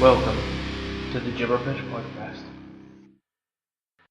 Welcome to the Gibberpish podcast.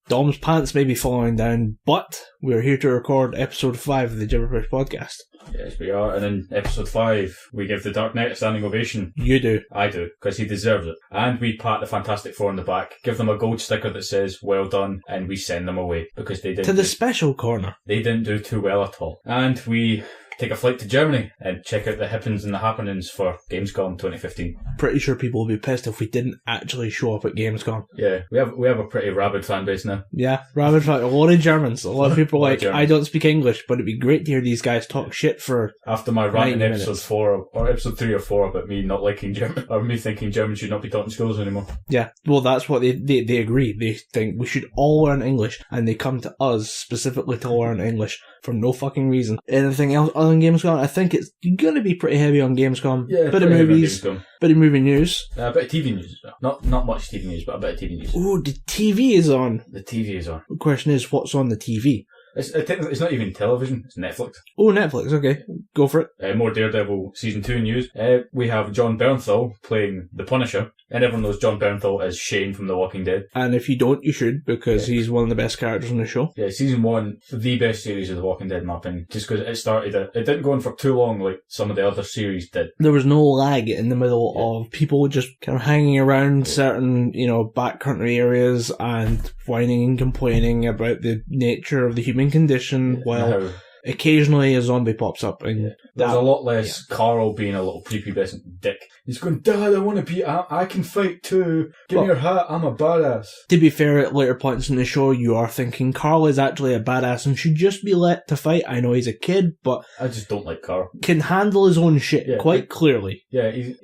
Dom's pants may be falling down, but we're here to record episode 5 of the Gibberpish podcast. Yes, we are. And in episode 5, we give the Dark Knight a standing ovation. You do. I do, because he deserves it. And we pat the Fantastic Four on the back, give them a gold sticker that says, well done, and we send them away, because they didn't To the special corner. They didn't do too well at all. And we take a flight to Germany and check out the hippens and the happenings for Gamescom 2015. Pretty sure people will be pissed if we didn't actually show up at Gamescom. Yeah, we have a pretty rabid fan base now. Yeah, rabid fan. A lot of Germans. A lot of people are like, I don't speak English, but it'd be great to hear these guys talk shit for After my rant in 90 episode minutes. 4, or episode 3 or 4 about me not liking German, or me thinking German should not be taught in schools anymore. Yeah, well, that's what they agree. They think we should all learn English, and they come to us specifically to learn English for no fucking reason. Anything else other than Gamescom? I think it's going to be pretty heavy on Gamescom. Yeah, bit of movies, bit of movie news. A bit of TV news as well. Not much TV news, but a bit of TV news. Oh, the TV is on. The TV is on. The question is, what's on the TV? It's not even television, it's Netflix. Oh, Netflix, okay. Go for it. More Daredevil Season 2 news. We have John Bernthal playing the Punisher, and everyone knows John Bernthal as Shane from The Walking Dead. And if you don't, you should, because he's one of the best characters in the show. Yeah, Season 1, the best series of The Walking Dead in my opinion, just because it didn't go on for too long like some of the other series did. There was no lag in the middle of people just kind of hanging around certain, backcountry areas and whining and complaining about the nature of the human condition while occasionally a zombie pops up. And there's a lot less Carl being a little prepubescent dick. He's going, Dad, I can fight too. Give me your hat, I'm a badass. To be fair, at later points in the show, you are thinking Carl is actually a badass and should just be let to fight. I know he's a kid, but I just don't like Carl. Can handle his own shit quite clearly. Yeah, he's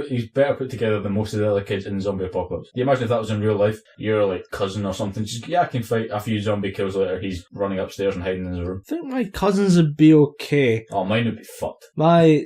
he's better put together than most of the other kids in the zombie apocalypse. You imagine if that was in real life, your like cousin or something, just, I can fight. A few zombie kills later, he's running upstairs and hiding in his room. I think my cousins would be okay. Oh, mine would be fucked. My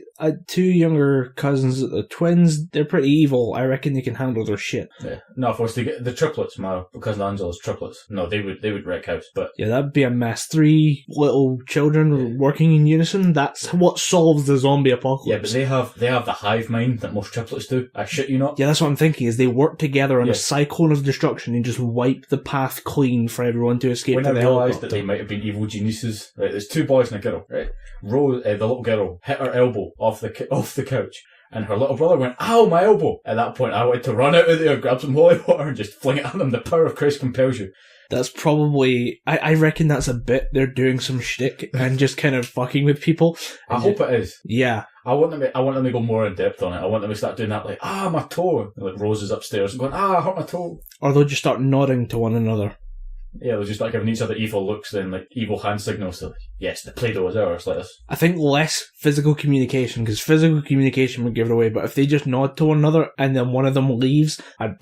two younger cousins, the twins, they're pretty evil. I reckon they can handle their shit. Yeah. No, if I was to get the triplets, my cousin Angela's triplets, no, they would wreck house. But yeah, that'd be a mess. 3 little children working in unison. That's what solves the zombie apocalypse. Yeah, but they have the hive mind that most triplets do. I shit you not. Yeah, that's what I'm thinking. Is they work together on a cyclone of destruction and just wipe the path clean for everyone to escape. When to I the realised that helicopter. they might have been evil geniuses, right? There's 2 boys and a girl, right? Rose, the little girl, hit her elbow off the couch, and her little brother went, "Ow, my elbow!" At that point, I went to run out of there, grab some holy water, and just fling it at them. The power of Christ compels you. That's probably... I reckon that's a bit they're doing some shtick and just kind of fucking with people. I hope it is. Yeah. I want them to go more in depth on it. I want them to start doing that, like, my toe. And, like, Rose is upstairs and going, I hurt my toe. Or they'll just start nodding to one another. Yeah, they'll just start giving each other evil looks and, like, evil hand signals to, like, yes, the Play-Doh is ours, let us. I think less physical communication, because physical communication would give it away, but if they just nod to one another and then one of them leaves, I'm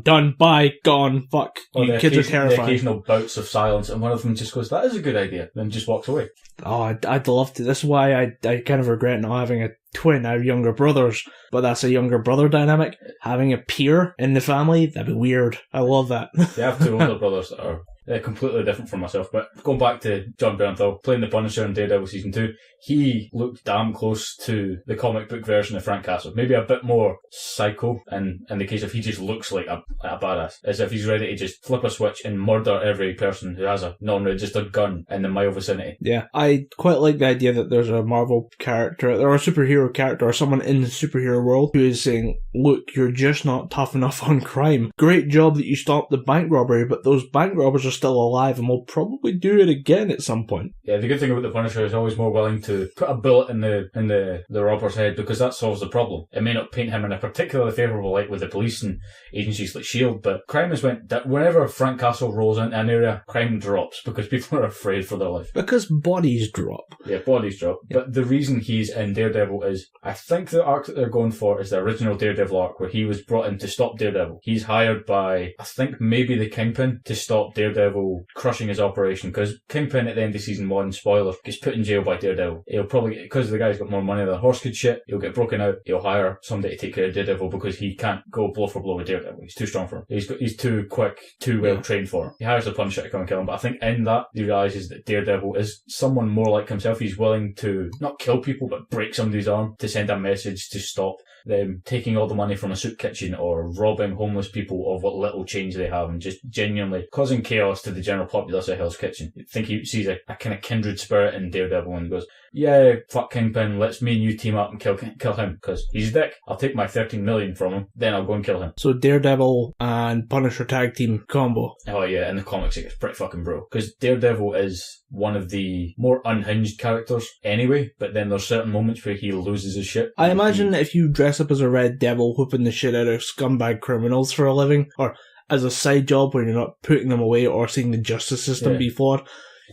done, bye, gone, fuck. You kids are terrifying. The occasional bouts of silence, and one of them just goes, that is a good idea, then just walks away. Oh, I'd love to. That's why I kind of regret not having a twin. I have younger brothers, but that's a younger brother dynamic. Having a peer in the family, that'd be weird. I love that. They have 2 older brothers that are completely different from myself, but going back to John Bernthal, playing the Punisher in Daredevil Season 2, he looked damn close to the comic book version of Frank Castle. Maybe a bit more psycho, and in the case of he just looks like a badass, as if he's ready to just flip a switch and murder every person who has a non-registered gun in the mile vicinity. Yeah, I quite like the idea that there's a Marvel character, or a superhero character, or someone in the superhero world who is saying, look, you're just not tough enough on crime. Great job that you stopped the bank robbery, but those bank robbers are still alive and will probably do it again at some point. Yeah, the good thing about the Punisher is always more willing to put a bullet in the robber's head, because that solves the problem. It may not paint him in a particularly favourable light with the police and agencies like S.H.I.E.L.D., but crime has went that whenever Frank Castle rolls into an area, crime drops because people are afraid for their life. Because bodies drop. Yeah, bodies drop. Yeah. But the reason he's in Daredevil is, I think the arc that they're going for is the original Daredevil arc, where he was brought in to stop Daredevil. He's hired by, I think, maybe the Kingpin to stop Daredevil Daredevil crushing his operation, because Kingpin at the end of season 1, spoiler, gets put in jail by Daredevil. He'll probably, because the guy's got more money than a horse could shit, he'll get broken out, he'll hire somebody to take care of Daredevil because he can't go blow for blow with Daredevil. He's too strong for him. He's too quick, too well trained for him. He hires the Punisher to come and kill him, but I think in that, he realises that Daredevil is someone more like himself. He's willing to not kill people, but break somebody's arm to send a message to stop them taking all the money from a soup kitchen or robbing homeless people of what little change they have and just genuinely causing chaos to the general populace of Hell's Kitchen. I think he sees a kind of kindred spirit in Daredevil and goes, yeah, fuck Kingpin, let's me and you team up and kill him, because he's a dick. I'll take my 13 million from him, then I'll go and kill him. So Daredevil and Punisher tag team combo. Oh yeah, in the comics it gets pretty fucking bro. Because Daredevil is one of the more unhinged characters anyway, but then there's certain moments where he loses his shit. I imagine if you dress up as a Red Devil whooping the shit out of scumbag criminals for a living, or as a side job where you're not putting them away or seeing the justice system be flawed,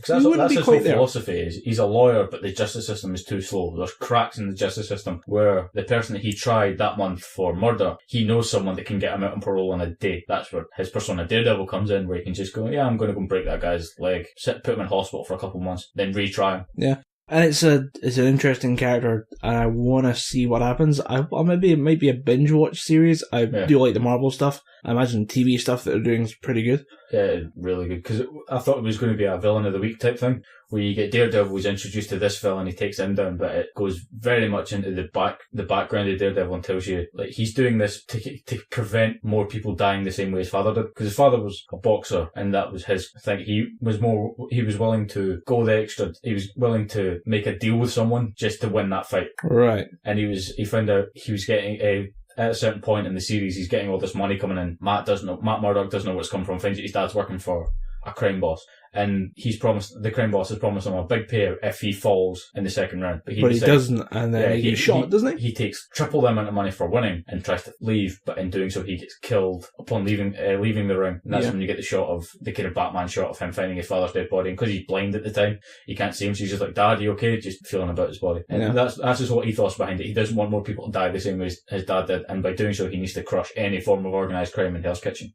that's his whole philosophy. Is he's a lawyer, but the justice system is too slow. There's cracks in the justice system where the person that he tried that month for murder, he knows someone that can get him out on parole in a day. That's where his persona Daredevil comes in, where he can just go, yeah, I'm going to go and break that guy's leg, put him in hospital for a couple of months, then retry him. Yeah. And it's an interesting character, and I want to see what happens. It might be a binge watch series. I do like the Marvel stuff. I imagine TV stuff that they're doing is pretty good. Yeah, really good. Because I thought it was going to be a villain of the week type thing, where you get Daredevil who's introduced to this villain, he takes him down, but it goes very much into the background of Daredevil and tells you like he's doing this to prevent more people dying the same way his father did. Because his father was a boxer, and that was his thing. He was willing to go the extra. He was willing to make a deal with someone just to win that fight. Right. And he found out he was getting at a certain point in the series, he's getting all this money coming in. Matt Murdock doesn't know where it's come from, finds that his dad's working for a crime boss. And the crime boss has promised him a big pay if he falls in the second round. But he doesn't, and then he gets shot, doesn't he? He takes triple the amount of money for winning and tries to leave, but in doing so he gets killed upon leaving the ring. And that's when you get the shot of the kind of Batman shot of him finding his father's dead body. And because he's blind at the time, he can't see him, so he's just like, Dad, you okay? Just feeling about his body. And that's his whole ethos behind it. He doesn't want more people to die the same way as his dad did, and by doing so he needs to crush any form of organised crime in Hell's Kitchen.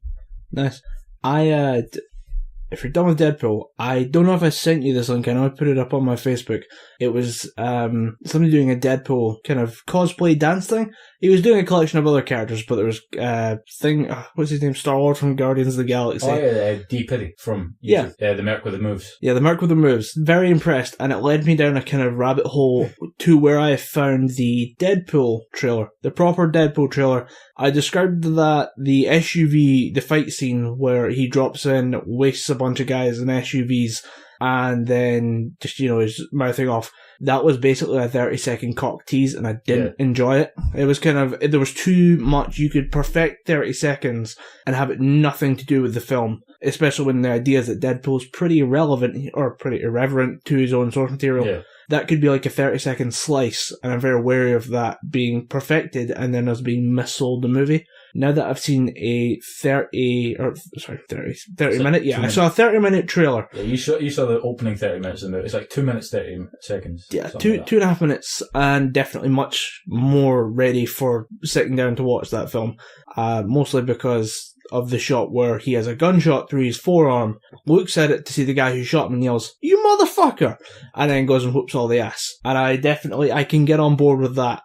Nice. If you're done with Deadpool, I don't know if I sent you this link. I know I put it up on my Facebook. It was somebody doing a Deadpool kind of cosplay dance thing. He was doing a collection of other characters, but there was what's his name? Star-Lord from Guardians of the Galaxy. Oh yeah, D. Pity from YouTube. The Merc with the Moves. Yeah, the Merc with the Moves. Very impressed, and it led me down a kind of rabbit hole to where I found the Deadpool trailer, the proper Deadpool trailer. I described that the SUV, the fight scene where he drops in, wastes a bunch of guys in SUVs, and then just, is mouthing off. That was basically a 30-second cock tease, and I didn't enjoy it. It was there was too much. You could perfect 30 seconds and have it nothing to do with the film, especially when the idea is that Deadpool's pretty irrelevant, or pretty irreverent to his own source material. Yeah. That could be like a 30-second slice, and I'm very wary of that being perfected and then us being missold the movie. Now that I've seen a 30 minute, I saw a 30-minute trailer. Yeah, you saw the opening 30 minutes of the movie. It's like 2 minutes, 30 seconds. Yeah, 2.5 minutes, and definitely much more ready for sitting down to watch that film. Mostly because of the shot where he has a gunshot through his forearm, looks at it to see the guy who shot him and yells, "You motherfucker!" and then goes and whoops all the ass. And I can get on board with that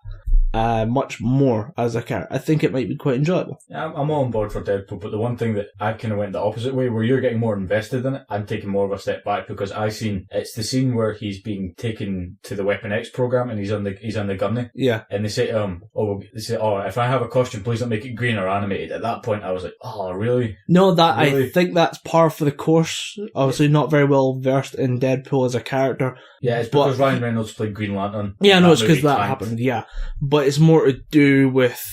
much more as a character. I think it might be quite enjoyable. I'm all on board for Deadpool, but the one thing that I kind of went the opposite way, where you're getting more invested in it, I'm taking more of a step back, because it's the scene where he's being taken to the Weapon X program and he's on the gunny. Yeah. And they say to him, if I have a costume, please don't make it green or animated. At that point, I was like, oh, really? No, really? I think that's par for the course. Obviously, not very well versed in Deadpool as a character. Yeah, it's because Ryan Reynolds played Green Lantern. Yeah, no, it's because that happened, yeah. But it's more to do with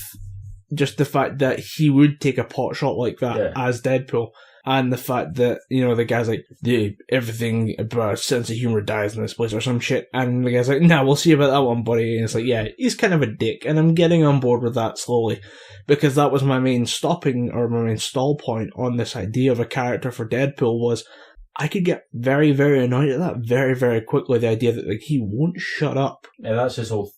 just the fact that he would take a pot shot like that as Deadpool, and the fact that, the guy's like, everything about sense of humour dies in this place or some shit, and the guy's like, nah, we'll see about that one, buddy. And it's like, yeah, he's kind of a dick, and I'm getting on board with that slowly, because that was my main stall point on this idea of a character for Deadpool. Was I could get very, very annoyed at that very, very quickly. The idea that he won't shut up. Yeah, that's his whole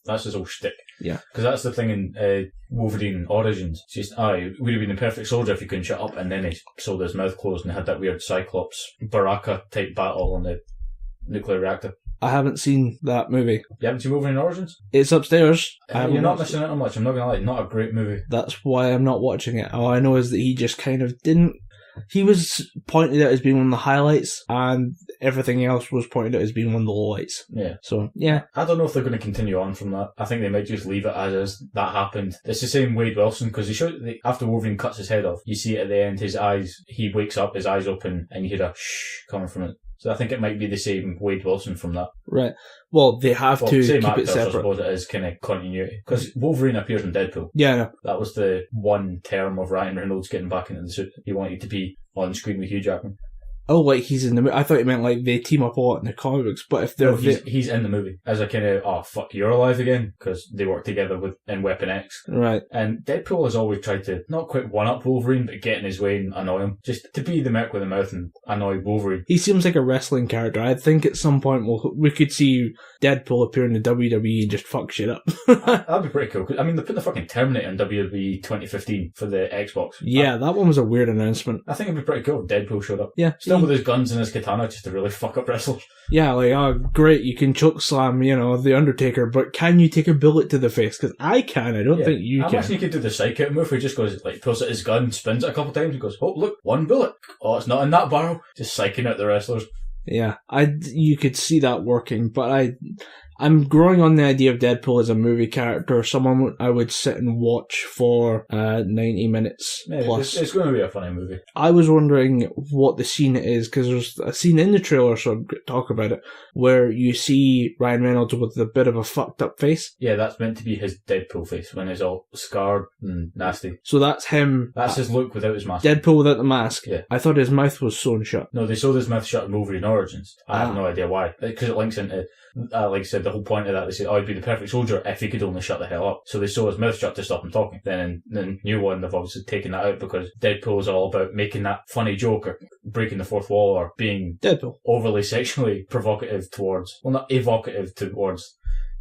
shtick. Yeah. Because that's the thing in Wolverine Origins. It's just, he would have been the perfect soldier if he couldn't shut up, and then he sold his mouth closed and had that weird Cyclops Baraka type battle on the nuclear reactor. I haven't seen that movie. You haven't seen Wolverine Origins? It's upstairs. You're not missing out on much, I'm not gonna lie. Not a great movie. That's why I'm not watching it. All I know is that he just kind of didn't... He was pointed out as being one of the highlights, and everything else was pointed out as being one of the lowlights. Yeah. So, yeah. I don't know if they're going to continue on from that. I think they might just leave it as is. That happened. It's the same Wade Wilson, because after Wolverine cuts his head off, you see at the end his eyes, he wakes up, his eyes open, and you hear a shh coming from it. So I think it might be the same Wade Wilson from that. Right. Well, they have to same keep actors, it separate. I suppose it is kind of continuity. Because Wolverine appears in Deadpool. Yeah, I know. That was the one term of Ryan Reynolds getting back into the suit. He wanted to be on screen with Hugh Jackman. Oh, like he's in the movie. I thought you meant like they team up a lot in the comic books, but if they're... No, he's in the movie as a kind of, fuck, you're alive again, because they work together in Weapon X. Right. And Deadpool has always tried to not quite one-up Wolverine, but get in his way and annoy him. Just to be the merc with the mouth and annoy Wolverine. He seems like a wrestling character. I think at some point we could see Deadpool appear in the WWE and just fuck shit up. That'd be pretty cool. I mean, they put the fucking Terminator in WWE 2015 for the Xbox. Yeah, that one was a weird announcement. I think it'd be pretty cool if Deadpool showed up. Yeah. Still with his guns and his katana just to really fuck up wrestlers. Yeah, like, great, you can choke slam, The Undertaker, but can you take a bullet to the face? Because I can, I don't think you can. I imagine you could do the psychic move where he just goes, pulls out his gun, spins it a couple times, and goes, oh, look, one bullet. Oh, it's not in that barrel. Just psyching out the wrestlers. Yeah, you could see that working, but I'm growing on the idea of Deadpool as a movie character, someone I would sit and watch for 90 minutes plus. It's going to be a funny movie. I was wondering what the scene is, because there's a scene in the trailer, so I'll talk about it, where you see Ryan Reynolds with a bit of a fucked up face. Yeah, that's meant to be his Deadpool face, when he's all scarred and nasty. So that's him. That's his look without his mask. Deadpool without the mask. Yeah. I thought his mouth was sewn shut. No, they sewed his mouth shut in Wolverine Origins. I have no idea why. Because it links into... like I said, the whole point of that, they said, he'd be the perfect soldier if he could only shut the hell up. So they sew his mouth shut to stop him talking. Then in the new one, they've obviously taken that out because Deadpool is all about making that funny joke or breaking the fourth wall or being Deadpool overly sexually provocative towards, well, not evocative towards,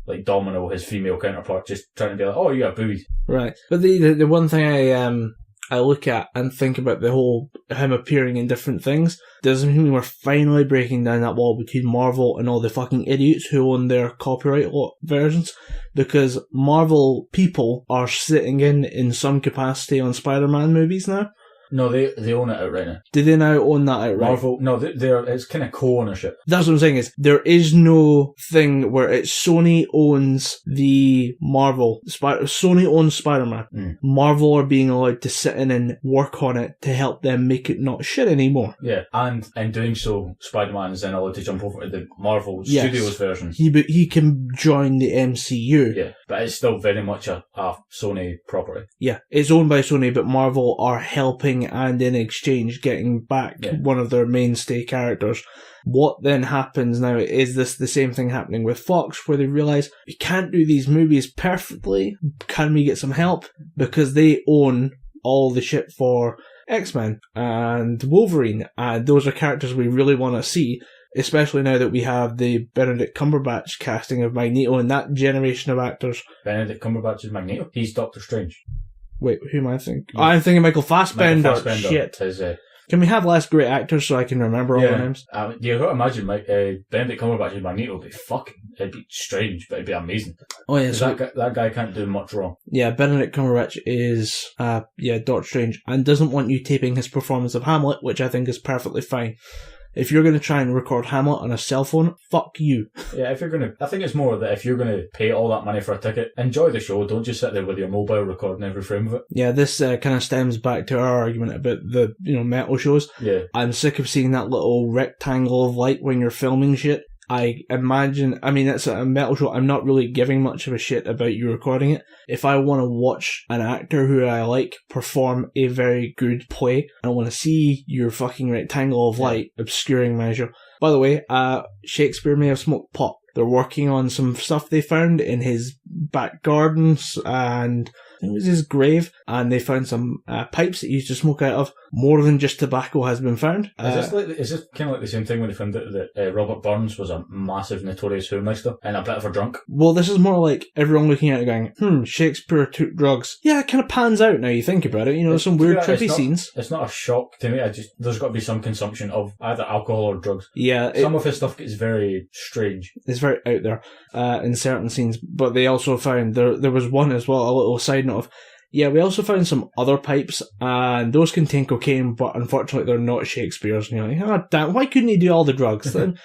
like Domino, his female counterpart, just trying to be like, oh, you got boobies. Right. But the one thing I look at and think about the whole him appearing in different things doesn't mean we're finally breaking down that wall between Marvel and all the fucking idiots who own their copyright versions, because Marvel people are sitting in some capacity on Spider-Man movies now. No, they own it outright now. Do they now own that outright? Marvel, no, it's kind of co-ownership. That's what I'm saying is, there is no thing where it's Sony owns the Marvel. Sony owns Spider-Man. Marvel are being allowed to sit in and work on it to help them make it not shit anymore. Yeah, and in doing so, Spider-Man is then allowed to jump over to the Marvel Studios version. He can join the MCU. Yeah, but it's still very much a Sony property. Yeah, it's owned by Sony, but Marvel are helping and in exchange getting back one of their mainstay characters. What then happens now? Is this the same thing happening with Fox, where they realise we can't do these movies perfectly? Can we get some help? Because they own all the shit for X-Men and Wolverine, and those are characters we really want to see, especially now that we have the Benedict Cumberbatch casting of Magneto and that generation of actors. Benedict Cumberbatch is Magneto? He's Doctor Strange. Wait, who am I thinking? Yeah. I'm thinking Michael Fassbender. Shit. Can we have less great actors so I can remember all the names? You gotta imagine Benedict Cumberbatch as Magneto would be it'd be strange, but it'd be amazing. Oh yeah, that guy can't do much wrong. Yeah, Benedict Cumberbatch is Doctor Strange and doesn't want you taping his performance of Hamlet, which I think is perfectly fine. If you're going to try and record Hamlet on a cell phone, fuck you. Yeah, I think it's more that if you're going to pay all that money for a ticket, enjoy the show. Don't just sit there with your mobile recording every frame of it. Yeah, this kind of stems back to our argument about the metal shows. Yeah, I'm sick of seeing that little rectangle of light when you're filming shit. I imagine, it's a metal show, I'm not really giving much of a shit about you recording it. If I want to watch an actor who I like perform a very good play, I want to see your fucking rectangle of light obscuring measure. By the way, Shakespeare may have smoked pot. They're working on some stuff they found in his back gardens and I think it was his grave, and they found some pipes that he used to smoke out of. more than just tobacco has been found. Is this kind of like the same thing when they found out that Robert Burns was a massive notorious hoomeister and a bit of a drunk? Well, this is more like everyone looking at it going, Shakespeare took drugs. Yeah, it kind of pans out now you think about it. You know, there's some weird trippy scenes. It's not a shock to me. There's got to be some consumption of either alcohol or drugs. Yeah. Some of his stuff gets very strange. It's very out there in certain scenes. But they also found, there was one as well, a little side note of, yeah, we also found some other pipes, and those contain cocaine, but unfortunately they're not Shakespeare's. And you're like, oh damn, why couldn't he do all the drugs then?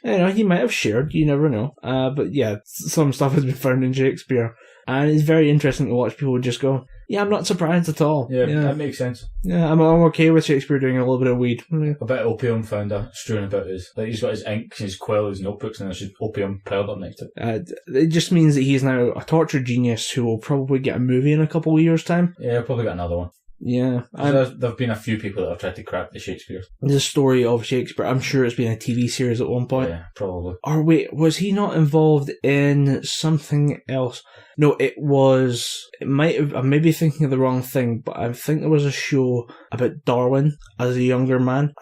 You know, he might have shared, you never know. But yeah, some stuff has been found in Shakespeare. And it's very interesting to watch people just go, yeah, I'm not surprised at all. Yeah, that makes sense. Yeah, I'm okay with Shakespeare doing a little bit of weed. A bit of opium found strewn about he's got his ink, his quill, his notebooks, and there's just opium piled up next to it. It just means that he's now a torture genius who will probably get a movie in a couple of years' time. Yeah, he'll probably get another one. Yeah. There have been a few people that have tried to crack the Shakespeare. The story of Shakespeare, I'm sure it's been a TV series at one point. Yeah, probably. Or wait, was he not involved in something else? No, I may be thinking of the wrong thing, but I think there was a show about Darwin as a younger man.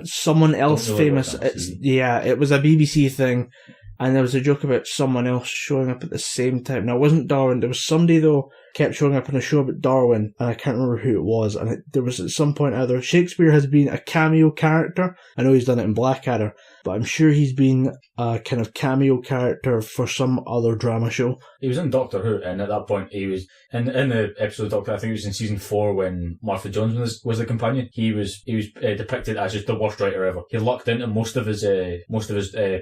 Someone else famous. It was a BBC thing. And there was a joke about someone else showing up at the same time. Now, it wasn't Darwin. There was somebody, though, kept showing up in a show about Darwin, and I can't remember who it was. And there was at some point either Shakespeare has been a cameo character. I know he's done it in Blackadder, but I'm sure he's been a kind of cameo character for some other drama show. He was in Doctor Who, and at that point he was in the episode of Doctor. I think it was in season 4 when Martha Jones was the companion. He was depicted as just the worst writer ever. He lucked into most of his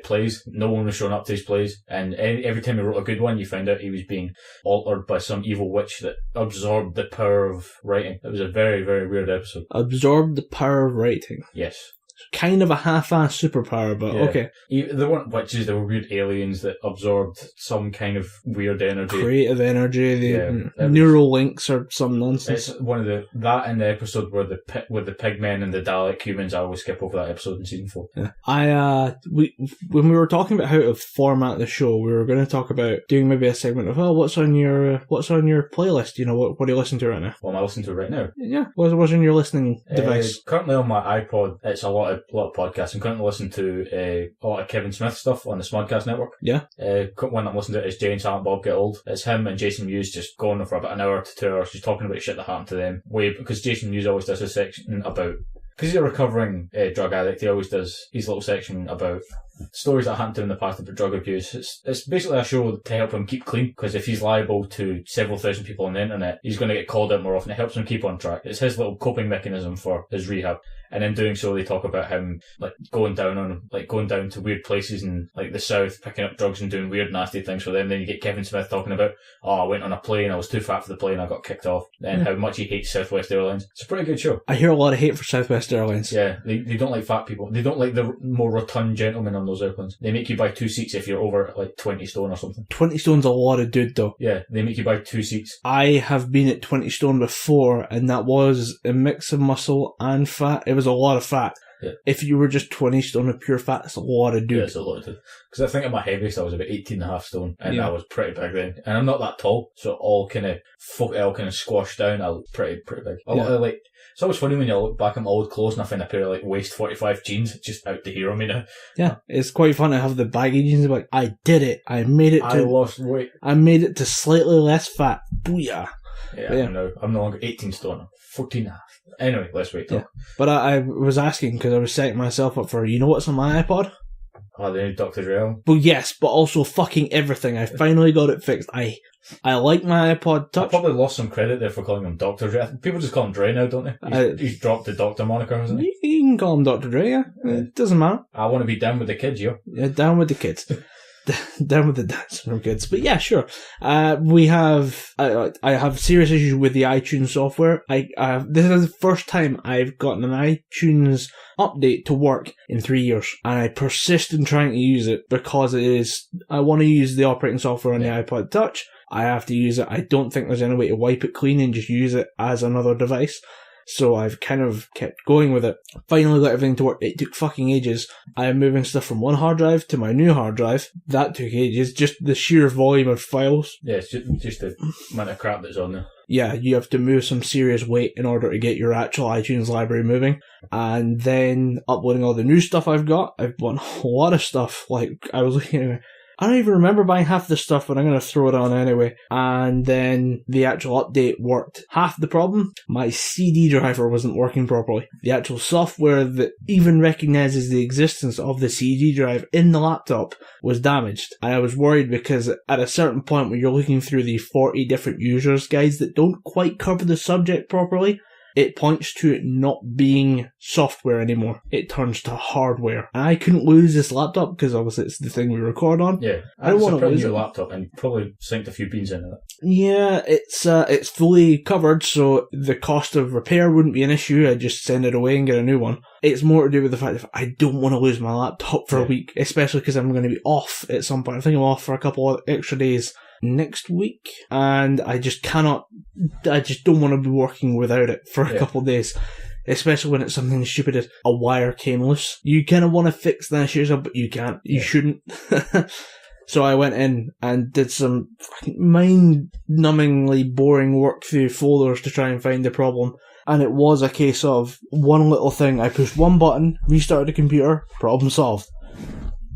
plays. No one was showing up to his plays, and every time he wrote a good one, you found out he was being altered by some evil witch that absorbed the power of writing. It was a very, very weird episode. Absorbed the power of writing. Yes. Kind of a half-assed superpower, but yeah. Okay. They weren't witches, they were weird aliens that absorbed some kind of weird energy. Creative energy, neural links or some nonsense. It's one of that and the episode where with the pigmen and the Dalek humans, I always skip over that episode in season 4. Yeah. When we were talking about how to format the show, we were going to talk about doing maybe a segment of, what's on your playlist? You know, what are you listening to right now? What am I listening to right now? Yeah. What's on your listening device? Currently on my iPod, it's a lot of podcasts. I'm currently listening to a lot of Kevin Smith stuff on the Smodcast network. Yeah. One I'm listening to is Jay and Silent Bob Get Old. It's him and Jason Mewes just going for about an hour to 2 hours, just talking about shit that happened to them. Because Jason Mewes always does a section about, because he's a recovering drug addict, he always does his little section about stories that happened to him in the past about drug abuse. It's basically a show to help him keep clean, because if he's liable to several thousand people on the internet, he's going to get called out more often. It helps him keep on track. It's his little coping mechanism for his rehab. And in doing so, they talk about him going down to weird places in the South, picking up drugs and doing weird, nasty things for them. Then you get Kevin Smith talking about, I went on a plane, I was too fat for the plane, I got kicked off. Then how much he hates Southwest Airlines. It's a pretty good show. I hear a lot of hate for Southwest Airlines. Yeah, they don't like fat people. They don't like the more rotund gentlemen on those airplanes. They make you buy 2 seats if you're over 20 stone or something. 20 stone's a lot of dude, though. Yeah, they make you buy 2 seats. I have been at 20 stone before, and that was a mix of muscle and fat. It was a lot of fat. Yeah. If you were just 20 stone of pure fat, it's a lot of dude. Yeah, it's a lot of dude. Because I think at my heaviest I was about 18.5 stone, and I was pretty big then. And I'm not that tall, so it all kind of squashed down. I look pretty big. It's always funny when you look back at my old clothes and I find a pair of waist 45 jeans just out the hero me now. Yeah, it's quite fun to have the baggy jeans. Like, I did it. I made it to... I lost weight. I made it to slightly less fat. Booyah. Yeah. I'm no longer 18 stone. I'm 14.5. Anyway, let's wait. Yeah. But I was asking because I was setting myself up for, you know what's on my iPod? Oh, the new Dr. Dre. Well, yes, but also fucking everything. I finally got it fixed. I like my iPod Touch. I probably lost some credit there for calling him Dr. Dre. People just call him Dre now, don't they? He's dropped the Doctor moniker, hasn't he? You can call him Dr. Dre, yeah. It doesn't matter. I want to be down with the kids, yo. Yeah, down with the kids. Down with the dance from kids. But yeah, sure. I have serious issues with the iTunes software. This is the first time I've gotten an iTunes update to work in 3 years, and I persist in trying to use it because I want to use the operating software on the iPod Touch. I have to use it. I don't think there's any way to wipe it clean and just use it as another device. So I've kind of kept going with it. Finally got everything to work. It took fucking ages. I am moving stuff from one hard drive to my new hard drive. That took ages. Just the sheer volume of files. Yeah, it's just the amount of crap that's on there. yeah, you have to move some serious weight in order to get your actual iTunes library moving. And then uploading all the new stuff I've got. I've bought a lot of stuff. Like, I was looking at, I don't even remember buying half this stuff, but I'm going to throw it on anyway. And then the actual update worked. Half the problem, my CD driver wasn't working properly. The actual software that even recognizes the existence of the CD drive in the laptop was damaged. And I was worried because at a certain point when you're looking through the 40 different users guides that don't quite cover the subject properly, it points to it not being software anymore. It turns to hardware. And I couldn't lose this laptop because obviously it's the thing we record on. Yeah, I don't want to lose your it. laptop, and you probably synced a few beans into it. Yeah, it's fully covered, so the cost of repair wouldn't be an issue. I just send it away and get a new one. It's more to do with the fact that I don't want to lose my laptop for a week, especially because I'm going to be off at some point. I think I'm off for a couple of extra days next week, and I just don't want to be working without it for a couple of days, especially when it's something as stupid as a wire came loose. You kind of want to fix that issue, but you can't. You shouldn't. So I went in and did some mind-numbingly boring work through folders to try and find the problem. And it was a case of one little thing. I pushed one button, restarted the computer, problem solved.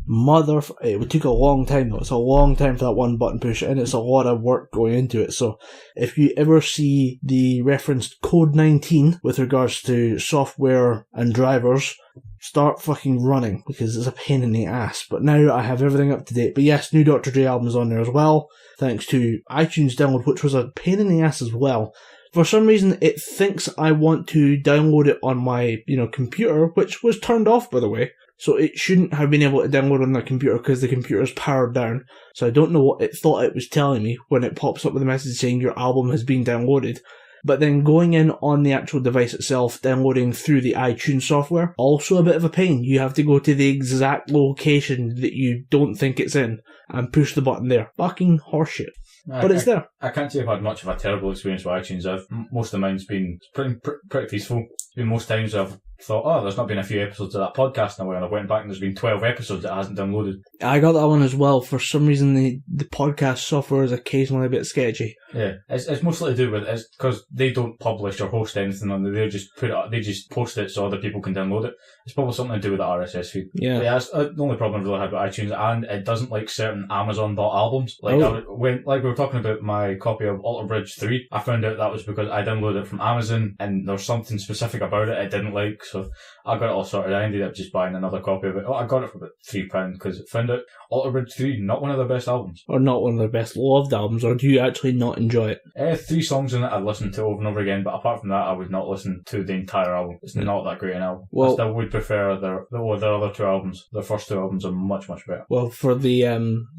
It took a long time though. It's a long time for that one button push, and it's a lot of work going into it. So if you ever see the referenced code 19 with regards to software and drivers, start fucking running, because it's a pain in the ass. But now I have everything up to date. But yes, new Dr. Dre albums on there as well, thanks to iTunes download, which was a pain in the ass as well. For some reason, it thinks I want to download it on my, computer, which was turned off, by the way. So it shouldn't have been able to download on the computer because the computer's powered down. So I don't know what it thought it was telling me when it pops up with a message saying your album has been downloaded. But then going in on the actual device itself, downloading through the iTunes software, also a bit of a pain. You have to go to the exact location that you don't think it's in and push the button there. Fucking horseshit. But it's there. I can't say I've had much of a terrible experience with iTunes. Most of mine's been pretty peaceful. It's been most times I've thought, there's not been a few episodes of that podcast in a while, and I went back and there's been 12 episodes that hasn't downloaded. I got that one as well. For some reason, the podcast software is occasionally a bit sketchy. Yeah, it's mostly to do with it's because they don't publish or host anything on there. They just put it, they just post it so other people can download it. It's probably something to do with the RSS feed. Yeah, that's the only problem I've really had with iTunes, and it doesn't like certain Amazon bought albums. Like we were talking about my copy of Alter Bridge 3, I found out that was because I downloaded it from Amazon, and there's something specific about it I didn't like, so I got it all sorted. I ended up just buying another copy of it. I got it for about £3 because I found out Alter Bridge 3, not one of their best albums. Or not one of their best loved albums, or do you actually not enjoy it? 3 songs in it I listened to over and over again, but apart from that I would not listen to the entire album. It's not that great an album. Well, I still would prefer their other 2 albums. Their first 2 albums are much, much better. Well, for the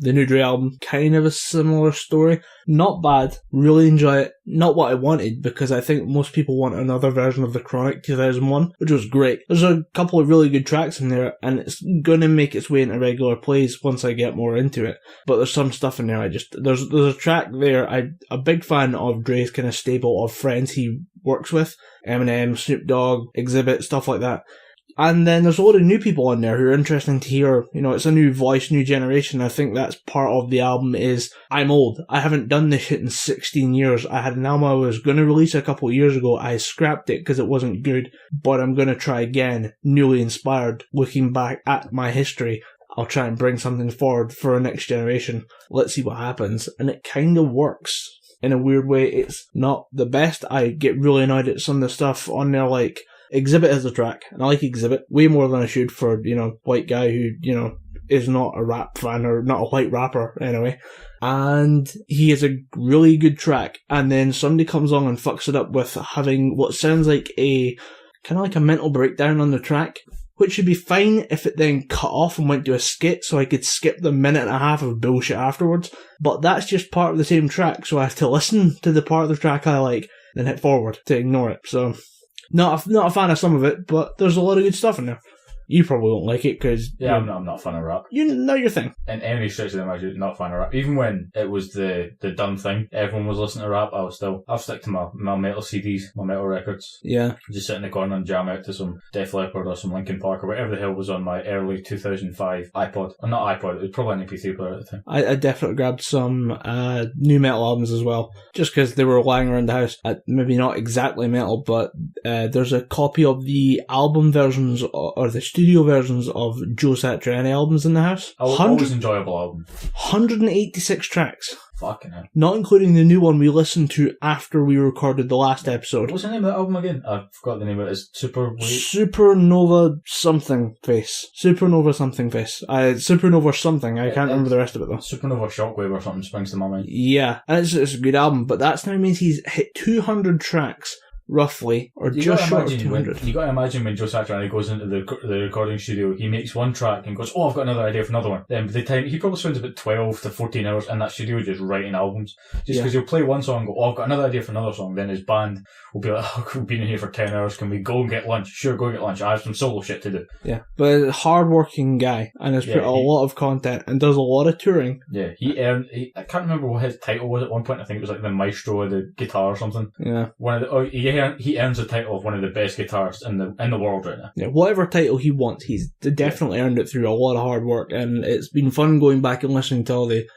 new Dre album, kind of a similar story. Not bad. Really enjoy it. Not what I wanted, because I think most people want another version of the Chronic 2001, which was great. There's a couple of really good tracks in there, and it's going to make its way into regular plays once I get more into it. But there's some stuff in there there's a track there. I'm a big fan of Dre's kind of stable of friends he works with. Eminem, Snoop Dogg, Exhibit, stuff like that. And then there's a lot of new people on there who are interesting to hear. It's a new voice, new generation. I think that's part of the album is, I'm old. I haven't done this shit in 16 years. I had an album I was going to release a couple of years ago. I scrapped it because it wasn't good, but I'm going to try again, newly inspired, looking back at my history. I'll try and bring something forward for a next generation. Let's see what happens. And it kind of works. In a weird way, it's not the best. I get really annoyed at some of the stuff on there, like Exhibit has a track, and I like Exhibit way more than I should for, white guy who, is not a rap fan, or not a white rapper anyway. And he has a really good track, and then somebody comes along and fucks it up with having what sounds like a mental breakdown on the track, which should be fine if it then cut off and went to a skit so I could skip the minute and a half of bullshit afterwards. But that's just part of the same track, so I have to listen to the part of the track I like, then hit forward to ignore it. So, not a fan of some of it, but there's a lot of good stuff in there. You probably won't like it because Yeah, I'm not a fan of rap. You know your thing. In any stretch of the imagination, not a fan of rap. Even when it was the done thing, everyone was listening to rap, I'll stick to my metal CDs, my metal records. Yeah. Just sit in the corner and jam out to some Def Leppard or some Linkin Park or whatever the hell was on my early 2005 iPod. Or not iPod, it was probably an MP3 player at the time. I definitely grabbed some new metal albums as well, just because they were lying around the house. Maybe not exactly metal, but there's a copy of the album versions or the studio versions of Joe Satriani albums in the house. Always enjoyable album. 186 tracks. Fucking hell. Not including the new one we listened to after we recorded the last episode. What's the name of that album again? I forgot the name of it. It's Supernova something face. Supernova something face. Supernova something. I can't remember the rest of it though. Supernova Shockwave or something springs to my mind. Yeah, and it's a good album, but that now means he's hit 200 tracks. Roughly, or just short of 200. You gotta imagine when Joe Satriani goes into the recording studio, he makes one track and goes, oh, I've got another idea for another one. Then by the time, he probably spends about 12 to 14 hours in that studio just writing albums. Just because he'll play one song and go, oh, I've got another idea for another song. Then his band will be like, oh, we've been in here for 10 hours, can we go and get lunch? Sure, go and get lunch. I have some solo shit to do. Yeah, but a hard-working guy, and has put a lot of content, and does a lot of touring. Yeah, I can't remember what his title was at one point. I think it was like the maestro of the guitar or something. Yeah. He earns a title of one of the best guitarists in the world right now. Yeah, whatever title he wants, he's definitely earned it through a lot of hard work, and it's been fun going back and listening to all the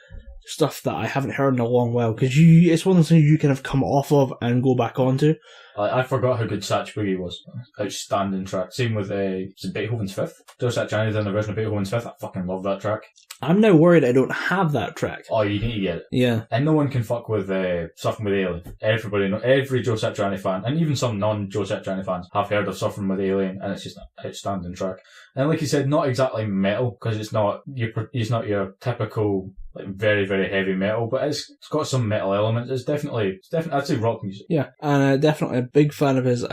stuff that I haven't heard in a long while, because it's one of those things you kind of come off of and go back onto. I forgot how good Satch Boogie was. Outstanding track. Same with Beethoven's Fifth. Joe Satriani done a version of Beethoven's Fifth. I fucking love that track. I'm now worried I don't have that track. Oh, you need to get it. Yeah. And no one can fuck with Suffering with Alien. Every Joe Satriani fan, and even some non-Joe Satriani fans, have heard of Suffering with Alien, and it's just an outstanding track. And like you said, not exactly metal, because it's not your typical very, very heavy metal, but it's got some metal elements. It's definitely I'd say rock music. Yeah, and definitely a big fan of his.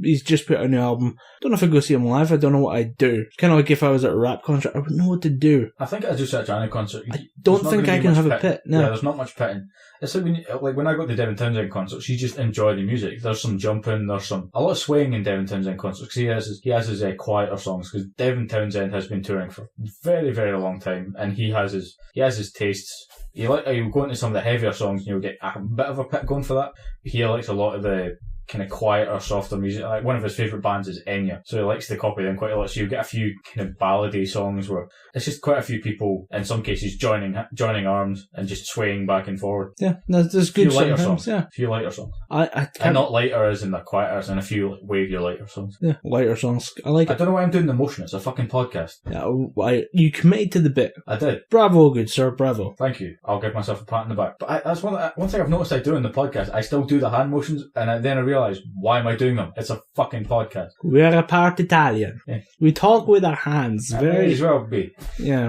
He's just put out a new album. Don't know if I'd go see him live. I don't know what I'd do. It's kind of like if I was at a rap concert, I wouldn't know what to do. I think at a Joe Satriani concert, I don't think I can have a pit. No. Yeah, there's not much pitting. It's like when I go to the Devin Townsend concerts, you just enjoy the music. There's some jumping, there's a lot of swaying in Devin Townsend concerts. He has his quieter songs, because Devin Townsend has been touring for a very, very long time, and he has his tastes. You'll go into some of the heavier songs and you'll get a bit of a pit going for that. He likes a lot of the kind of quieter, softer music. Like one of his favourite bands is Enya, so he likes to copy them quite a lot. So you get a few kind of ballady songs where it's just quite a few people, in some cases, joining arms and just swaying back and forward. Yeah, there's good lighter songs. Yeah, a few lighter songs. I can't... And not lighter as in the quieter, and a few wavier lighter songs. Yeah, lighter songs. I like it. I don't know why I'm doing the motion. It's a fucking podcast. Yeah, you committed to the bit. I did. Bravo, good sir. Bravo. Thank you. I'll give myself a pat on the back. But that's one thing I've noticed I do in the podcast. I still do the hand motions, and then I realise, why am I doing them? It's a fucking podcast. We're a part Italian. Yeah. We talk with our hands. I may as well be. Yeah.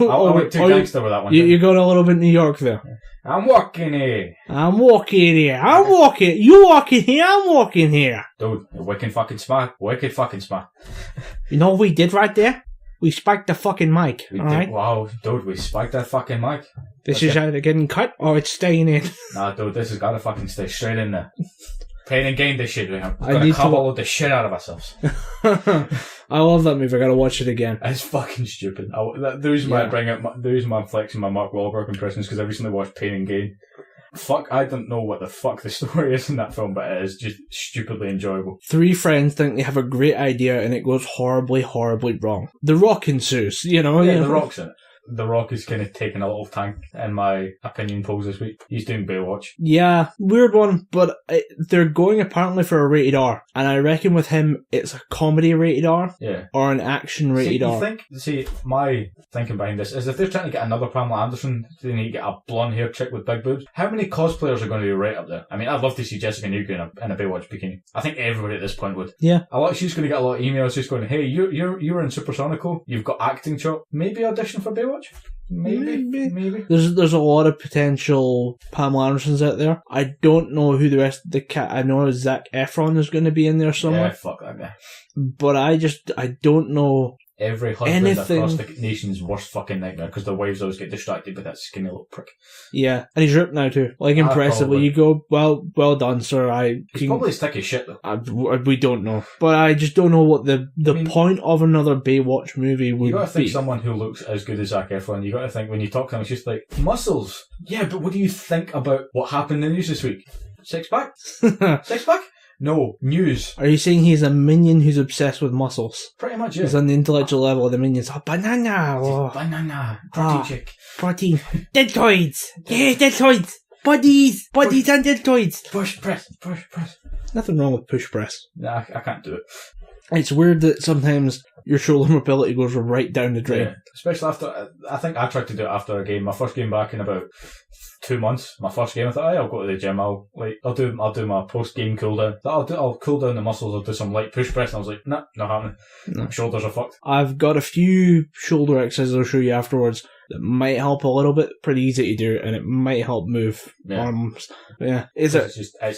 I went too gangster with that one. You got a little bit New York there. Yeah. I'm walking here. I'm walking here. I'm walking. You walking here. I'm walking here. Dude, you're wicked fucking smart. Wicked fucking smart. You know what we did right there? We spiked the fucking mic. Alright? Wow, dude, we spiked that fucking mic. This is either getting cut or it's staying in. Nah, dude, this has got to fucking stay straight in there. Pain and gain this shit, we're going to cobble the shit out of ourselves. I love that movie. I gotta watch it again. It's fucking stupid. The reason why the reason why I'm flexing my Mark Wahlberg impression is because I recently watched Pain and Gain. Fuck, I don't know what the fuck the story is in that film, but it is just stupidly enjoyable. Three friends think they have a great idea and it goes horribly, horribly wrong. The Rock ensues, Yeah, The Rock's in it. The Rock is kind of taking a little tank in my opinion polls this week. He's doing Baywatch. Yeah, weird one, but they're going apparently for a rated R, and I reckon with him it's a comedy rated R, or an action rated R. My thinking behind this is if they're trying to get another Pamela Anderson, they need to get a blonde-haired chick with big boobs. How many cosplayers are going to be right up there? I mean, I'd love to see Jessica Newgren in a Baywatch bikini. I think everybody at this point would. Yeah. She's going to get a lot of emails just going, hey, you were in Supersonical, you've got acting chop, maybe audition for Baywatch? Maybe. There's a lot of potential Pamela Andersons out there. I don't know who the rest of the cat. I know Zac Efron is going to be in there somewhere. Yeah, fuck that guy. But I don't know every husband Anything- across the nation's worst fucking nightmare because their wives always get distracted by that skinny little prick. Yeah, and he's ripped now too. Like, impressively. probably. You go, well done, sir. He's probably as thick as shit though. We don't know. But I just don't know what the mean, point of another Baywatch movie would You gotta think be. someone who looks as good as Zac Efron, you gotta think when you talk to him, it's just like, muscles! Yeah, but what do you think about what happened in the news this week? Six pack? Six pack? No. News. Are you saying he's a minion who's obsessed with muscles? Pretty much, yeah. He's on the intellectual level of the minions. Oh, banana! Oh, Banana. Protein chick. protein. Deltoids! Yeah, deltoids! Bodies! Bodies and deltoids! Push, press. Nothing wrong with push press. Nah, I can't do it. It's weird that sometimes your shoulder mobility goes right down the drain. Yeah. Especially after, I think I tried to do it after a game. My first game back in about 2 months. My first game, I thought, I'll go to the gym. I'll do my post game cool down. I'll cool down the muscles. I'll do some light push press. And I was like, nah, not happening. No. My shoulders are fucked. I've got a few shoulder exercises I'll show you afterwards that might help a little bit. Pretty easy to do, and it might help move arms. Yeah, It's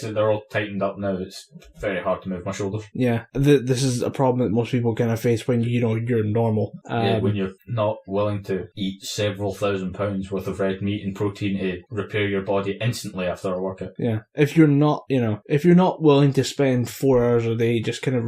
they're all tightened up now. It's very hard to move my shoulders. Yeah, this is a problem that most people kind of face when you're normal. When you're not willing to eat several £1,000 worth of red meat and protein to repair your body instantly after a workout. Yeah, if you're not willing to spend 4 hours a day just kind of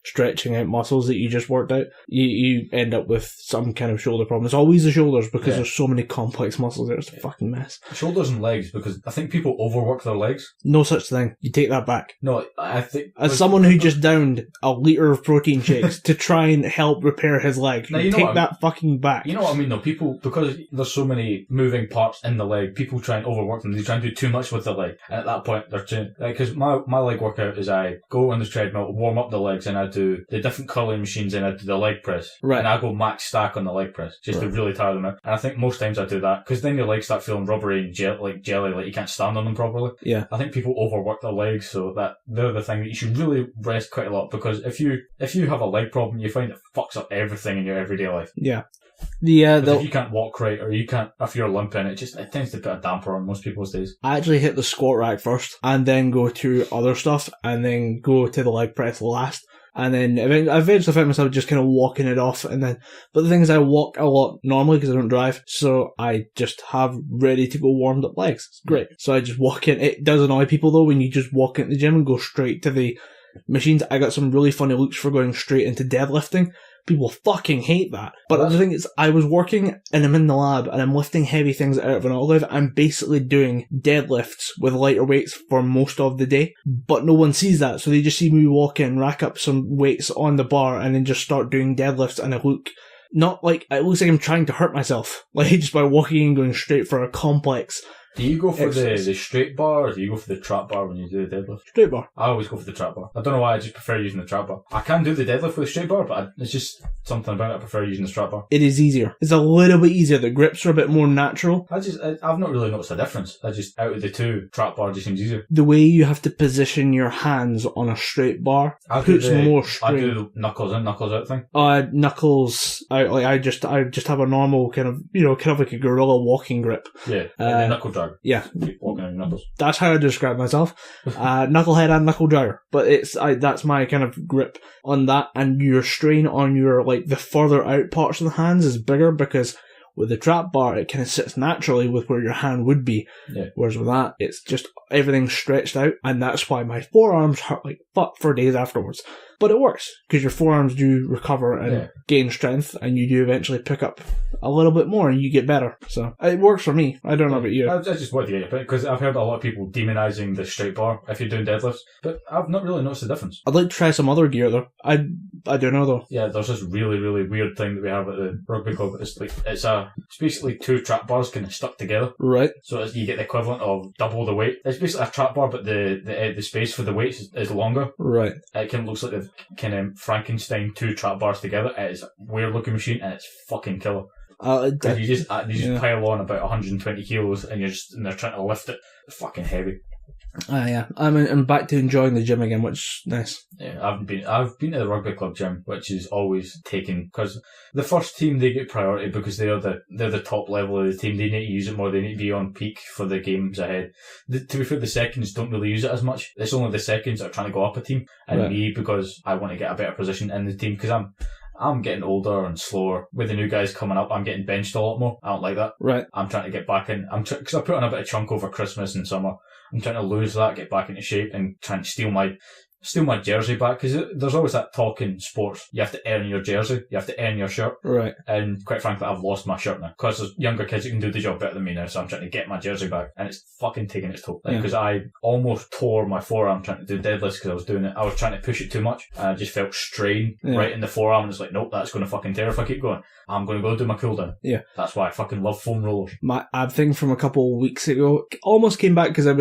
stretching out muscles that you just worked out, you end up with some kind of shoulder problem. It's always the shoulders because there's so many complex muscles there. It's a fucking mess. Shoulders and legs, because I think people overwork their legs. No such thing. You take that back. No, I think... As someone who just downed a litre of protein shakes to try and help repair his leg, Now, you know take what that fucking back. You know what I mean, though? People, because there's so many moving parts in the leg, people try and overwork them. They try and do too much with the leg. And at that point, they're too... Because my leg workout is I go on the treadmill, warm up the legs, and I do the different curling machines, and I do the leg press. Right. And I go max stack on the leg press, just to really tire them out. And I think most times I do that, because then your legs start feeling rubbery and jelly, like you can't stand on them properly. Yeah. I think people overwork their legs, so that they're the thing that you should really rest quite a lot, because if you have a leg problem, you find it fucks up everything in your everyday life. Yeah. If you can't walk right, or if you're limping, it tends to put a damper on most people's days. I actually hit the squat rack first, and then go to other stuff, and then go to the leg press last. And then I eventually found myself just kind of walking it off. But the thing is, I walk a lot normally because I don't drive. So I just have ready to go warmed up legs. It's great. So I just walk in. It does annoy people though when you just walk into the gym and go straight to the machines. I got some really funny looks for going straight into deadlifting. People fucking hate that. But the thing is, I was working and I'm in the lab and I'm lifting heavy things out of an autoliv. I'm basically doing deadlifts with lighter weights for most of the day. But no one sees that. So they just see me walk in, rack up some weights on the bar and then just start doing deadlifts, and it looks like I'm trying to hurt myself. Like just by walking and going straight for a complex. Do you go for exercise. the straight bar, or do you go for the trap bar when you do the deadlift? Straight bar. I always go for the trap bar. I don't know why, I just prefer using the trap bar. I can do the deadlift with the straight bar, but it's just something about it. I prefer using the strap bar. It is easier. It's a little bit easier. The grips are a bit more natural. I've not really noticed a difference. Out of the two, trap bar just seems easier. The way you have to position your hands on a straight bar puts more strain. I do the knuckles in, knuckles out thing. Knuckles out. Like I just have a normal kind of like a gorilla walking grip. Yeah, and the knuckle drag. Yeah. Walking on your knuckles. That's how I describe myself. Knucklehead and knuckle dragger. But that's my kind of grip on that, and your strain on your, the further out parts of the hands is bigger because with the trap bar, it kind of sits naturally with where your hand would be. Yeah. Whereas with that, it's just everything's stretched out, and that's why my forearms hurt like fuck for days afterwards. But it works, because your forearms do recover and gain strength, and you do eventually pick up a little bit more, and you get better. So it works for me. I don't know about you. I just wanted to get your opinion, because I've heard a lot of people demonising the straight bar if you're doing deadlifts, but I've not really noticed the difference. I'd like to try some other gear, though. I don't know, though. Yeah, there's this really, really weird thing that we have at the rugby club. It's basically two trap bars kind of stuck together. Right. So you get the equivalent of double the weight. It's basically a trap bar, but the space for the weights is longer. Right. It kind of looks like they've kind of Frankenstein two trap bars together. It is a weird looking machine, and it's fucking killer. You just pile on about 120 kilos, and they're trying to lift it. It's fucking heavy. Yeah. I'm back to enjoying the gym again, which is nice. Yeah, I've been to the rugby club gym, which is always taken, because the first team, they get priority because they're the top level of the team. They need to use it more. They need to be on peak for the games ahead. To be fair, the seconds don't really use it as much. It's only the seconds that are trying to go up a team, and me, because I want to get a better position in the team, because I'm getting older and slower. With the new guys coming up, I'm getting benched a lot more. I don't like that. Right. I'm trying to get back in. Because I put on a bit of chunk over Christmas and summer. I'm trying to lose that, get back into shape, and trying to steal my jersey back, because there's always that talk in sports. You have to earn your jersey. You have to earn your shirt. Right. And quite frankly, I've lost my shirt now. Because there's younger kids who can do the job better than me now, so I'm trying to get my jersey back. And it's fucking taking its toll. Because I almost tore my forearm trying to do deadlifts because I was trying to push it too much. And I just felt strain right in the forearm. And it's like, nope, that's going to fucking tear if I keep going. I'm going to go do my cool down. Yeah. That's why I fucking love foam rollers. My ab thing from a couple of weeks ago almost came back because I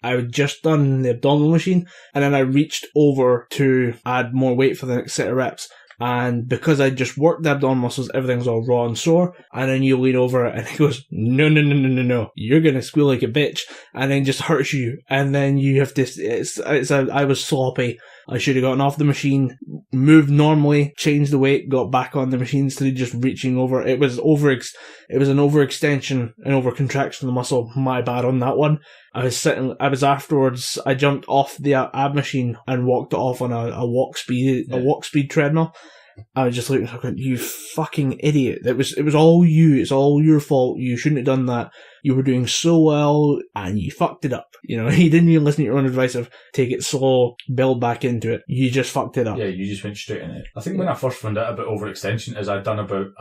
had just done the abdominal machine, and then I reached over to add more weight for the next set of reps. And because I just worked the abdominal muscles, everything's all raw and sore. And then you lean over and it goes, no. You're going to squeal like a bitch. And then just hurts you. And then you have to, I was sloppy. I should have gotten off the machine, moved normally, changed the weight, got back on the machine instead of just reaching over. It was an overextension and overcontraction of the muscle. My bad on that one. I was afterwards, I jumped off the ab machine and walked it off on a walk speed treadmill. I was just looking, you fucking idiot. It was all you. It's all your fault. You shouldn't have done that. You were doing so well and you fucked it up. You know, you didn't even listen to your own advice of take it slow, build back into it. You just fucked it up. Yeah, you just went straight in it. I think when I first found out about overextension is I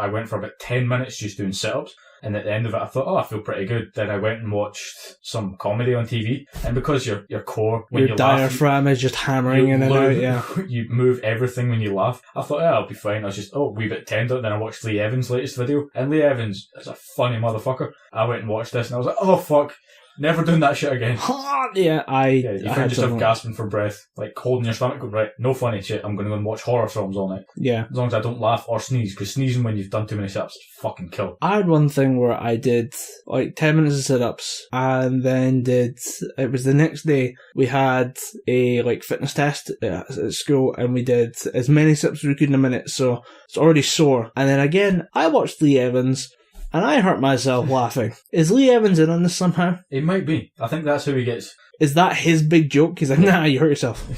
went for about 10 minutes just doing sit-ups. And at the end of it, I thought, I feel pretty good. Then I went and watched some comedy on TV. And because your core, when you diaphragm is just hammering in and out, yeah. You move everything when you laugh. I thought, I'll be fine. I was just, wee bit tender. Then I watched Lee Evans' latest video. And Lee Evans is a funny motherfucker. I went and watched this and I was like, oh, fuck. Never doing that shit again. You find yourself gasping for breath, like holding your stomach, going, right, no funny shit, I'm going to go and watch horror films all night. Yeah. As long as I don't laugh or sneeze, because sneezing when you've done too many sit-ups is fucking kill. I had one thing where I did like 10 minutes of sit-ups, and then it was the next day, we had a like fitness test at school, and we did as many sit-ups as we could in a minute, so it's already sore. And then again, I watched Lee Evans, and I hurt myself laughing. Is Lee Evans in on this somehow? It might be. I think that's who he gets. Is that his big joke? He's like, nah, you hurt yourself.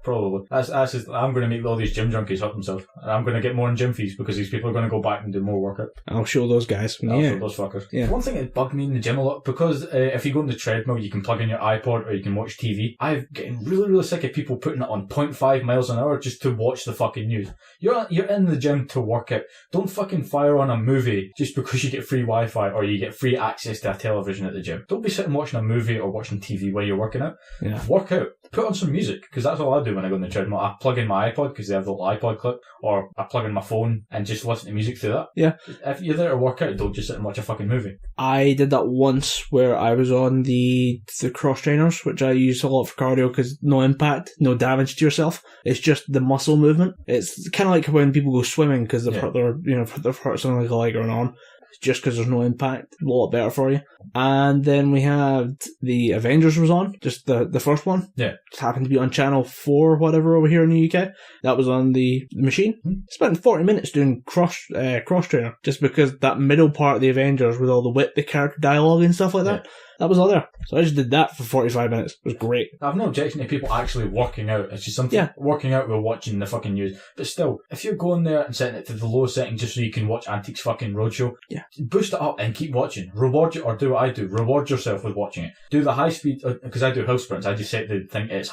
Probably. That's just, I'm going to make all these gym junkies hurt themselves. And I'm going to get more in gym fees because these people are going to go back and do more workout. I'll show those guys. I'll show those fuckers. Yeah. One thing that bugged me in the gym a lot, because if you go on the treadmill, you can plug in your iPod or you can watch TV. I'm getting really, really sick of people putting it on 0.5 miles an hour just to watch the fucking news. You're in the gym to work out. Don't fucking fire on a movie just because you get free Wi-Fi or you get free access to a television at the gym. Don't be sitting watching a movie or watching TV while you're working out. Yeah. Work out. Put on some music, because that's all I do when I go on the treadmill. I plug in my iPod because they have the little iPod clip, or I plug in my phone and just listen to music through that. Yeah. If you're there to work out, don't just sit and watch a fucking movie. I did that once where I was on the cross trainers, which I use a lot for cardio because no impact, no damage to yourself. It's just the muscle movement. It's kind of like when people go swimming because they've hurt something like a leg or an arm. Just because there's no impact, a lot better for you. And then we had the Avengers was on, just the first one. Yeah. Just happened to be on channel 4 whatever over here in the UK. That was on the machine. Spent 40 minutes doing cross trainer, just because that middle part of the Avengers with all the character dialogue and stuff like that. Yeah. That was all there. So I just did that for 45 minutes. It was great. I have no objection to people actually working out. It's just something, working out while watching the fucking news. But still, if you're going there and setting it to the lowest setting just so you can watch Antiques fucking Roadshow, boost it up and keep watching. Reward you, or do what I do. Reward yourself with watching it. Do the high speed, because I do hill sprints. I just set the thing at its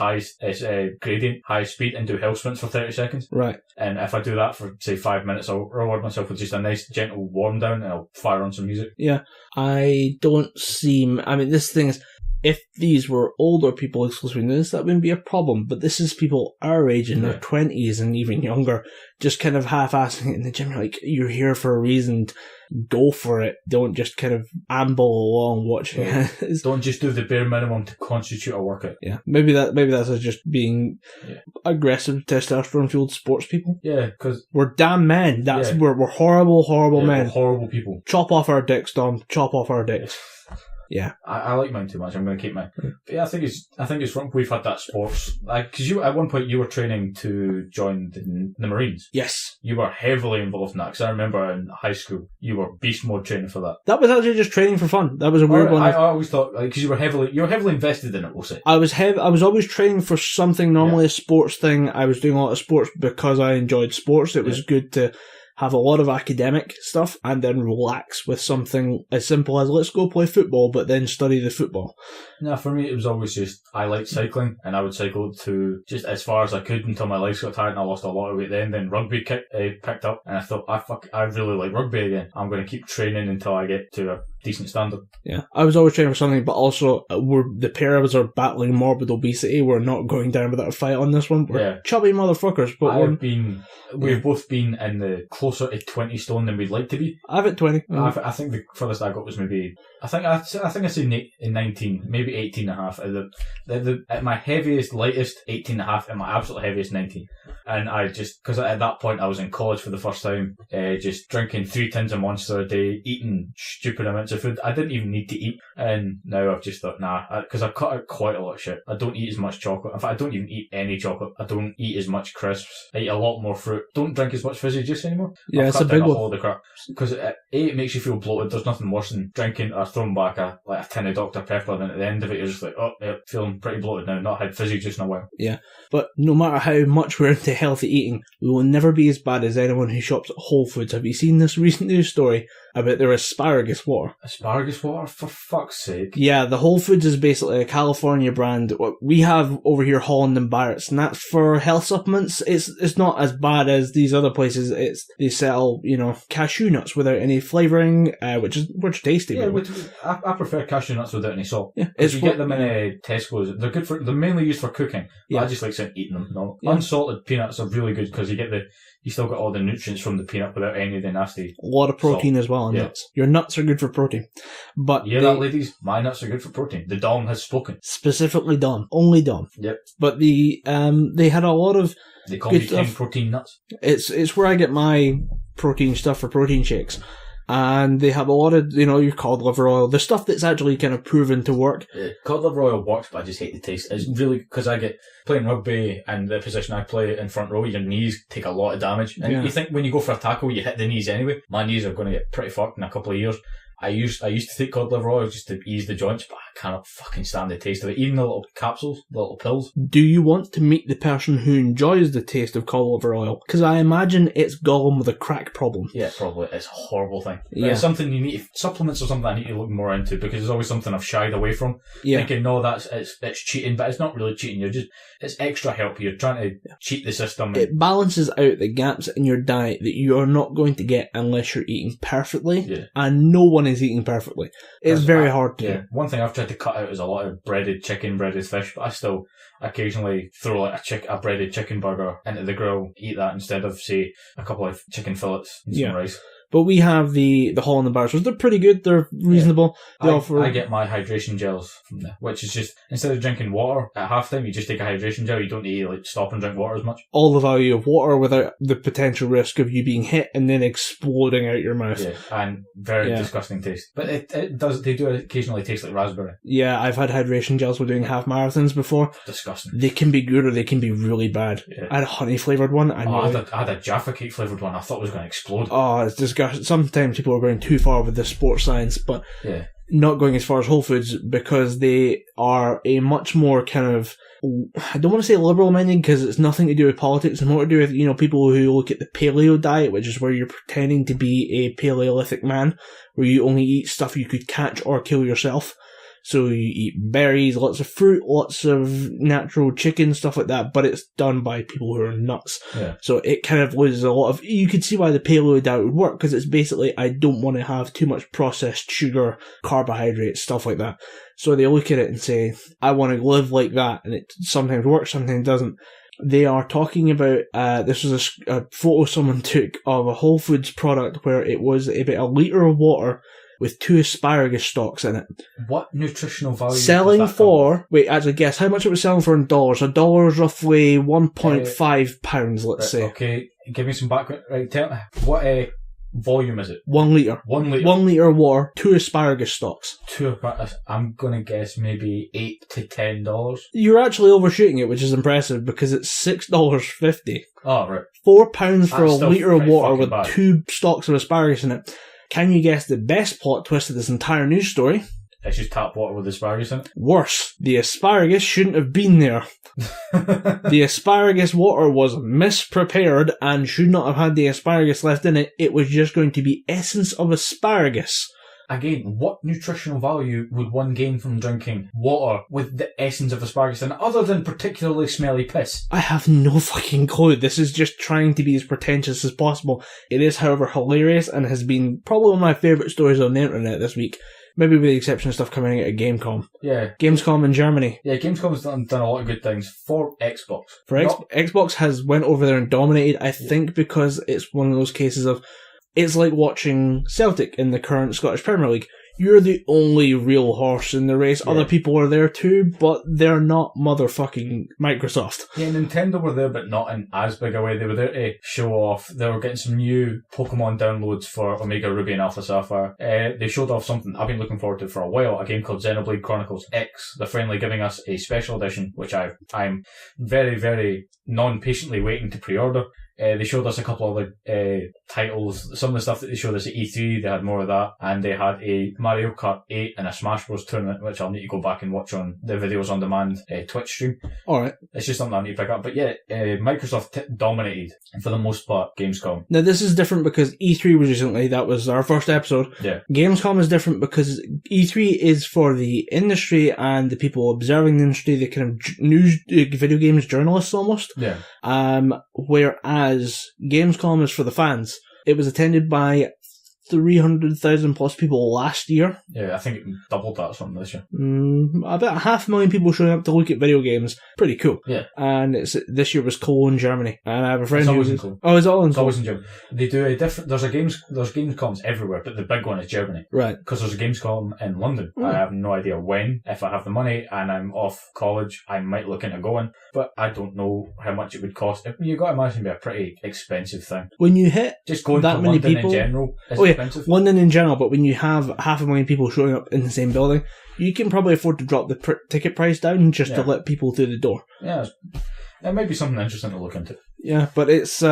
gradient, high speed, and do hill sprints for 30 seconds. Right. And if I do that for, say, 5 minutes, I'll reward myself with just a nice, gentle warm down, and I'll fire on some music. Yeah. I don't seem... I mean, this thing is... If these were older people exclusively doing this, that wouldn't be a problem. But this is people our age in their 20s and even younger, just kind of half-assing it in the gym. Like, you're here for a reason. Go for it. Don't just kind of amble along watching it. Don't just do the bare minimum to constitute a workout. Yeah, maybe that's us just being aggressive, testosterone-fueled sports people. Yeah, because we're damn men. We're horrible men. We're horrible people. Chop off our dicks, Dom. Chop off our dicks. Yeah. I like mine too much. I'm going to keep mine. But yeah, I think it's wrong. We've had that sports, because you at one point you were training to join the Marines. Yes. You were heavily involved in that, because I remember in high school you were beast mode training for that. That was actually just training for fun. That was a weird one. I always thought, because you were heavily invested in it, we'll say. I was always training for something, normally a sports thing. I was doing a lot of sports because I enjoyed sports. It was good to have a lot of academic stuff and then relax with something as simple as let's go play football, but then study the football. No, for me it was always just, I liked cycling, and I would cycle to just as far as I could until my legs got tired and I lost a lot of weight then rugby picked up, and I thought, I really like rugby again. I'm going to keep training until I get to a decent standard. Yeah. I was always training for something, but also the pair of us are battling morbid obesity. We're not going down without a fight on this one. We're chubby motherfuckers, but we've both been in the closer to 20 stone than we'd like to be. I've hit 20. I think the furthest I got was maybe, I think I said 19, maybe 18 and a half. At my heaviest, lightest, 18 and a half, and my absolute heaviest, 19. And I just, because at that point I was in college for the first time, just drinking 3 tins of Monster a day, eating stupid amounts of food. I didn't even need to eat. And now I've just thought, because I've cut out quite a lot of shit. I don't eat as much chocolate. In fact, I don't even eat any chocolate. I don't eat as much crisps. I eat a lot more fruit. Don't drink as much fizzy juice anymore. Yeah, it's a big one. All the crap. Because it makes you feel bloated. There's nothing worse than drinking or throwing back a tin of Dr. Pepper, and at the end of it you're just like, oh, yeah, feeling pretty bloated now. Not had fizzy juice in a while. Yeah, but no matter how much we're into healthy eating, we will never be as bad as anyone who shops at Whole Foods. Have you seen this recent news story about their asparagus water? Asparagus water? For fuck's sake. Yeah, the Whole Foods is basically a California brand. We have over here Holland and Barrett's, and that's for health supplements. It's not as bad as these other places. They sell, cashew nuts without any flavouring, which is tasty. Yeah, I prefer cashew nuts without any salt. Yeah, you get them in Tesco's. They're good they're mainly used for cooking. Yeah. I just like eating them. No. Yeah. Unsalted peanuts are really good because you still get all the nutrients from the peanut without any of the nasty. A lot of protein as well in nuts. Your nuts are good for protein. But that, ladies? My nuts are good for protein. The Dom has spoken. Specifically Dom. Only Dom. Yep. But they had a lot of They call me King Protein Nuts. It's where I get my protein stuff for protein shakes. And they have a lot of, your cod liver oil, the stuff that's actually kind of proven to work. Yeah, cod liver oil works, but I just hate the taste. It's really, because I get playing rugby and the position I play in front row, your knees take a lot of damage. And you think when you go for a tackle, you hit the knees anyway. My knees are going to get pretty fucked in a couple of years. I used to take cod liver oil just to ease the joints, but I cannot fucking stand the taste of it. Even the little capsules, the little pills. Do you want to meet the person who enjoys the taste of cod liver oil? Because I imagine it's Gollum with a crack problem. Yeah, probably. It's a horrible thing. Yeah. It's something you need, supplements or something I need to look more into, because it's always something I've shied away from. Yeah. Thinking, no, it's cheating, but it's not really cheating. It's extra help. You're trying to cheat the system. It balances out the gaps in your diet that you are not going to get unless you're eating perfectly. Yeah. And no one is eating perfectly. It's very hard to do. One thing I've tried to cut out is a lot of breaded chicken, breaded fish, but I still occasionally throw a breaded chicken burger into the grill, eat that instead of, say, a couple of chicken fillets and some rice. But we have the Holland and Barrett's. They're pretty good. They're reasonable. Yeah. I get my hydration gels from there, which is just, instead of drinking water at halftime, you just take a hydration gel. You don't need to stop and drink water as much. All the value of water without the potential risk of you being hit and then exploding out your mouth. Yeah, and very disgusting taste. But they do occasionally taste like raspberry. Yeah, I've had hydration gels with doing half marathons before. Disgusting. They can be good or they can be really bad. Yeah. I had a honey flavoured one. I had a Jaffa Cake flavoured one. I thought it was going to explode. Oh, it's disgusting. Sometimes people are going too far with the sports science, but not going as far as Whole Foods, because they are a much more kind of, I don't want to say liberal minded, because it's nothing to do with politics. It's more to do with, people who look at the paleo diet, which is where you're pretending to be a Paleolithic man, where you only eat stuff you could catch or kill yourself. So you eat berries, lots of fruit, lots of natural chicken, stuff like that, but it's done by people who are nuts. Yeah. So it kind of loses a lot of, you could see why the paleo diet would work, because it's basically, I don't want to have too much processed sugar, carbohydrates, stuff like that. So they look at it and say, I want to live like that, and it sometimes works, sometimes doesn't. They are talking about, this was a photo someone took of a Whole Foods product where it was about a litre of water with 2 asparagus stalks in it. What nutritional value selling for, wait, actually guess how much it was selling for in dollars. A dollar is roughly £1.5, let's say. Okay, give me some background. Right, tell me, volume is it? 1 litre. 1 litre. 1 litre of water, 2 asparagus stalks. I'm going to guess maybe $8 to $10. You're actually overshooting it, which is impressive because it's $6.50. Oh, right. £4 for That's a still litre of pretty water fucking with bad. 2 stalks of asparagus in it. Can you guess the best plot twist of this entire news story? It's just tap water with asparagus in it. Worse, the asparagus shouldn't have been there. The asparagus water was misprepared and should not have had the asparagus left in it. It was just going to be essence of asparagus. Again, what nutritional value would one gain from drinking water with the essence of asparagus in it, other than particularly smelly piss? I have no fucking clue. This is just trying to be as pretentious as possible. It is, however, hilarious and has been probably one of my favourite stories on the internet this week. Maybe with the exception of stuff coming out of Gamescom. Yeah. Gamescom in Germany. Yeah, Gamescom's done a lot of good things for Xbox. Xbox has went over there and dominated, I think, because it's one of those cases of, it's like watching Celtic in the current Scottish Premier League. You're the only real horse in the race. Yeah. Other people are there too, but they're not motherfucking Microsoft. Yeah, Nintendo were there, but not in as big a way. They were there to show off. They were getting some new Pokemon downloads for Omega Ruby and Alpha Sapphire. They showed off something I've been looking forward to for a while, a game called Xenoblade Chronicles X. They're finally giving us a special edition, which I'm very, very non-patiently waiting to pre-order. They showed us a couple of titles. Some of the stuff that they showed us at E3, they had more of that. And they had a Mario Kart 8 and a Smash Bros. Tournament, which I'll need to go back and watch on the Videos On Demand Twitch stream. Alright. It's just something I need to pick up. But yeah, Microsoft dominated, for the most part, Gamescom. Now this is different because E3 was recently, that was our first episode. Yeah. Gamescom is different because E3 is for the industry and the people observing the industry, the kind of news, video games journalists almost. Yeah. Whereas Gamescom is for the fans. It was attended by 300,000 plus people last year. Yeah, I think it doubled that or something this year. About 500,000 people showing up to look at video games. Pretty cool. Yeah. And this year was Cologne, Germany. And I have a friend who's... in Cologne. Oh, it's all in Cologne. It's always in Germany. They do a different... There's Gamescoms everywhere, but the big one is Germany. Right. Because there's a Gamescom in London. I have no idea when. If I have the money and I'm off college, I might look into going. But I don't know how much it would cost. You've got to imagine it'd be a pretty expensive thing. When you hit just going that to many London people, in general is expensive. London in general, but when you have 500,000 people showing up in the same building, you can probably afford to drop the ticket price down just to let people through the door. Yeah, it might be something interesting to look into. Yeah, but it's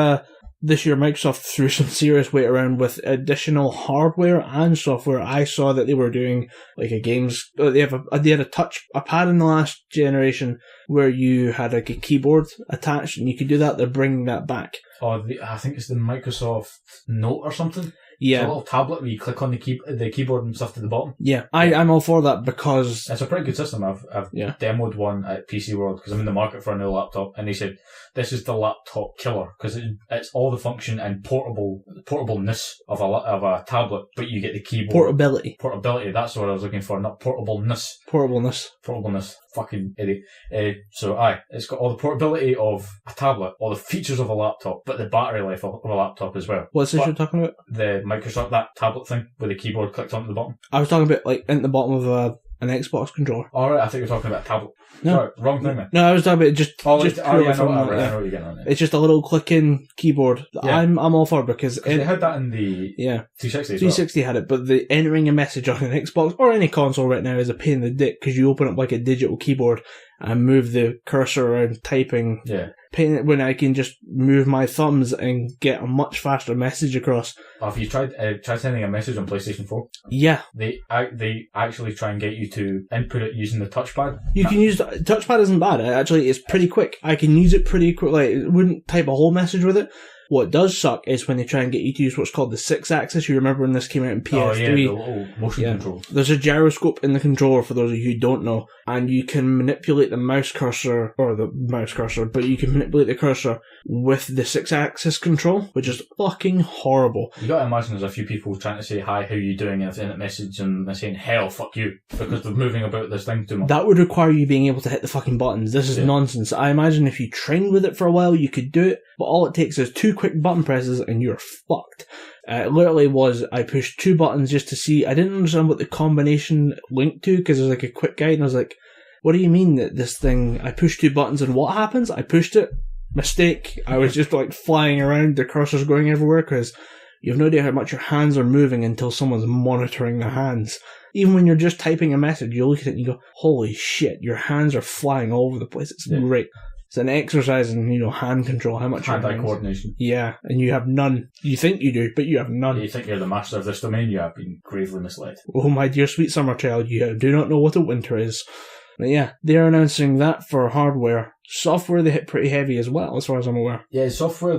this year Microsoft threw some serious weight around with additional hardware and software. I saw that they were doing like they had a pad in the last generation where you had like a keyboard attached and you could do that. They're bringing that back. Oh, I think it's the Microsoft Note or something. Yeah. It's a little tablet where you click on the keyboard and stuff to the bottom. Yeah, I'm all for that because... It's a pretty good system. I've demoed one at PC World because I'm in the market for a new laptop, and they said, this is the laptop killer because it's all the function and portableness of a tablet, but you get the keyboard. Portability, that's what I was looking for, not portableness. Portableness. Fucking idiot. It's got all the portability of a tablet, all the features of a laptop, but the battery life of a laptop as well. What's this you're talking about? The Microsoft, that tablet thing with the keyboard clicked onto the bottom. I was talking about like in the bottom of an Xbox controller. Alright, I think you're talking about a tablet. No. Sorry, wrong thing then. No, I was talking about just I know what you're getting on. It's just a little click-in keyboard. Yeah. I'm all for it because they had that in the 360 as well. 360 had it, but the entering a message on an Xbox or any console right now is a pain in the dick because you open up like a digital keyboard and move the cursor around typing. Yeah. When I can just move my thumbs and get a much faster message across. Have you tried sending a message on PlayStation 4? Yeah. They actually try and get you to input it using the touchpad. You can use touchpad isn't bad. Actually, it's pretty quick. I can use it pretty quick. Like, it wouldn't type a whole message with it. What does suck is when they try and get you to use what's called the 6-axis. You remember when this came out in PS3? Oh yeah, the little motion control. There's a gyroscope in the controller for those of you who don't know, and you can manipulate the mouse cursor, but you can manipulate the cursor with the 6-axis control, which is fucking horrible. You gotta imagine there's a few people trying to say, hi, how you doing, in a message, and they're saying, hell, fuck you, because they're moving about this thing too much. That would require you being able to hit the fucking buttons. This is nonsense. I imagine if you trained with it for a while, you could do it, but all it takes is 2 quick button presses and you're fucked. It literally was, I pushed 2 buttons just to see. I didn't understand what the combination linked to because there's like a quick guide and I was like, what do you mean that this thing, I pushed 2 buttons and what happens? I pushed it. Mistake. I was just like flying around, the cursor's going everywhere because You have no idea how much your hands are moving until someone's monitoring the hands. Even when you're just typing a message, you look at it and you go, holy shit, your hands are flying all over the place. It's great. It's an exercise in, hand control. How much hand-eye coordination. Yeah, and you have none. You think you do, but you have none. You think you're the master of this domain, you have been gravely misled. Oh, my dear sweet summer child, you do not know what a winter is. But yeah, they're announcing that for hardware. Software, they hit pretty heavy as well, as far as I'm aware. Yeah, software,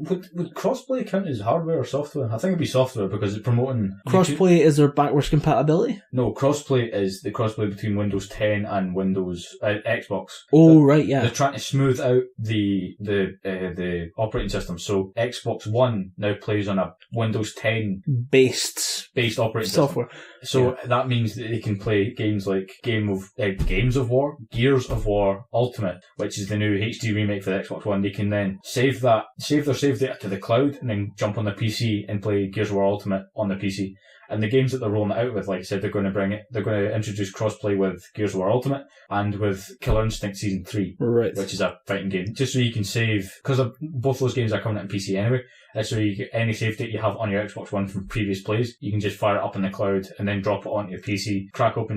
would crossplay count as hardware or software? I think it'd be software because it's promoting... Crossplay, is there backwards compatibility? No, crossplay is the crossplay between Windows 10 and Windows Xbox. Oh, right, yeah. They're trying to smooth out the operating system. So Xbox One now plays on a Windows 10 based operating software. So that means that they can play games like Gears of War, Ultimate, which is the new HD remake for the Xbox One. They can then save their save data to the cloud and then jump on the PC and play Gears of War Ultimate on the PC. And the games that they're rolling it out with, like I said, they're going to introduce crossplay with Gears of War Ultimate and with Killer Instinct Season 3, right, which is a fighting game, just so you can save, because both those games are coming out on PC anyway, so any save data you have on your Xbox One from previous plays, you can just fire it up in the cloud and then drop it onto your PC, crack open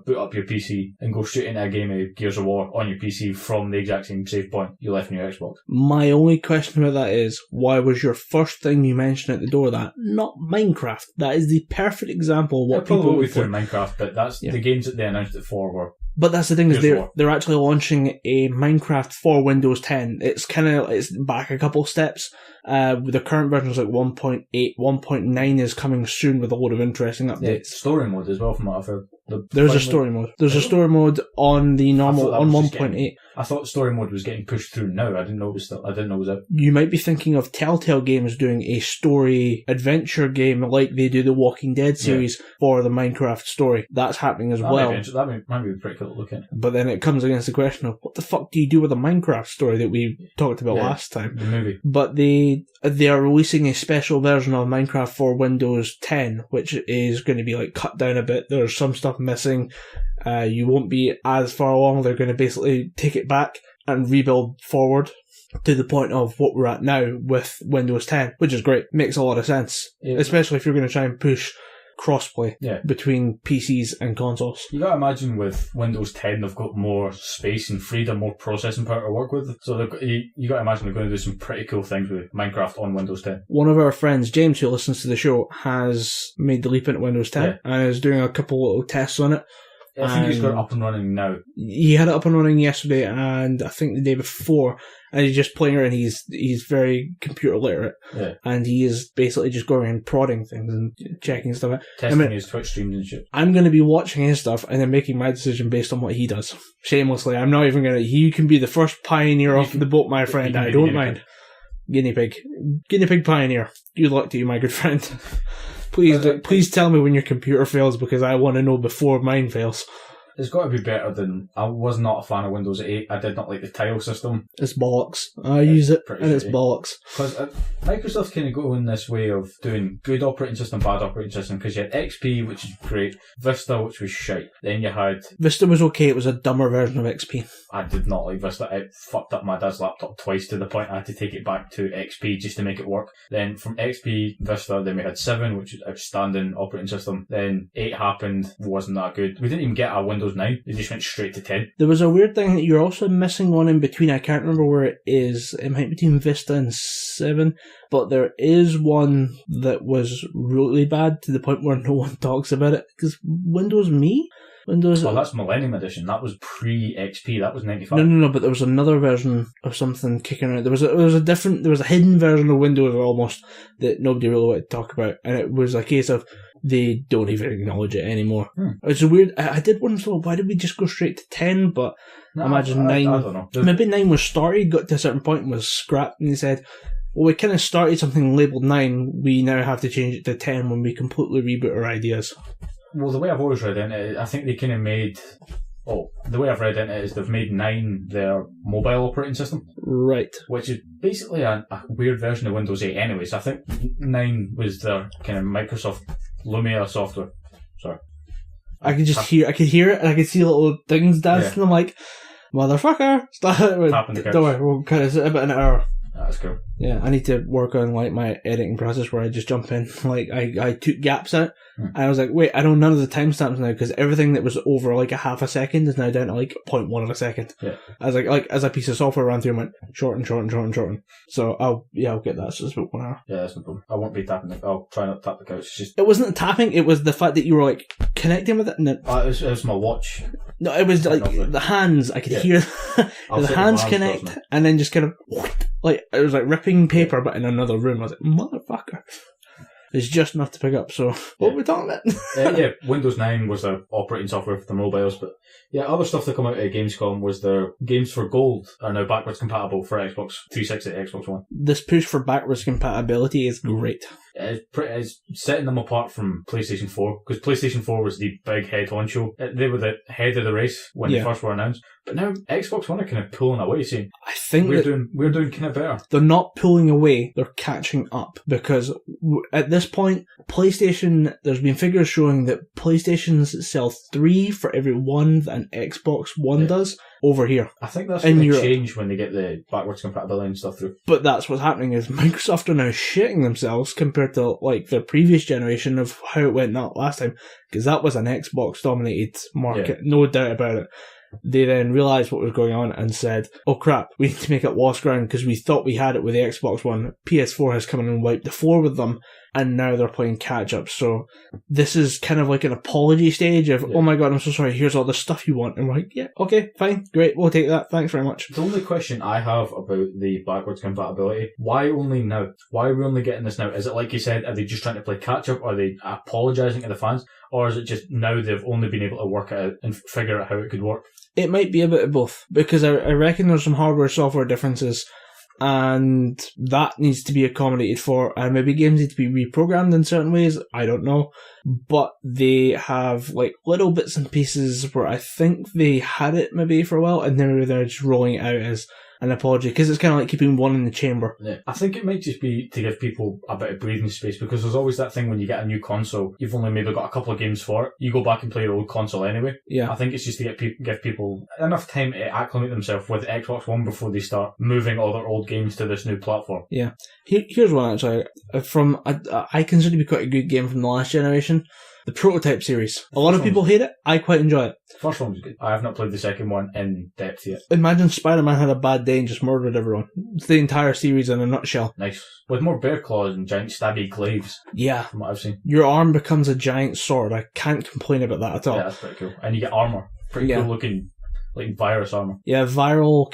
boot up your PC and go straight into a game of Gears of War on your PC from the exact same save point you left in your Xbox. My only question about that is, why was your first thing you mentioned at the door that? Not Minecraft. That is the perfect example of what people would play Minecraft, but that's the games that they announced it for were. But that's the thing, is they're actually launching a Minecraft for Windows 10. It's back a couple steps. The current version is like 1.8, 1.9 is coming soon with a load of interesting updates. Yeah, story mode as well, from what I've heard. There's a story mode. There's a story mode on the normal, on 1.8. I thought story mode was getting pushed through now. I didn't know it was out. You might be thinking of Telltale Games doing a story adventure game like they do the Walking Dead series for the Minecraft story. That's happening as well. That might be pretty cool to look at. But then it comes against the question of, what the fuck do you do with a Minecraft story that we talked about last time? The movie. But they are releasing a special version of Minecraft for Windows 10, which is going to be like cut down a bit. There's some stuff missing. You won't be as far along. They're going to basically take it back and rebuild forward to the point of what we're at now with Windows 10, which is great. Makes a lot of sense, especially if you're going to try and push crossplay between PCs and consoles. You gotta imagine with Windows 10 they've got more space and freedom, more processing power to work with. So you gotta imagine they're going to do some pretty cool things with Minecraft on Windows 10. One of our friends, James, who listens to the show, has made the leap into Windows 10 and is doing a couple little tests on it. I think he's got it up and running now. He had it up and running yesterday and I think the day before, and he's just playing it, and he's very computer literate. Yeah. And he is basically just going and prodding things and checking stuff out. Testing his Twitch streams and shit. I'm going to be watching his stuff and then making my decision based on what he does. Shamelessly. I'm not even going to... You can be the first pioneer off the boat, my friend. I don't mind. Guinea pig pioneer. Good luck to you, my good friend. Please tell me when your computer fails, because I want to know before mine fails. It's got to be better than... I was not a fan of Windows 8. I did not like the tile system. It's bollocks. I use it, and it's bollocks. Because Microsoft's kind of going this way of doing good operating system, bad operating system, because you had XP, which is great, Vista, which was shite. Then you had... Vista was okay, it was a dumber version of XP. I did not like Vista. It fucked up my dad's laptop twice to the point I had to take it back to XP just to make it work. Then from XP, Vista, then we had 7, which is outstanding operating system. Then 8 happened, wasn't that good. We didn't even get a Windows 9. They just went straight to 10. There was a weird thing that you're also missing one in between. I can't remember where it is. It might be between Vista and 7. But there is one that was really bad to the point where no one talks about it. Because Windows Me? Oh, that's Millennium Edition. That was pre-XP. That was 95. No, but there was another version of something kicking around. There was a hidden version of Windows almost that nobody really wanted to talk about. And it was a case of they don't even acknowledge it anymore. It's weird. I did wonder, so why did we just go straight to 10? But I imagine 9... I don't know. Maybe 9 was started, got to a certain point and was scrapped, and they said, well, we kind of started something labelled 9, we now have to change it to 10 when we completely reboot our ideas. Well, the way I've always read into it, I think they kind of made... the way I've read into it is they've made 9 their mobile operating system. Right. Which is basically a weird version of Windows 8 anyway, so I think 9 was their kind of Microsoft Lumia software. Sorry. I could hear it, and I could see little things dancing. Yeah. I'm like, motherfucker! Don't worry, we'll kind of sit about an hour. That's cool. Yeah, I need to work on like my editing process where I just jump in. Like I took gaps out, and I was like, wait, I know none of the timestamps now because everything that was over like a half a second is now down to like 0.1 of a second. Yeah. I was like as a piece of software ran through, and went shorten. So I'll get that. So it's about 1 hour. Yeah, that's no problem. I won't be tapping it. I'll try not to tap the couch. It's just... It wasn't the tapping. It was the fact that you were like connecting with it. And it was my watch. No, it was like the hands. I could hear the hands connect, and then just kind of like it was like ripping paper, but in another room. I was like, motherfucker. It's just enough to pick up. So what were we talking about? Windows 9 was their operating software for the mobiles, but other stuff that come out of Gamescom was their games for gold are now backwards compatible for Xbox 360, Xbox One. This push for backwards compatibility is great. It's setting them apart from PlayStation 4, because PlayStation 4 was the big head honcho. They were the head of the race when they first were announced. But now Xbox One are kind of pulling away, saying, I think we're doing kind of better. They're not pulling away, they're catching up. Because at this point, PlayStation, there's been figures showing that PlayStations sell 3 for every 1 that an Xbox One does over here. I think that's going to change when they get the backwards compatibility and stuff through. But that's what's happening is Microsoft are now shitting themselves compared to like their previous generation of how it went that last time. Because that was an Xbox dominated market, no doubt about it. They then realised what was going on and said, oh crap, we need to make it lost ground because we thought we had it with the Xbox One. PS4 has come in and wiped the floor with them, and now they're playing catch up. So this is kind of like an apology stage of, oh my god, I'm so sorry, here's all the stuff you want. And we're like, yeah, okay, fine, great, we'll take that, thanks very much. The only question I have about the backwards compatibility, why only now? Why are we only getting this now? Is it like you said, are they just trying to play catch up? Are they apologising to the fans? Or is it just now they've only been able to work it out and figure out how it could work? It might be a bit of both, because I reckon there's some hardware-software differences, and that needs to be accommodated for, and maybe games need to be reprogrammed in certain ways, I don't know, but they have like little bits and pieces where I think they had it maybe for a while, and then they're just rolling it out as an apology, because it's kind of like keeping one in the chamber. Yeah. I think it might just be to give people a bit of breathing space, because there's always that thing when you get a new console, you've only maybe got a couple of games for it, you go back and play your old console anyway. Yeah. I think it's just to give people enough time to acclimate themselves with Xbox One before they start moving all their old games to this new platform. Yeah. Here's one actually, I consider to be quite a good game from the last generation. The Prototype series. A lot of people hate it. I quite enjoy it. The first one was good. I have not played the second one in depth yet. Imagine Spider-Man had a bad day and just murdered everyone. It's the entire series in a nutshell. Nice. With more bear claws and giant stabby glaives. Yeah. From what I've seen. Your arm becomes a giant sword. I can't complain about that at all. Yeah, that's pretty cool. And you get armour. Pretty cool looking, like virus armour. Yeah, viral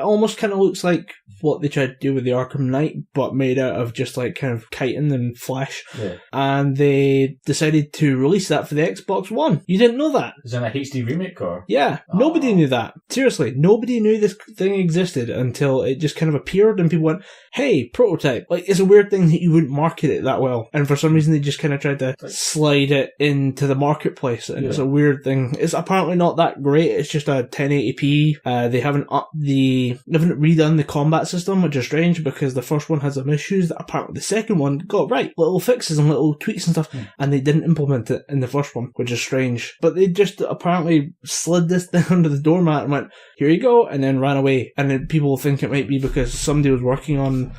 almost kind of looks like what they tried to do with the Arkham Knight, but made out of just like kind of chitin and flesh. Yeah. And they decided to release that for the Xbox One. You didn't know that? Is it a HD remake or? Yeah. Nobody knew that. Seriously. Nobody knew this thing existed until it just kind of appeared and people went, hey, Prototype. Like, it's a weird thing that you wouldn't market it that well. And for some reason they just kind of tried to slide it into the marketplace. And it's a weird thing. It's apparently not that great. It's just a 1080p. They haven't redone the combat system, which is strange because the first one had some issues that apparently the second one got right. Little fixes and little tweaks and stuff, and they didn't implement it in the first one, which is strange. But they just apparently slid this thing under the doormat and went, here you go, and then ran away. And then people think it might be because somebody was working on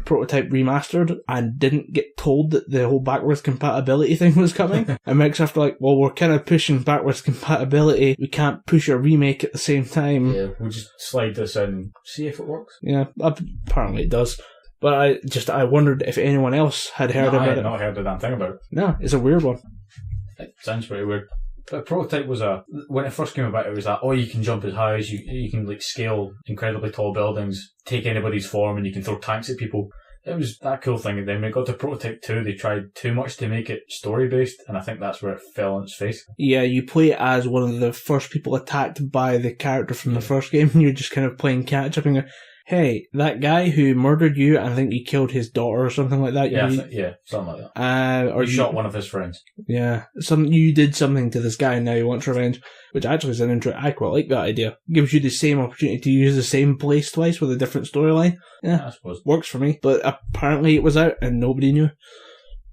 Prototype Remastered and didn't get told that the whole backwards compatibility thing was coming. And Microsoft were like, well, we're kind of pushing backwards compatibility. We can't push a remake at the same time. Yeah, we'll just slide this in and see if it works. Yeah, apparently it does. But I wondered if anyone else had heard about it. I had not heard a damn thing about it. No, it's a weird one. It sounds pretty weird. But Prototype was when it first came about, it was that, you can jump as high as you can like scale incredibly tall buildings, take anybody's form, and you can throw tanks at people. It was that cool thing. And then when it got to Prototype 2, they tried too much to make it story-based, and I think that's where it fell on its face. Yeah, you play as one of the first people attacked by the character from the first game, and you're just kind of playing catch-up and going, hey, that guy who murdered you, and I think you killed his daughter or something like that. Something like that. Or you shot one of his friends. Yeah, you did something to this guy and now he wants revenge, which actually is an interesting. I quite like that idea. Gives you the same opportunity to use the same place twice with a different storyline. Yeah, I suppose. Works for me. But apparently it was out and nobody knew.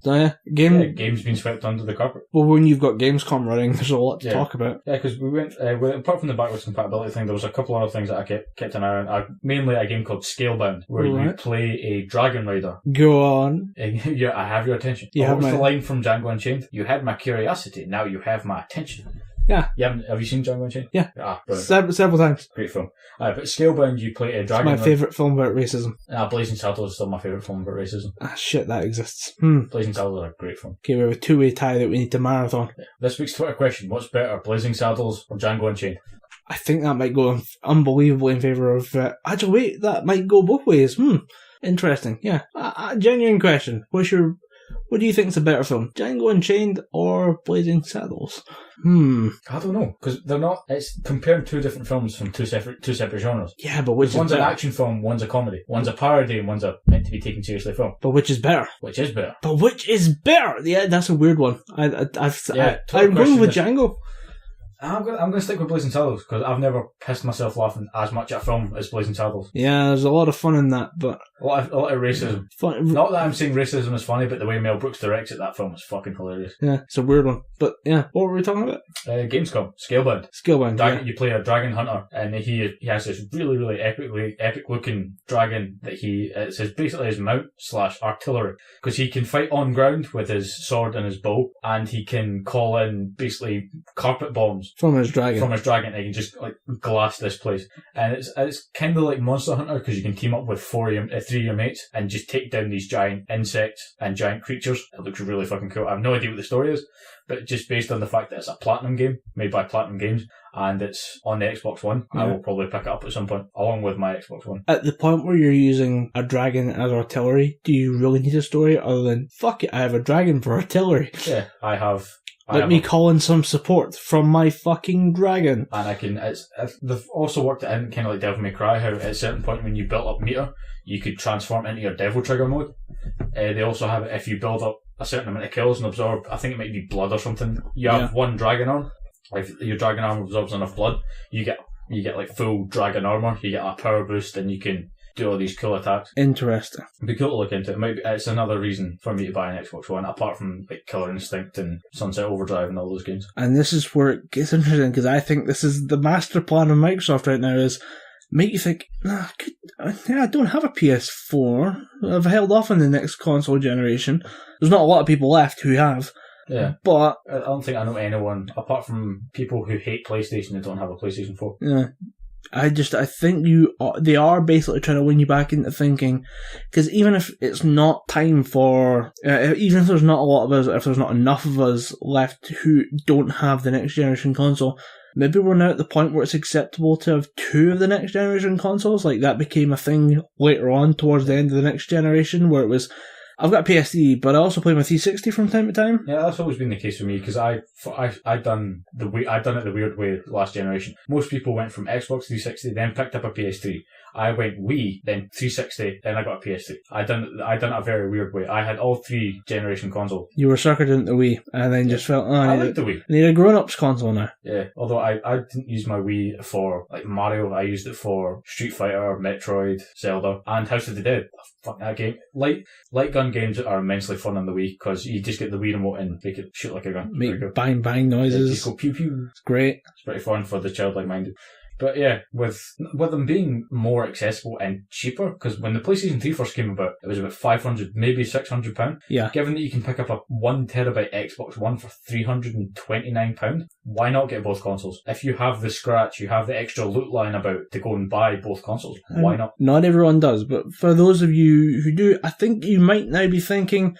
So, yeah, games being swept under the carpet. Well, when you've got Gamescom running, there's a lot to talk about. Yeah, because we went, apart from the backwards compatibility thing, there was a couple other things that I kept an eye on. Mainly a game called Scalebound, where you play a dragon rider. Go on. I have your attention. What's the line from Django Unchained? You had my curiosity, now you have my attention. Yeah. Have you seen Django Unchained? Yeah. Brilliant. Several times. Great film. But Scalebound, you play a dragon. It's my favourite film about racism. Blazing Saddles is still my favourite film about racism. Shit, that exists. Blazing Saddles are a great film. Okay, we have a two-way tie that we need to marathon. Yeah. This week's Twitter question: what's better, Blazing Saddles or Django Unchained? I think that might go unbelievably in favour of... actually, wait, that might go both ways. Interesting. Yeah. A genuine question. What do you think is a better film? Django Unchained or Blazing Saddles? I don't know, because they're not... It's comparing two different films from two separate genres. Yeah, but which is one's better? An action film, one's a comedy. One's a parody and one's a meant to be taken seriously film. But which is better? Which is better? But which is better? Yeah, that's a weird one. I'm Twitter going with is- Django. I'm going to stick with Blazing Saddles, because I've never pissed myself laughing as much at a film as Blazing Saddles. Yeah, there's a lot of fun in that, but... A lot of racism. Fun. Not that I'm saying racism is funny, but the way Mel Brooks directs it, that film is fucking hilarious. Yeah, it's a weird one. But yeah, what were we talking about? Gamescom, Scalebound. Scalebound, yeah. You play a dragon hunter, and he has this really, really epic looking dragon that it's basically his mount / artillery, because he can fight on ground with his sword and his bow, and he can call in basically carpet bombs From his dragon. And he can just like glass this place. And it's kind of like Monster Hunter, because you can team up with three of your mates and just take down these giant insects and giant creatures. It looks really fucking cool. I have no idea what the story is, but just based on the fact that it's a Platinum game, made by Platinum Games, and it's on the Xbox One, I will probably pick it up at some point, along with my Xbox One. At the point where you're using a dragon as artillery, do you really need a story other than, fuck it, I have a dragon for artillery? Yeah, I have... Let me call in some support from my fucking dragon. And they've also worked it in, kind of like Devil May Cry, how at a certain point when you built up meter, you could transform into your Devil Trigger mode. They also have it if you build up a certain amount of kills and absorb, I think it might be blood or something. You have one dragon arm. If your dragon arm absorbs enough blood, you get like full dragon armor. You get a power boost, and you can do all these cool attacks. Interesting. It'd be cool to look into. It's another reason for me to buy an Xbox One, apart from like Killer Instinct and Sunset Overdrive and all those games. And this is where it gets interesting, because I think this is the master plan of Microsoft right now, is make you think, I don't have a PS4. I've held off on the next console generation. There's not a lot of people left who have. Yeah. But I don't think I know anyone, apart from people who hate PlayStation, that don't have a PlayStation 4. Yeah. I think they are basically trying to win you back into thinking, because even if it's not time for, even if there's not a lot of us, if there's not enough of us left who don't have the next generation console, maybe we're now at the point where it's acceptable to have two of the next generation consoles. Like that became a thing later on towards the end of the next generation, where it was, I've got a PS3, but I also play my 360 from time to time. Yeah, that's always been the case for me, because I done it the weird way last generation. Most people went from Xbox 360, then picked up a PS3. I went Wii, then 360, then I got a PS3. I done it a very weird way. I had all three generation consoles. You were suckered into the Wii, and then just felt, I like the Wii. I need a grown-ups console now. Yeah, although I didn't use my Wii for like Mario. I used it for Street Fighter, Metroid, Zelda, and House of the Dead. Fuck that game. Light gun games are immensely fun on the Wii, because you just get the Wii remote and make it shoot like a gun. Make bang bang noises. Just go pew pew. It's great. It's pretty fun for the childlike minded. But yeah, with them being more accessible and cheaper, because when the PlayStation 3 first came about, it was about £500, maybe £600. Yeah. Given that you can pick up a 1TB Xbox One for £329, why not get both consoles? If you have the scratch, you have the extra loot lying about to go and buy both consoles, why not? Not everyone does, but for those of you who do, I think you might now be thinking,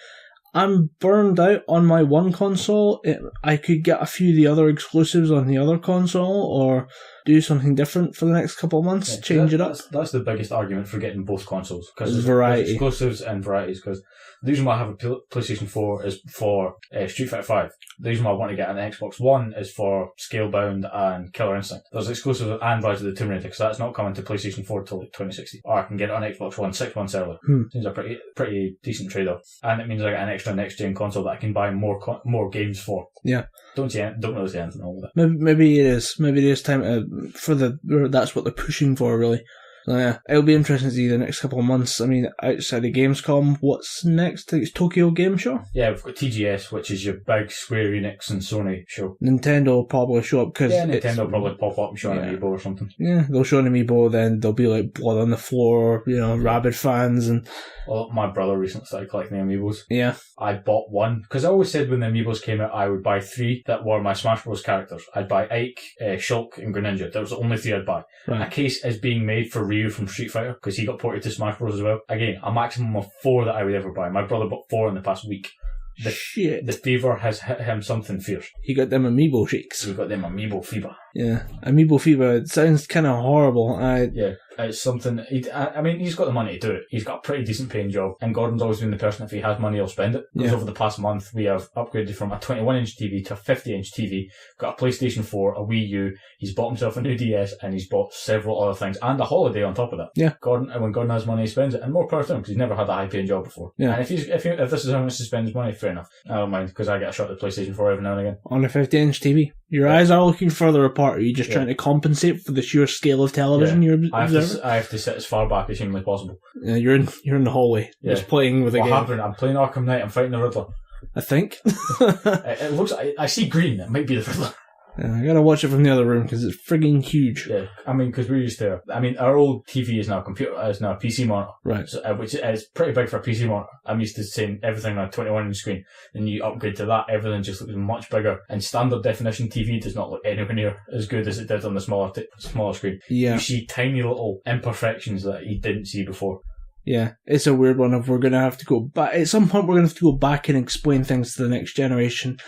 I'm burned out on my one console. I could get a few of the other exclusives on the other console, or do something different for the next couple of months, change it up. That's the biggest argument for getting both consoles, because there's variety. Exclusives and varieties. Because the reason why I have a PlayStation 4 is for Street Fighter 5. The reason why I want to get an Xbox One is for Scalebound and Killer Instinct. There's exclusives and Rise of the Tomb Raider, because that's not coming to PlayStation 4 till like 2060. Or I can get it on Xbox One 6 months early. Seems a pretty decent trade-off. And it means I get an extra next-gen console that I can buy more games for. Yeah. Don't really see anything wrong with it. Maybe it is. Maybe it is time for that's what they're pushing for, really. So yeah, it'll be interesting to see the next couple of months. I mean, outside of Gamescom, what's next? I think it's Tokyo Game Show. Yeah, we've got TGS, which is your big Square Enix and Sony show. Nintendo will probably show up because Nintendo will probably pop up and show an amiibo or something. Yeah, they'll show an amiibo, then there'll be like blood on the floor, rabid fans and. Well, my brother recently started collecting the amiibos. Yeah. I bought one because I always said when the amiibos came out, I would buy 3 that were my Smash Bros. Characters. I'd buy Ike, Shulk, and Greninja. That was the only 3 I'd buy. Right. A case is being made for Ryu from Street Fighter because he got ported to Smash Bros. As well. Again, a maximum of 4 that I would ever buy. My brother bought 4 in the past week. Shit. The fever has hit him something fierce. He got them amiibo shakes. He got them amiibo fever. Yeah, amiibo fever. It sounds kind of horrible. Yeah, it's something. I mean, he's got the money to do it. He's got a pretty decent paying job, and Gordon's always been the person, if he has money, he'll spend it. Because over the past month, we have upgraded from a 21-inch TV to a 50-inch TV. Got a PlayStation 4, a Wii U. He's bought himself a new DS, and he's bought several other things, and a holiday on top of that. Yeah, When Gordon has money, he spends it, and more power to him because he's never had a high paying job before. Yeah, and if this is how much to spend his money, fair enough. I don't mind because I get a shot at the PlayStation 4 every now and again. On a 50-inch TV. Your eyes are looking further apart. Are you just trying to compensate for the sheer scale of television you're observing? I have to sit as far back as humanly possible. Yeah, you're in the hallway, just playing with a game. Happened? I'm playing Arkham Knight. I'm fighting the Riddler. I think. It looks. I see green. It might be the Riddler. Yeah, I gotta watch it from the other room because it's frigging huge. Yeah, I mean, because we're used to. I mean, our old TV is now a PC monitor, right? So, which is pretty big for a PC monitor. I'm used to seeing everything on a 21-inch screen. Then you upgrade to that, everything just looks much bigger. And standard definition TV does not look anywhere near as good as it did on the smaller screen. Yeah, you see tiny little imperfections that you didn't see before. Yeah, it's a weird one. If we're gonna have to go back at some point, we're gonna have to go back and explain things to the next generation.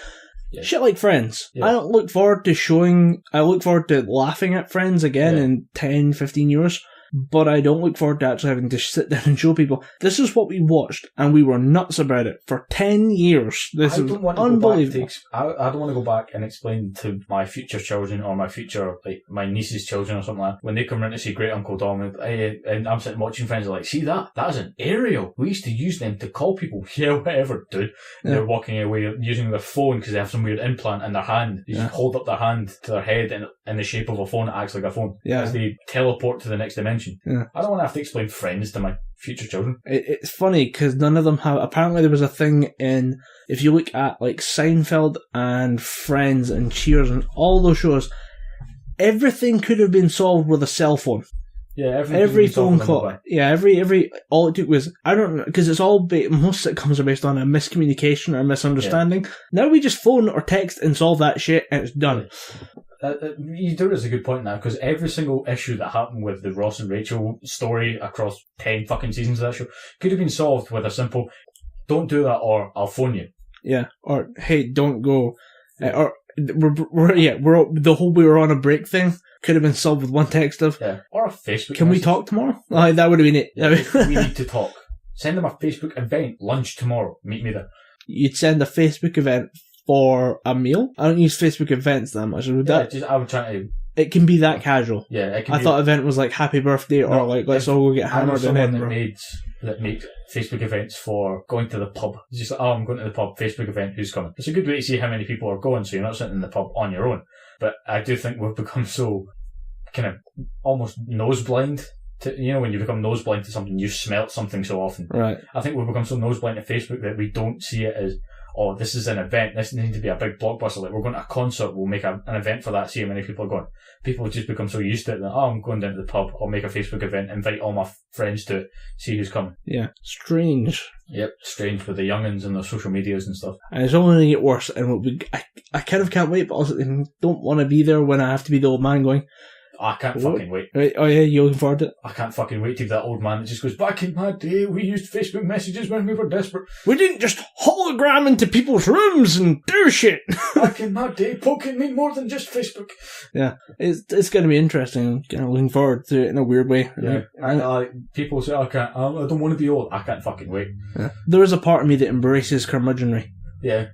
Yeah. Shit like Friends. Yeah. I look forward to laughing at Friends again in 10, 15 years. But I don't look forward to actually having to sit down and show people, this is what we watched, and we were nuts about it for 10 years. This is unbelievable. I don't want to go back and explain to my future children or my future, like, my niece's children or something like that, when they come around to see Great Uncle Dom, and I'm sitting watching Friends, they're like, see that? That is an aerial. We used to use them to call people. Yeah, whatever, dude. And they're walking away using their phone because they have some weird implant in their hand. They just hold up their hand to their head in the shape of a phone that acts like a phone. Yeah. As they teleport to the next dimension. Yeah. I don't want to have to explain Friends to my future children. It's funny because none of them have. Apparently, there was a thing in. If you look at like Seinfeld and Friends and Cheers and all those shows, everything could have been solved with a cell phone. Yeah, every phone call. Yeah, every all it took was, I don't know, because it's all most sitcoms are based on a miscommunication or a misunderstanding. Yeah. Now we just phone or text and solve that shit and it's done. You do raise a good point now, because every single issue that happened with the Ross and Rachel story across 10 fucking seasons of that show could have been solved with a simple, don't do that or I'll phone you. Yeah, or hey, don't go. Or the whole we were on a break thing could have been solved with one text of, or a Facebook Can message. We talk tomorrow? That would have been it. Yeah, we need to talk. Send them a Facebook event, lunch tomorrow, meet me there. You'd send a Facebook event for a meal? I don't use Facebook events that much. I would try to... It can be that casual. Yeah, it can I thought event was like happy birthday or like let's all go get hammered in Edinburgh. That made Facebook events for going to the pub. It's just like, I'm going to the pub, Facebook event, who's coming? It's a good way to see how many people are going, so you're not sitting in the pub on your own. But I do think we've become so kind of almost nose blind to, when you become nose blind to something, you've smelt something so often. Right. I think we've become so nose blind to Facebook that we don't see it as, oh, this is an event, this needs to be a big blockbuster, like we're going to a concert, we'll make an event for that, see how many people are going. People have just become so used to it that, I'm going down to the pub, I'll make a Facebook event, invite all my friends to it, see who's coming. Yeah, strange. Yep, strange with the youngins and their social medias and stuff. And it's only going to get worse, and I kind of can't wait, but also don't want to be there when I have to be the old man going, I can't fucking wait. Right. Oh yeah, you looking forward to it? I can't fucking wait to be that old man that just goes, back in my day, we used Facebook messages when we were desperate. We didn't just hologram into people's rooms and do shit. Back in my day, poking meant more than just Facebook. Yeah, it's going to be interesting. I'm kind of looking forward to it in a weird way. Yeah. People say, I don't want to be old. I can't fucking wait. Yeah. There is a part of me that embraces curmudgeonry. Yeah.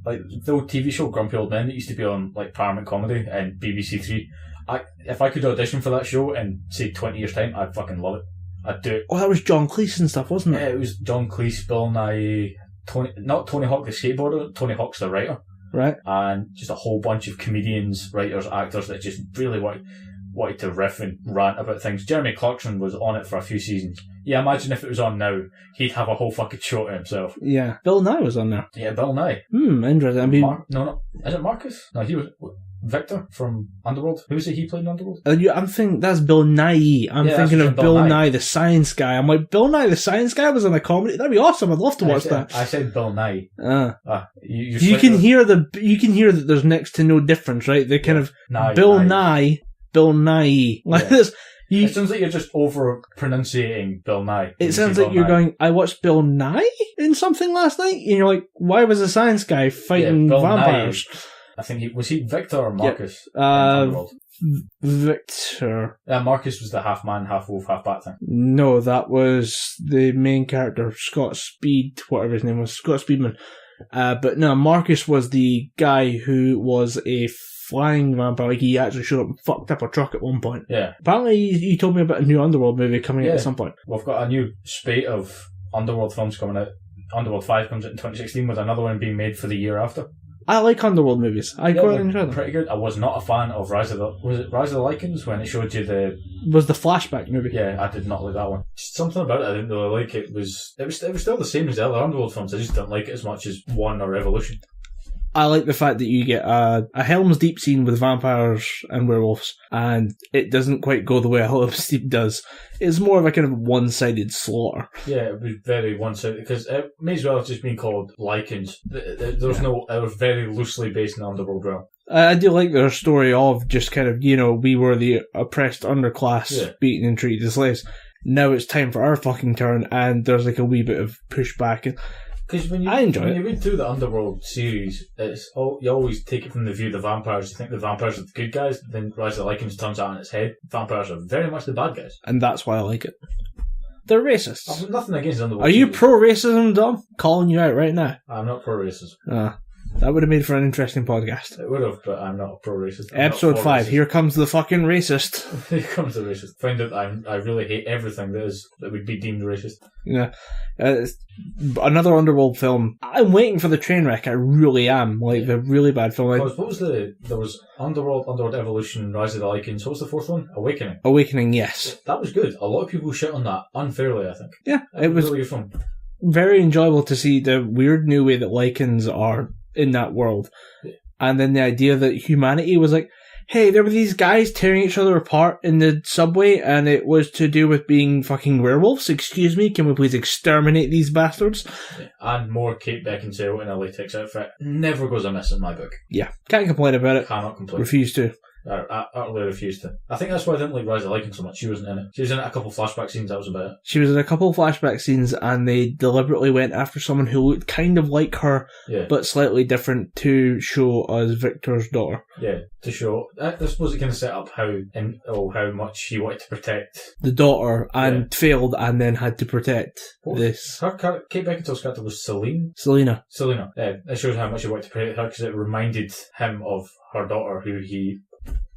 Like the old TV show Grumpy Old Men that used to be on like Paramount Comedy and BBC Three. If I could audition for that show in, say, 20 years' time, I'd fucking love it. I'd do it. Oh, that was John Cleese and stuff, wasn't it? Yeah, it was John Cleese, Bill Nye, not Tony Hawk the skateboarder, Tony Hawk's the writer. Right. And just a whole bunch of comedians, writers, actors that just really work. wanted to riff and rant about things. Jeremy Clarkson was on it for a few seasons. Yeah, imagine if it was on now, he'd have a whole fucking show to himself. Yeah. Bill Nye was on there. Yeah, Bill Nye. Interesting. I mean, no. Is it Marcus? No, he was... Victor from Underworld. Who was it he played in Underworld? I'm thinking that's Bill Nye. I'm thinking of Bill Nye, the science guy. I'm like, Bill Nye, the science guy was in a comedy. That'd be awesome. I'd love to watch that. I said Bill Nye. You can hear that there's next to no difference, right? The kind of Bill Nye. Like this. It sounds like you're just over pronunciating Bill Nye. It sounds like you're going, I watched Bill Nye in something last night, and you're like, why was the science guy fighting vampires? Nye. I think was he Victor or Marcus? Victor. Marcus was the half man, half wolf, half bat thing. No, that was the main character, Scott Speed, whatever his name was, Scott Speedman. But no, Marcus was the guy who was a flying vampire. Like, he actually showed up and fucked up a truck at one point. Yeah. Apparently, you told me about a new Underworld movie coming out at some point. We've got a new spate of Underworld films coming out. Underworld 5 comes out in 2016 with another one being made for the year after. I like Underworld movies. I quite enjoy them. Pretty good. I was not a fan of Rise of the Lycans when it showed you the... Was the flashback movie? Yeah, I did not like that one. Just something about it I didn't really like. It was still the same as the other Underworld films. I just didn't like it as much as 1 or Revolution. I like the fact that you get a Helm's Deep scene with vampires and werewolves, and it doesn't quite go the way a Helm's Deep does. It's more of a kind of one-sided slaughter. Yeah, it was very one-sided, because it may as well have just been called Lycans. It was very loosely based in the Underworld realm. I do like their story of just kind of, we were the oppressed underclass, beaten and treated as slaves. Now it's time for our fucking turn, and there's like a wee bit of pushback. Because when you read through the Underworld series, you always take it from the view of the vampires. You think the vampires are the good guys, then Rise of the Lycans turns out on its head. Vampires are very much the bad guys. And that's why I like it. They're racist. I've nothing against the Underworld series. Are you pro-racism, Dom? Calling you out right now. I'm not pro-racism. That would have made for an interesting podcast. It would have, but I'm not a pro-racist. Episode 5, here comes the fucking racist. Here comes the racist. Find out I really hate everything that would be deemed racist. Yeah. Another Underworld film. I'm waiting for the train wreck, I really am. The really bad film. There was Underworld Evolution, Rise of the Lycans. What was the fourth one? Awakening. Awakening, yes. That was good. A lot of people shit on that, unfairly, I think. Yeah, it was really good film. Very enjoyable to see the weird new way that Lycans are in that world. Yeah. And then the idea that humanity was like, hey, there were these guys tearing each other apart in the subway, and it was to do with being fucking werewolves. Excuse me, can we please exterminate these bastards? Yeah. And more Kate Beckinsale in a latex outfit. Never goes amiss in my book. Yeah, can't complain about it. Cannot complain. Refuse to. I utterly refused to. I think that's why I didn't like Rise of the Lycans so much. She wasn't in it. She was in a couple of flashback scenes, that was about it. She was in a couple of flashback scenes, and they deliberately went after someone who looked kind of like her, but slightly different, to show us Victor's daughter. Yeah, to show. I suppose it kind of set up how much he wanted to protect the daughter, and failed, and then had to protect this. Kate Beckinsale's character was Selena. Yeah, it shows how much he wanted to protect her, because it reminded him of her daughter, who he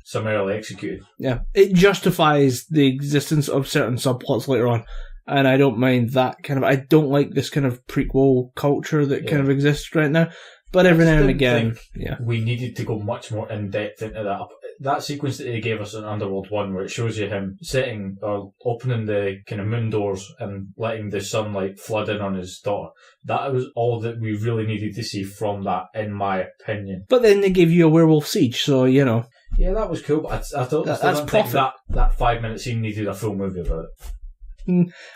summarily executed. Yeah, it justifies the existence of certain subplots later on, and I don't mind that kind of. I don't like this kind of prequel culture that kind of exists right now, but every now and again, we needed to go much more in depth into that. That sequence that they gave us in Underworld 1, where it shows you him opening the kind of moon doors and letting the sunlight flood in on his daughter. That was all that we really needed to see from that, in my opinion. But then they gave you a werewolf siege, so Yeah, that was cool, but I don't think that 5-minute scene needed a full movie about it.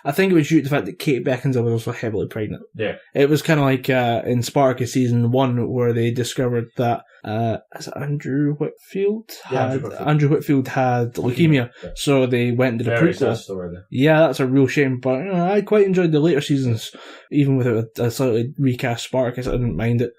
I think it was due to the fact that Kate Beckinsale was also heavily pregnant. Yeah. It was kind of like in Spartacus season 1, where they discovered that is it Andrew Whitfield? Andrew Whitfield had leukemia, so they went into the prequel. Sad story there. Yeah, that's a real shame, but I quite enjoyed the later seasons, even with a slightly recast Spartacus. I didn't mind it.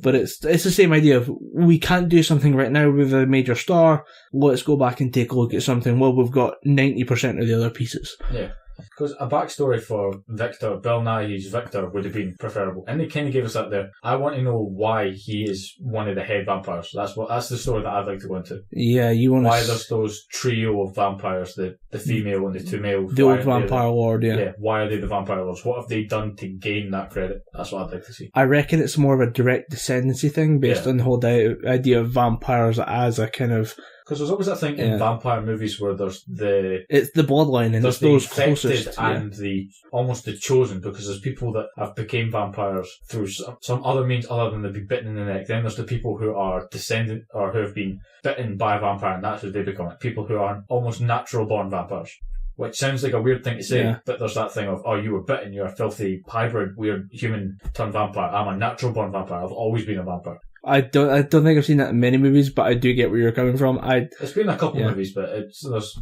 But it's the same idea of, we can't do something right now with a major star, let's go back and take a look at something. Well, we've got 90% of the other pieces. Yeah. Because a backstory for Victor, Bill Nighy's Victor, would have been preferable. And they kind of gave us that there. I want to know why he is one of the head vampires. That's the story that I'd like to go into. Yeah, you want why there's those trio of vampires, the female and the two males. The old vampire lord, yeah. Yeah, why are they the vampire lords? What have they done to gain that credit? That's what I'd like to see. I reckon it's more of a direct descendancy thing, based on the whole idea of vampires as a kind of Because there's always that thing in vampire movies where there's it's the bloodline and there's it's the those infected closest. and the almost the chosen, because there's people that have became vampires through some other means other than they've been bitten in the neck. Then there's the people who are descendant or who have been bitten by a vampire and that's who they become. People who are almost natural born vampires. Which sounds like a weird thing to say, but there's that thing of, oh, you were bitten, you're a filthy, hybrid, weird human turned vampire. I'm a natural born vampire. I've always been a vampire. I don't think I've seen that in many movies, but I do get where you're coming from. It's been a couple movies, but there's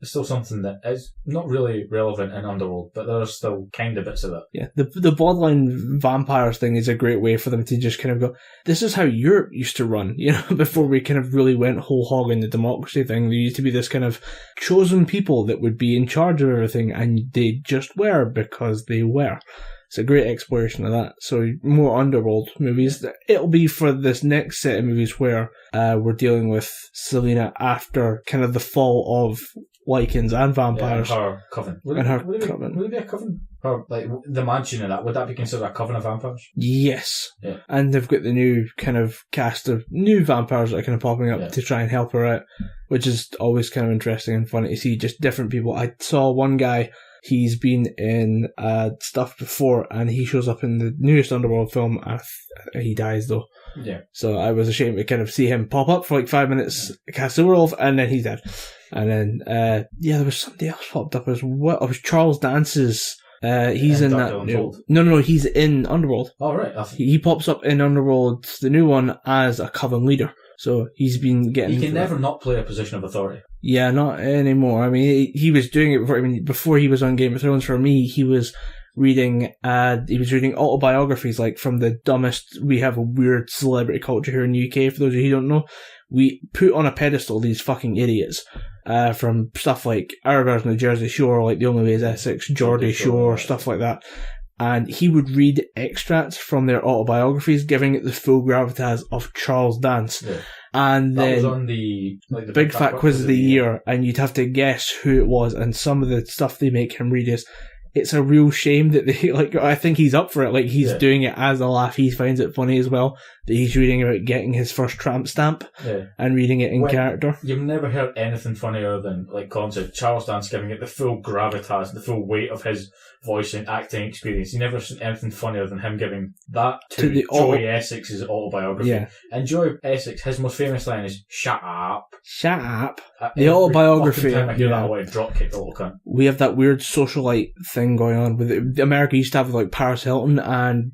still something that is not really relevant in Underworld, but there's still kind of bits of it. Yeah, the bloodline vampires thing is a great way for them to just kind of go, this is how Europe used to run, before we kind of really went whole hog in the democracy thing. There used to be this kind of chosen people that would be in charge of everything, and they just were because they were. It's a great exploration of that. So more Underworld movies. It'll be for this next set of movies where we're dealing with Selena after kind of the fall of Lycans and vampires. Yeah, her coven. Would it be a coven? Or, like, the mansion and that, would that be considered a coven of vampires? Yes. Yeah. And they've got the new kind of cast of new vampires that are kind of popping up to try and help her out, which is always kind of interesting and funny to see just different people. I saw one guy, he's been in stuff before, and he shows up in the newest Underworld film. He dies, though. Yeah. So I was ashamed to kind of see him pop up for like 5 minutes, cast the werewolf, and then he's dead. And then, there was somebody else popped up as well. It was Charles Dance's. He's in that. No, he's in Underworld. Oh, right. He pops up in Underworld, the new one, as a coven leader. So he's been getting. He can never not play a position of authority. Yeah, not anymore. I mean, he was doing it before. I mean, before he was on Game of Thrones. For me, he was reading autobiographies, like from the dumbest. We have a weird celebrity culture here in the UK. For those of you who don't know, we put on a pedestal these fucking idiots. From stuff like our version of Jersey Shore, like The Only Way is Essex, Geordie Shore, stuff like that. And he would read extracts from their autobiographies, giving it the full gravitas of Charles Dance. Yeah. And then that was on the Big Fat Quiz of the Year, and you'd have to guess who it was, and some of the stuff they make him read is, it's a real shame that they, I think he's up for it, he's doing it as a laugh, he finds it funny as well, that he's reading about getting his first tramp stamp, and reading it in character. You've never heard anything funnier than, Colin said, Charles Dance giving it the full gravitas, the full weight of his voice and acting experience. You never seen anything funnier than him giving that to Joey Essex's autobiography. Yeah. And Joey Essex, his most famous line is, "Shut up." Shut up. The autobiography. Time I hear that, I want to drop kick the little cunt. We have that weird socialite thing going on with America. Used to have Paris Hilton, and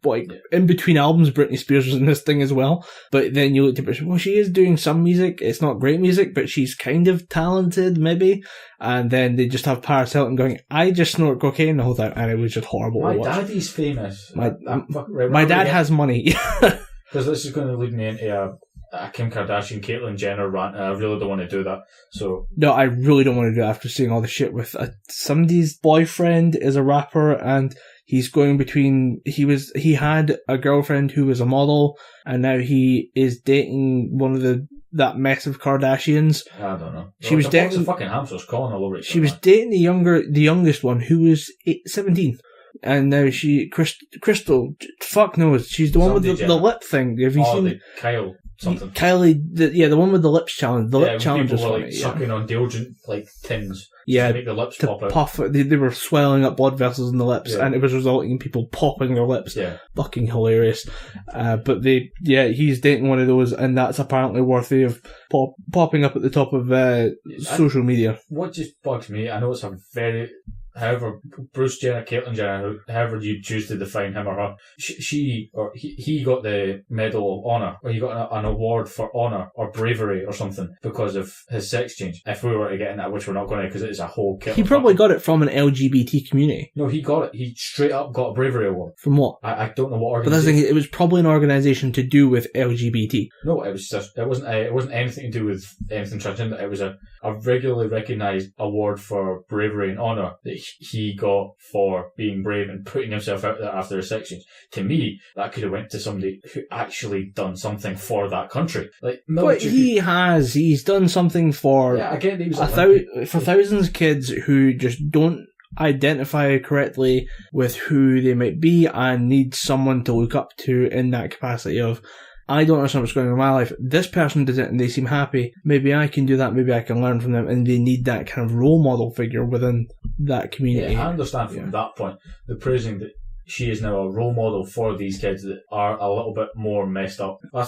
in between albums, Britney Spears was in this thing as well. But then you look at it, well, she is doing some music. It's not great music, but she's kind of talented, maybe. And then they just have Paris Hilton going, I just snort cocaine the whole time, and it was just horrible. My daddy's famous. My dad has money. Because this is going to lead me into a Kim Kardashian, Caitlyn Jenner rant, and I really don't want to do that. So no, I really don't want to do it after seeing all the shit with somebody's boyfriend is a rapper, and he's going between. He had a girlfriend who was a model, and now he is dating one of that mess of Kardashians. I don't know. She was dating fucking hamsters crawling all over it. She was dating the youngest one, who was 17. And now Crystal, fuck knows, she's the one with the lip thing. Have you seen Kyle something? Kylie, the one with the lips challenge. The lip challenge was funny. Sucking on deodorant tins. Yeah, to make the lips pop out. Puff. They were swelling up blood vessels in the lips, and it was resulting in people popping their lips. Yeah, fucking hilarious. But he's dating one of those, and that's apparently worthy of popping up at the top of social media. What just bugs me, I know it's a very. However, Bruce Jenner, Caitlyn Jenner, however you choose to define him or her, he got the Medal of Honor, or he got an award for honor or bravery or something because of his sex change. If we were to get in that, which we're not going to, because it is a whole kit. He probably got it from an LGBT community. No, he got it. He straight up got a bravery award. From what? I don't know what organization. But that's the thing, it was probably an organization to do with LGBT. No, it was just, it wasn't anything to do with anything transgender. It was a regularly recognised award for bravery and honour that he got for being brave and putting himself out there after a sex change. To me, that could have went to somebody who actually done something for that country. But he's done something for I get that he was for thousands of kids who just don't identify correctly with who they might be and need someone to look up to in that capacity of I don't understand what's going on in my life. This person did it and they seem happy. Maybe I can do that. Maybe I can learn from them. And they need that kind of role model figure within that community. Yeah, I understand from that point, the praising that she is now a role model for these kids that are a little bit more messed up. I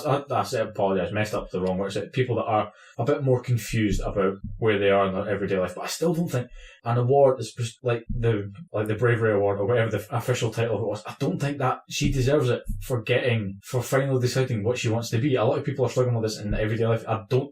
apologise, messed up is the wrong word. It's people that are a bit more confused about where they are in their everyday life. But I still don't think an award is like the Bravery Award or whatever the official title of it was. I don't think that she deserves it for finally deciding what she wants to be. A lot of people are struggling with this in everyday life.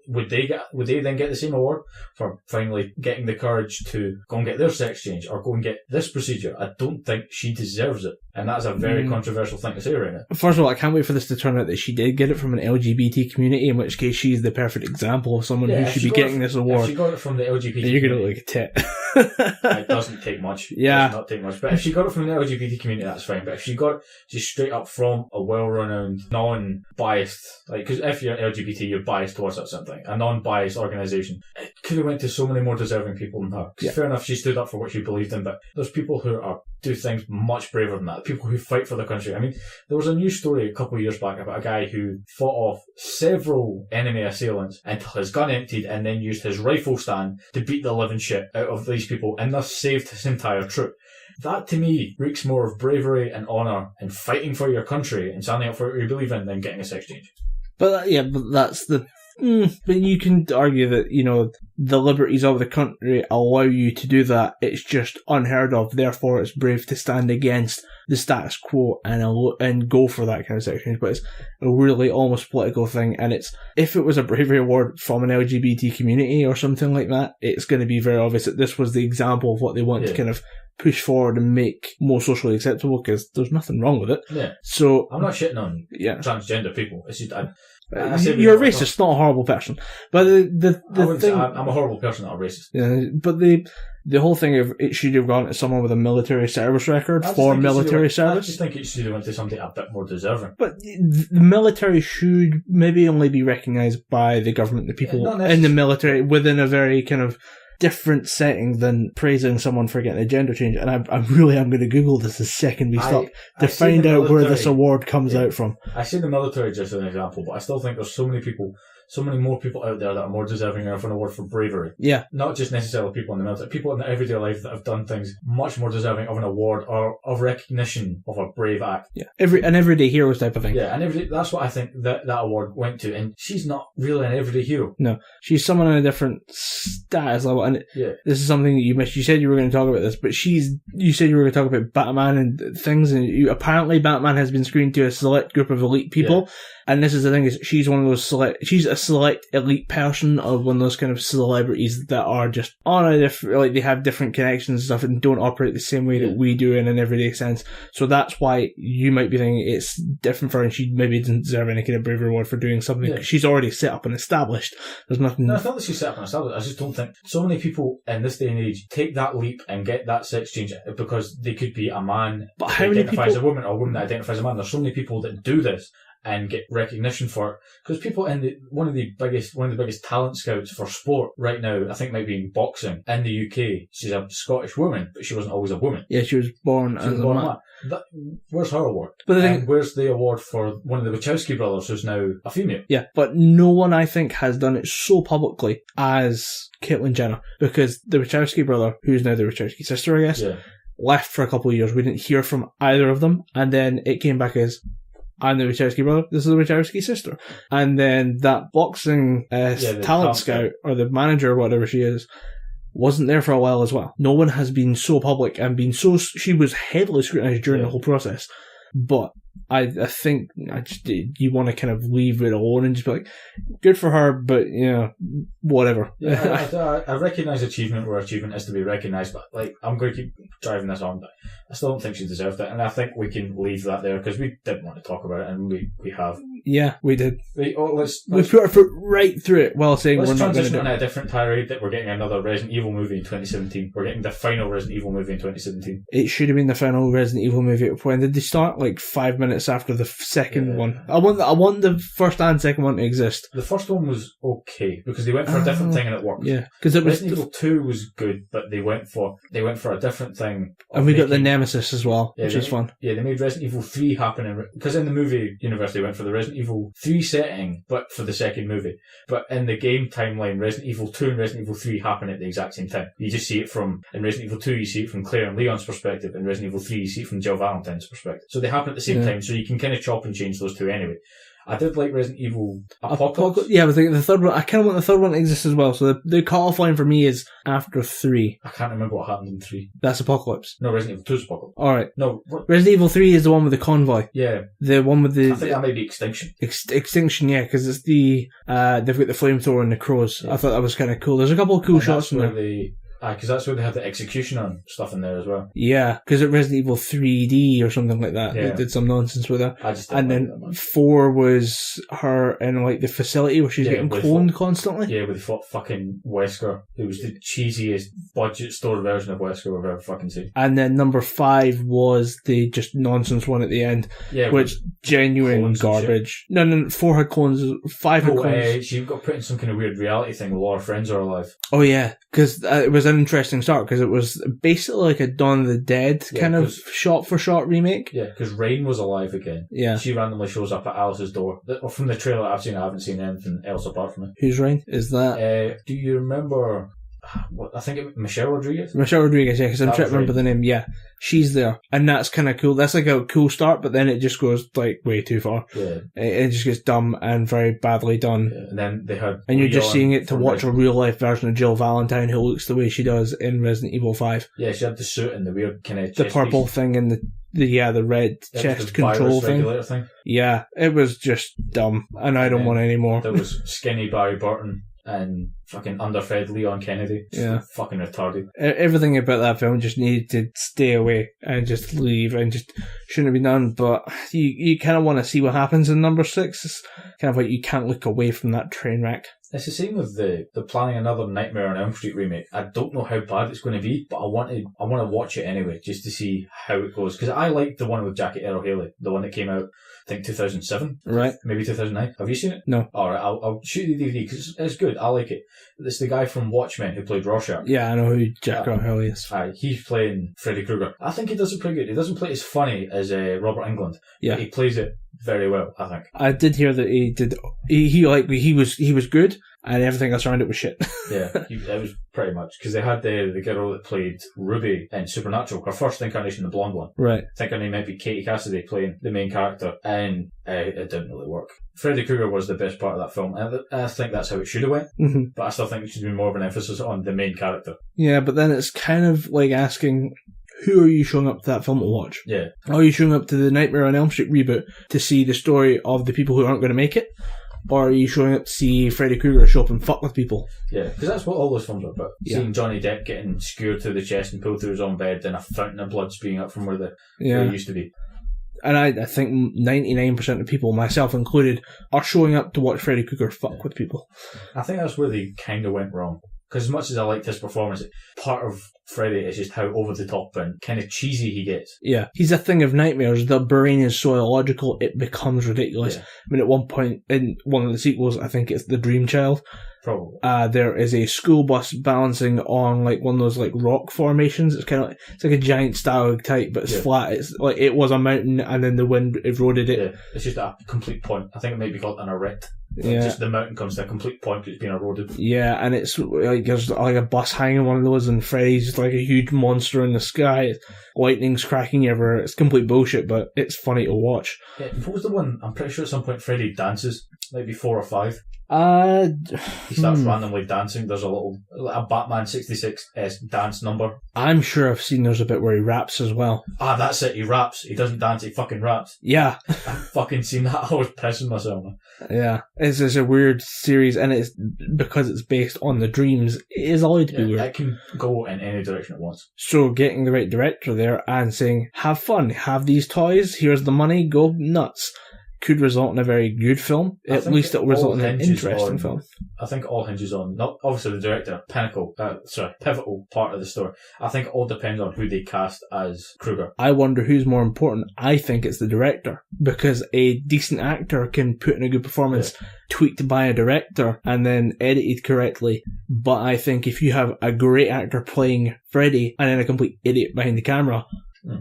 Would they then get the same award for finally getting the courage to go and get their sex change or go and get this procedure? I don't think she deserves it. And that's a very controversial thing to say right now. First of all, I can't wait for this to turn out that she did get it from an LGBT community, in which case she's the perfect example of someone who should be getting this award. If she got it from the LGBT you're going to look like a tit. It doesn't take much. Yeah. It does not take much. But if she got it from the LGBT community, that's fine. But if she got it just straight up from a well-renowned, non-biased, because if you're LGBT, you're biased towards something, a non-biased organisation, it could have went to so many more deserving people than her. Yeah. Fair enough, she stood up for what she believed in, but there's people who do things much braver than that. People who fight for the country. I mean, there was a news story a couple of years back about a guy who fought off several enemy assailants until his gun emptied and then used his rifle stand to beat the living shit out of these people and thus saved his entire troop. That to me reeks more of bravery and honour and fighting for your country and standing up for what you believe in than getting a sex change. But that's the... But you can argue that, the liberties of the country allow you to do that. It's just unheard of. Therefore, it's brave to stand against the status quo and go for that kind of sex change. But it's a really almost political thing. And if it was a bravery award from an LGBT community or something like that, it's going to be very obvious that this was the example of what they want to kind of push forward and make more socially acceptable, because there's nothing wrong with it. Yeah. So I'm not shitting on transgender people. It's just you're a racist, not a horrible person. But the thing, I'm a horrible person, not a racist. Yeah, but the whole thing of it should have gone to someone with a military service record for military service. I just think it should have went to somebody a bit more deserving. But the military should maybe only be recognised by the government, the people in the military, within a very kind of different setting than praising someone for getting a gender change. And I really am going to Google this the second we stop to find out where this award comes out from. I say the military just as an example, but I still think there's so many more people out there that are more deserving of an award for bravery. Yeah. Not just necessarily people in the military, people in their everyday life that have done things much more deserving of an award or of recognition of a brave act. Yeah. An everyday heroes type of thing. Yeah, that's what I think that award went to. And she's not really an everyday hero. No. She's someone on a different status level. And this is something that you missed. You said you were going to talk about this, but you said you were going to talk about Batman and things, and apparently Batman has been screened to a select group of elite people. Yeah. And this is the thing, is she's one of those she's a select elite person of one of those kind of celebrities that are just on a different, they have different connections and stuff and don't operate the same way that we do in an everyday sense. So that's why you might be thinking it's different for her and she maybe doesn't deserve any kind of bravery award for doing something. Yeah. She's already set up and established. There's nothing... No, it's not that she's set up and established. I just don't think so many people in this day and age take that leap and get that sex change because they could be a man that identifies as a woman or a woman that identifies as a man. There's so many people that do this and get recognition for it. Because people one of the biggest talent scouts for sport right now, I think might be in boxing in the UK. She's a Scottish woman, but she wasn't always a woman. Yeah, she was born as a man. Where's her award? And where's the award for one of the Wachowski brothers who's now a female? Yeah, but no one, I think, has done it so publicly as Caitlyn Jenner. Because the Wachowski brother, who's now the Wachowski sister, I guess, left for a couple of years. We didn't hear from either of them. And then it came back as... I'm the Wachowski brother, this is the Wachowski sister. And then that boxing talent scout, or the manager, or whatever she is, wasn't there for a while as well. No one has been so public and she was heavily scrutinised during the whole process. But I think you want to kind of leave it alone and just be like, good for her, but, whatever. Yeah, I recognise achievement where achievement is to be recognised, but I'm going to keep driving this on, but I still don't think she deserved it, and I think we can leave that there, because we didn't want to talk about it, and we have. Yeah, we did. We put our foot right through it while saying we're not going to do it. Let's transition on a different tirade that we're getting another Resident Evil movie in 2017. We're getting the final Resident Evil movie in 2017. It should have been the final Resident Evil movie. When did they start? 5 minutes after the second one. I want the first and second one to exist. The first one was okay because they went for a different thing and it worked. Yeah, because it was Resident Evil 2 was good, but they went for a different thing. And we got the Nemesis as well, which is fun. Yeah, they made Resident Evil 3 happen because in the movie universe they went for the Resident Evil 3 setting, but for the second movie. But in the game timeline, Resident Evil 2 and Resident Evil 3 happen at the exact same time. You just see it in Resident Evil 2, you see it from Claire and Leon's perspective. In Resident Evil 3, you see it from Jill Valentine's perspective. So they happen at the same time, so you can kind of chop and change those two anyway. I did like Resident Evil Apocalypse. Yeah, but the third one, I kind of want the third one to exist as well. So the cut-off line for me is after 3. I can't remember what happened in 3. That's Apocalypse. No, Resident Evil 2 is Apocalypse. Alright. No. Resident Evil 3 is the one with the convoy. Yeah. The one with the... I think that might be Extinction. Extinction, yeah, because it's the... they've got the flamethrower and the crows. Yeah. I thought that was kind of cool. There's a couple of cool shots in there. Because that's where they had the executioner stuff in there as well. Yeah, because at Resident Evil 3D or something like that, they did some nonsense with her. And then 4 was her in like the facility where she's getting cloned constantly. Yeah, with the fucking Wesker. It was the cheesiest budget store version of Wesker we've ever fucking seen. And then number 5 was the just nonsense one at the end, which genuine garbage. No, 4 had clones. 5 had clones. She got put in some kind of weird reality thing where all her friends are alive. Oh yeah, because it was an interesting start because it was basically like a Dawn of the Dead kind of shot-for-shot remake. Yeah, because Rain was alive again. Yeah. She randomly shows up at Alice's door. From the trailer I've seen, I haven't seen anything else apart from it. Who's Rain? Is that... do you remember... I think it was Michelle Rodriguez, yeah, because I'm trying to remember the name. Yeah, she's there, and that's kind of cool. That's like a cool start, but then it just goes like way too far. Yeah, it just gets dumb and very badly done. Yeah. And then they had, and you're just seeing it to watch a real life version of Jill Valentine who looks the way she does in Resident Evil 5. Yeah, she had the suit and the weird kind of the purple thing and the red chest control thing. Yeah, it was just dumb, and I don't want any more. There was skinny Barry Burton and fucking underfed Leon Kennedy. Yeah. Fucking retarded. Everything about that film just needed to stay away and just leave and just shouldn't have been done. But you kind of want to see what happens in number 6. It's kind of like you can't look away from that train wreck. It's the same with the planning another Nightmare on Elm Street remake. I don't know how bad it's going to be, but I want to watch it anyway just to see how it goes. Because I liked the one with Jackie Earle Haley, the one that came out, I think 2007, right? Maybe 2009. Have you seen it? No. All right, I'll shoot you the DVD because it's good. I like it. It's the guy from Watchmen who played Rorschach. Yeah, I know who Jackie Earle Haley is. He's playing Freddy Krueger. I think he does it pretty good. He doesn't play as funny as Robert Englund. Yeah, but he plays it very well, I think. I did hear that he did. He was good, and everything else around it was shit. Yeah, it was pretty much because they had the girl that played Ruby in Supernatural, her first incarnation, the blonde one. Right. I think her name might be Katie Cassidy playing the main character, and it didn't really work. Freddy Krueger was the best part of that film, and I think that's how it should have went. Mm-hmm. But I still think there should be more of an emphasis on the main character. Yeah, but then it's kind of like asking, who are you showing up to that film to watch? Yeah. Are you showing up to the Nightmare on Elm Street reboot to see the story of the people who aren't going to make it? Or are you showing up to see Freddy Krueger show up and fuck with people? Yeah, because that's what all those films are about. Yeah. Seeing Johnny Depp getting skewered through the chest and pulled through his own bed and a fountain of blood spewing up from where it used to be. And I think 99% of people, myself included, are showing up to watch Freddy Krueger fuck with people. I think that's where they kind of went wrong. Because as much as I liked his performance, part of Freddy is just how over the top and kind of cheesy he gets. Yeah, he's a thing of nightmares. The brain is so illogical, it becomes ridiculous. Yeah. I mean, at one point in one of the sequels, I think it's The Dream Child. Probably. There is a school bus balancing on like one of those like rock formations. It's kind of it's like a giant stalactite, but it's flat. It's like it was a mountain, and then the wind eroded it. Yeah, it's just a complete point. I think it might be called an erect. Yeah. Just the mountain comes to a complete point because it's been eroded. Yeah, and it's like there's like a bus hanging on one of those, and Freddy's just like a huge monster in the sky. Lightning's cracking everywhere. It's complete bullshit, but it's funny to watch. Yeah, what was the one? I'm pretty sure at some point Freddy dances, maybe 4 or 5. He starts randomly dancing. There's a Batman 66 dance number. I'm sure I've seen there's a bit where he raps as well. That's it. He raps. He doesn't dance. He fucking raps. Yeah. I've fucking seen that. I was pissing myself. Yeah. It's a weird series, and it's because it's based on the dreams, it is allowed to be weird. It can go in any direction it wants. So getting the right director there and saying, have fun, have these toys, here's the money, go nuts, could result in a very good film. At least it'll result in an interesting film. I think all hinges on, not obviously the director, pivotal part of the story. I think it all depends on who they cast as Kruger. I wonder who's more important. I think it's the director, because a decent actor can put in a good performance, tweaked by a director and then edited correctly. But I think if you have a great actor playing Freddy and then a complete idiot behind the camera,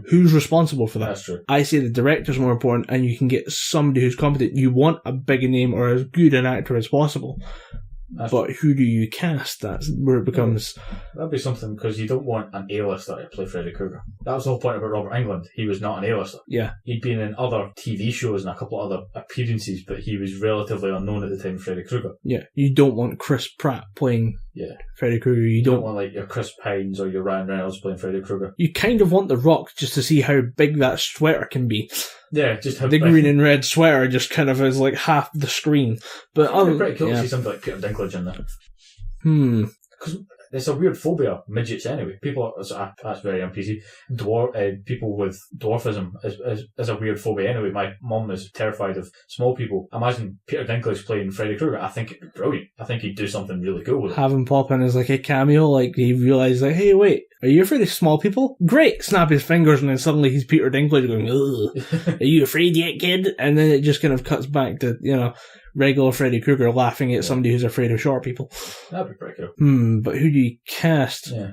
who's responsible for that? That's true. I say the director's more important, and you can get somebody who's competent. You want a big name or as good an actor as possible. But who do you cast? That's where it becomes... That'd be something, because you don't want an A-lister to play Freddy Krueger. That was the whole point about Robert Englund. He was not an A-lister. Yeah. He'd been in other TV shows and a couple of other appearances, but he was relatively unknown at the time of Freddy Krueger. Yeah. You don't want Chris Pratt playing Freddy Krueger. You don't want like your Chris Pines or your Ryan Reynolds playing Freddy Krueger. You kind of want The Rock just to see how big that sweater can be. Yeah, just how the green and red sweater just kind of is like half the screen. But it'd be pretty cool to see something like Peter Dinklage in there. Because it's a weird phobia, midgets anyway. That's very un-PC. People with dwarfism is a weird phobia anyway. My mum is terrified of small people. Imagine Peter Dinklage playing Freddy Krueger. I think it'd be brilliant. I think he'd do something really cool with it. Have him pop in as like a cameo, like he realised like, hey wait, are you afraid of small people? Great! Snap his fingers and then suddenly he's Peter Dinklage going, ugh, are you afraid yet, kid? And then it just kind of cuts back to, regular Freddy Krueger laughing at somebody who's afraid of short people. That'd be pretty cool. But who do you cast? Yeah.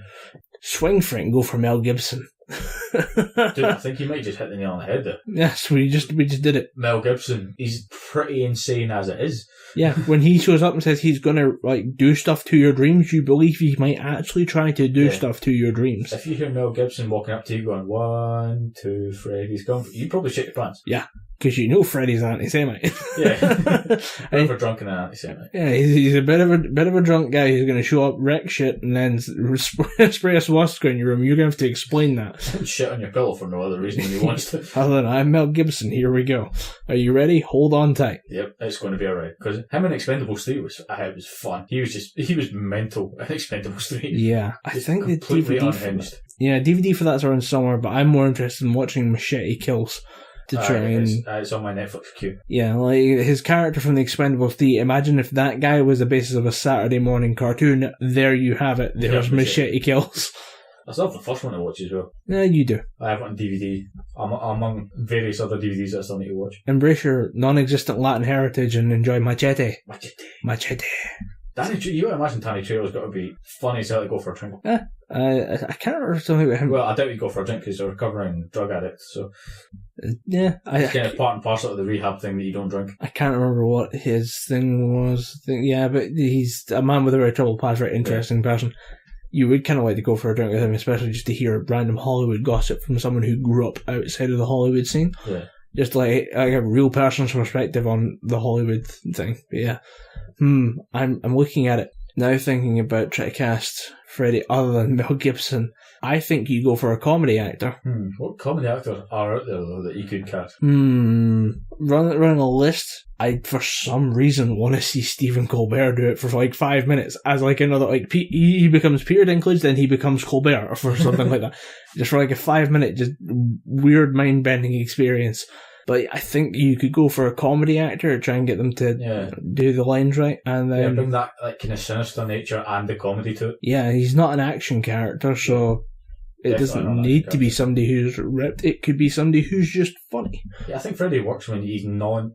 Swing for it and go for Mel Gibson. Dude, I think you might just hit the nail on the head there. Yes, we just did it. Mel Gibson, he's pretty insane as it is. Yeah, when he shows up and says he's gonna do stuff to your dreams, you believe he might actually try to do stuff to your dreams. If you hear Mel Gibson walking up to you going, 1, 2, Freddy's coming, you'd probably shake your pants. Yeah. Because you know Freddy's an anti-Semite. Yeah. Bit of a drunk and an anti-Semite. Yeah, he's a bit of a drunk guy who's going to show up, wreck shit, and then spray a swastika in your room. You're going to have to explain that. Shit on your pillow for no other reason than he wants to. Other than, I'm Mel Gibson, here we go. Are you ready? Hold on tight. Yep, it's going to be alright. Because him in Expendables 3 was fun. He was mental in Expendables 3. Yeah, I think the completely DVD unhinged. DVD for that's around somewhere, but I'm more interested in watching Machete Kills. To try it's on my Netflix queue. Yeah, like his character from the Expendables 3. Imagine if that guy was the basis of a Saturday morning cartoon. There you have it. There's Machete Kills. I still have the first one to watch as well. Yeah, you do. I have it on DVD. Among various other DVDs I still need to watch. Embrace your non-existent Latin heritage and enjoy Machete. You would imagine Danny Trejo's got to be funny as hell to go for a drink. I can't remember something about him. Well, I doubt he'd go for a drink because he's a recovering drug addict, so... Yeah. It's kind of part and parcel of the rehab thing that you don't drink. I can't remember what his thing was. Yeah, but he's a man with a very troubled past, very interesting person. You would kind of like to go for a drink with him, especially just to hear random Hollywood gossip from someone who grew up outside of the Hollywood scene. Yeah. Just like a real person's perspective on the Hollywood thing. But yeah. I'm looking at it now, thinking about trying to cast Freddy other than Mel Gibson. I think you go for a comedy actor. What comedy actors are out there though that you could cast? Running a list. I for some reason want to see Stephen Colbert do it for like 5 minutes as like another he becomes Peter Dinklage, then he becomes Colbert or something like that. Just for like a 5 minute just weird mind bending experience. But I think you could go for a comedy actor, try and get them to do the lines right, and then bring that like kind of sinister nature and the comedy to it. Yeah, he's not an action character, so it doesn't need to be somebody who's ripped. It could be somebody who's just funny. Yeah, I think Freddy works when he's not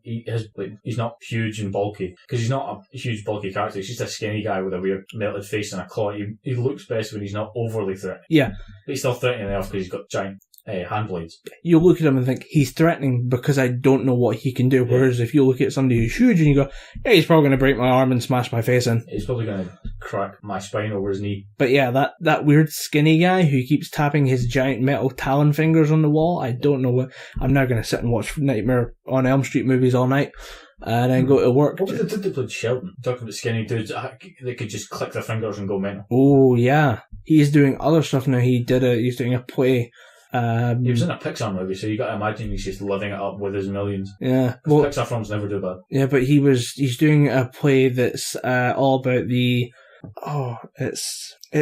huge and bulky, because he's not a huge bulky character. He's just a skinny guy with a weird melted face and a claw. He looks best when he's not overly threatening. Yeah, but he's still threatening enough because he's got giant hand blades. You look at him and think, he's threatening because I don't know what he can do. Whereas if you look at somebody who's huge and you go, yeah, he's probably going to break my arm and smash my face in. He's probably going to crack my spine over his knee. But yeah, that weird skinny guy who keeps tapping his giant metal talon fingers on the wall, I don't know what... I'm now going to sit and watch Nightmare on Elm Street movies all night and then go to work. What was the dude that played Sheldon? Talking about skinny dudes that could just click their fingers and go mental. Oh, yeah. He's doing other stuff now. He's doing a play... he was in a Pixar movie, so you got to imagine he's just living it up with his millions. Yeah, well, Pixar films never do bad. Yeah, but he's doing a play that's all about it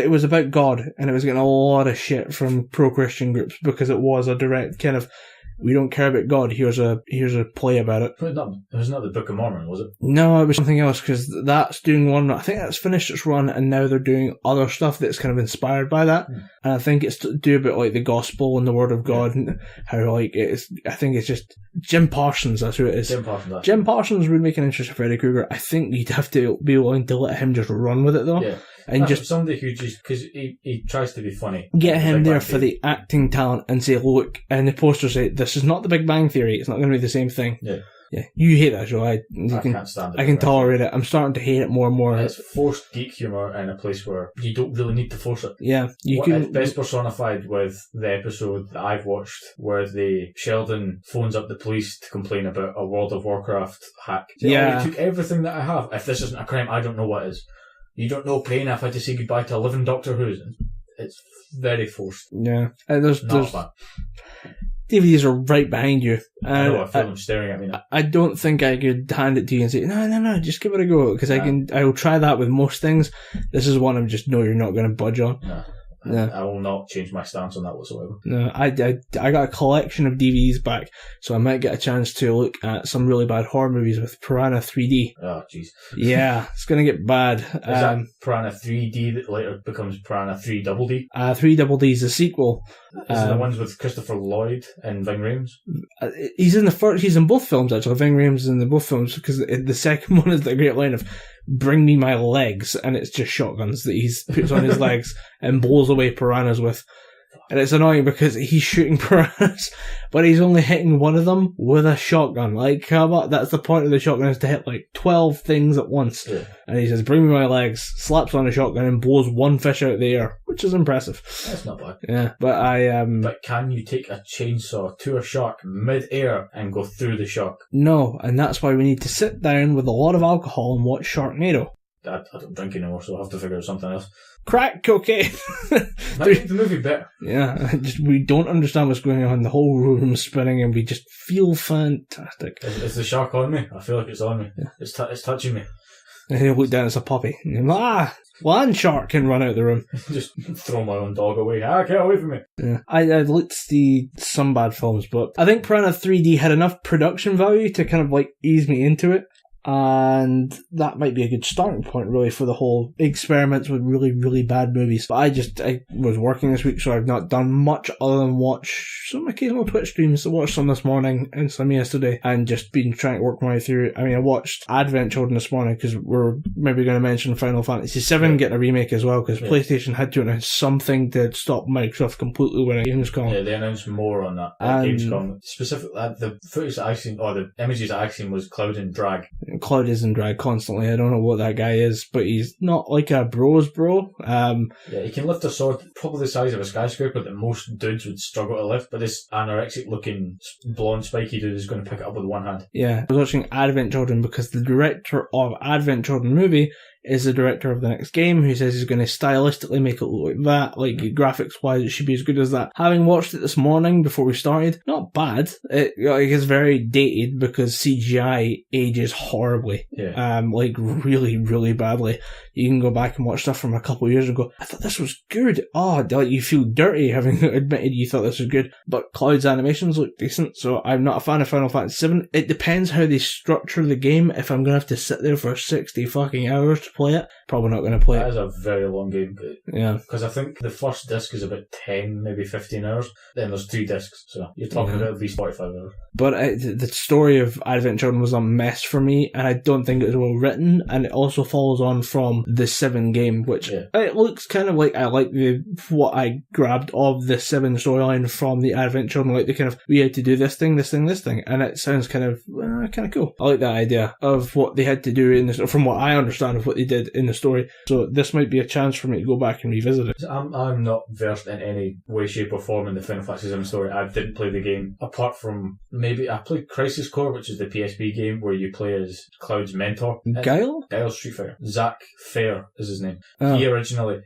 was about God, and it was getting a lot of shit from pro-Christian groups because it was a direct kind of we don't care about God. Here's a play about it. It was not the Book of Mormon, was it? No, it was something else, because that's doing one. I think that's finished its run, and now they're doing other stuff that's kind of inspired by that. And I think it's to do about like the gospel and the word of God, and how like it's. I think it's just Jim Parsons. That's who it is. Jim Parsons would make an interesting Freddy Krueger. I think you'd have to be willing to let him just run with it though. Yeah. And just somebody who just, because he tries to be funny. Get him there for the acting talent and say, look, and the poster say, this is not the Big Bang Theory, it's not going to be the same thing. Yeah. You hate that show. I can't stand it. I can tolerate it. I'm starting to hate it more and more. It's forced geek humour in a place where you don't really need to force it. Yeah. It's best personified with the episode that I've watched where Sheldon phones up the police to complain about a World of Warcraft hack. You took everything that I have. If this isn't a crime, I don't know what is. You don't know pain. I've had to say goodbye to 11 Doctor Who's. It's very forced. Yeah. There's fun. DVDs are right behind you. I know, I feel them staring at me now. I don't think I could hand it to you and say, no, just give it a go. Because I will try that with most things. This is one I'm just know you're not going to budge on. No. I will not change my stance on that whatsoever. No, I got a collection of DVDs back, so I might get a chance to look at some really bad horror movies with Piranha 3D. Oh, jeez. Yeah, it's going to get bad. Is that Piranha 3D that later becomes Piranha 3 Double D? 3 Double D is the sequel. Is it the ones with Christopher Lloyd and Ving Rhames? He's in both films, actually. Ving Rhames is in both films, because the second one is the great line of, bring me my legs, and it's just shotguns that he puts on his legs and blows away piranhas with. And it's annoying because he's shooting piranhas, but he's only hitting one of them with a shotgun. Like, how about that's the point of the shotgun, is to hit like 12 things at once. Yeah. And he says, bring me my legs, slaps on a shotgun and blows one fish out of the air, which is impressive. That's not bad. Yeah, but But can you take a chainsaw to a shark mid-air and go through the shark? No, and that's why we need to sit down with a lot of alcohol and watch Sharknado. I don't drink anymore, so I'll have to figure out something else. Crack cocaine! Might make the movie better. Yeah, we don't understand what's going on. The whole room's spinning and we just feel fantastic. Is the shark on me? I feel like it's on me. Yeah. It's touching me. And you look down, it's a puppy. And you're like, land shark, can run out of the room. Just throw my own dog away. Get away from me. Yeah. I'd looked to see some bad films, but I think Piranha 3D had enough production value to kind of like ease me into it. And that might be a good starting point, really, for the whole experiments with really, really bad movies. But I was working this week, so I've not done much other than watch some occasional Twitch streams. I watched some this morning and some yesterday, and just been trying to work my way through. I mean, I watched Advent Children this morning, because we're maybe going to mention Final Fantasy VII getting a remake as well, because PlayStation had to announce something to stop Microsoft completely winning Gamescom. Yeah, they announced more on that at Gamescom. Specifically, the footage that I've seen, or the images that I've seen, was Cloud and Drag. Cloud is in drag constantly. I don't know what that guy is, but he's not like a bro. Yeah, he can lift a sword probably the size of a skyscraper that most dudes would struggle to lift, but this anorexic looking blonde spiky dude is going to pick it up with one hand. Yeah, I was watching Advent Children because the director of Advent Children movie is the director of the next game, who says he's going to stylistically make it look like that, like graphics wise it should be as good as that. Having watched it this morning before we started, not bad. It is very dated because CGI ages horribly. Yeah. Like really, really badly. You can go back and watch stuff from a couple of years ago. I thought this was good. Like you feel dirty having admitted you thought this was good. But Cloud's animations look decent, so I'm not a fan of Final Fantasy VII. It depends how they structure the game. If I'm going to have to sit there for 60 fucking hours to play it, probably not going to play it. That is a very long game. Yeah. Because I think the first disc is about 10, maybe 15 hours. Then there's 3 discs, so you're talking about at least 45 hours. But the story of Advent Children was a mess for me, and I don't think it was well written, and it also follows on from the 7 game, which it looks kind of like I like what I grabbed of the 7 storyline from the Advent Children, like the kind of, we had to do this thing, and it sounds kind of cool. I like that idea of what they had to do in this, from what I understand of what they did in the story. So this might be a chance for me to go back and revisit it. I'm not versed in any way, shape or form in the Final Fantasy VII story. I didn't play the game, apart from maybe I played Crisis Core, which is the PSP game where you play as Cloud's mentor. Guile Street Fighter. Zack Fair is his name.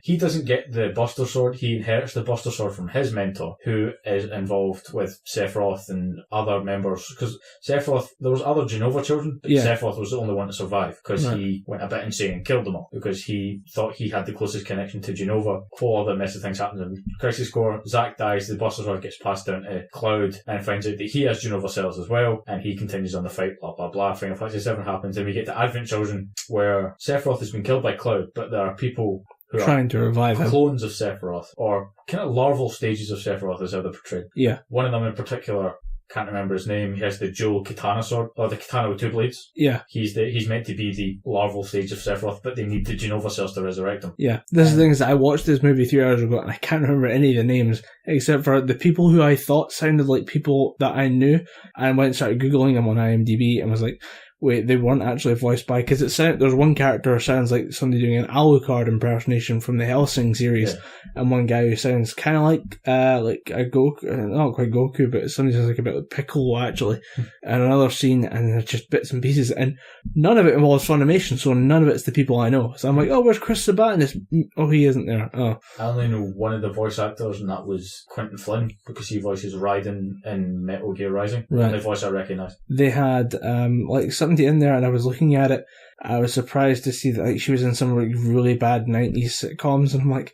He doesn't get the Buster Sword, he inherits the Buster Sword from his mentor, who is involved with Sephiroth and other members, because Sephiroth, there was other Genova children, but Sephiroth was the only one to survive, because he went a bit insane and killed them all because he thought he had the closest connection to Genova. A whole other mess of things happens in Crisis Core. Zack dies, the Buster Sword gets passed down to Cloud and finds out that he has Genova cells as well, and he continues on the fight, blah blah blah. Final Fantasy 7 happens, and we get to Advent Children where Sephiroth has been killed by Cloud, but there are people who trying to revive him. Clones of Sephiroth, or kind of larval stages of Sephiroth is how they're portrayed. Yeah. One of them in particular, can't remember his name, he has the dual katana sword, or the katana with two blades. Yeah. He's meant to be the larval stage of Sephiroth, but they need the Genova cells to resurrect him. Yeah. This is the thing is, I watched this movie 3 hours ago and I can't remember any of the names except for the people who I thought sounded like people that I knew, and went and started Googling them on IMDb and was like, wait, they weren't actually voiced by, because there's one character who sounds like somebody doing an Alucard impersonation from the Hellsing series, and one guy who sounds kind of like a Goku, not quite Goku, but somebody sounds like a bit like Piccolo actually, and another scene, and there's just bits and pieces, and none of it involves Funimation, so none of it's the people I know. So I'm like, oh, where's Chris Sabat? Oh, he isn't there. Oh, I only know one of the voice actors, and that was Quentin Flynn, because he voices Raiden in Metal Gear Rising. Right. The voice I recognise. They had somebody in there, and I was looking at it. I was surprised to see that she was in some really bad 90s sitcoms, and I'm like,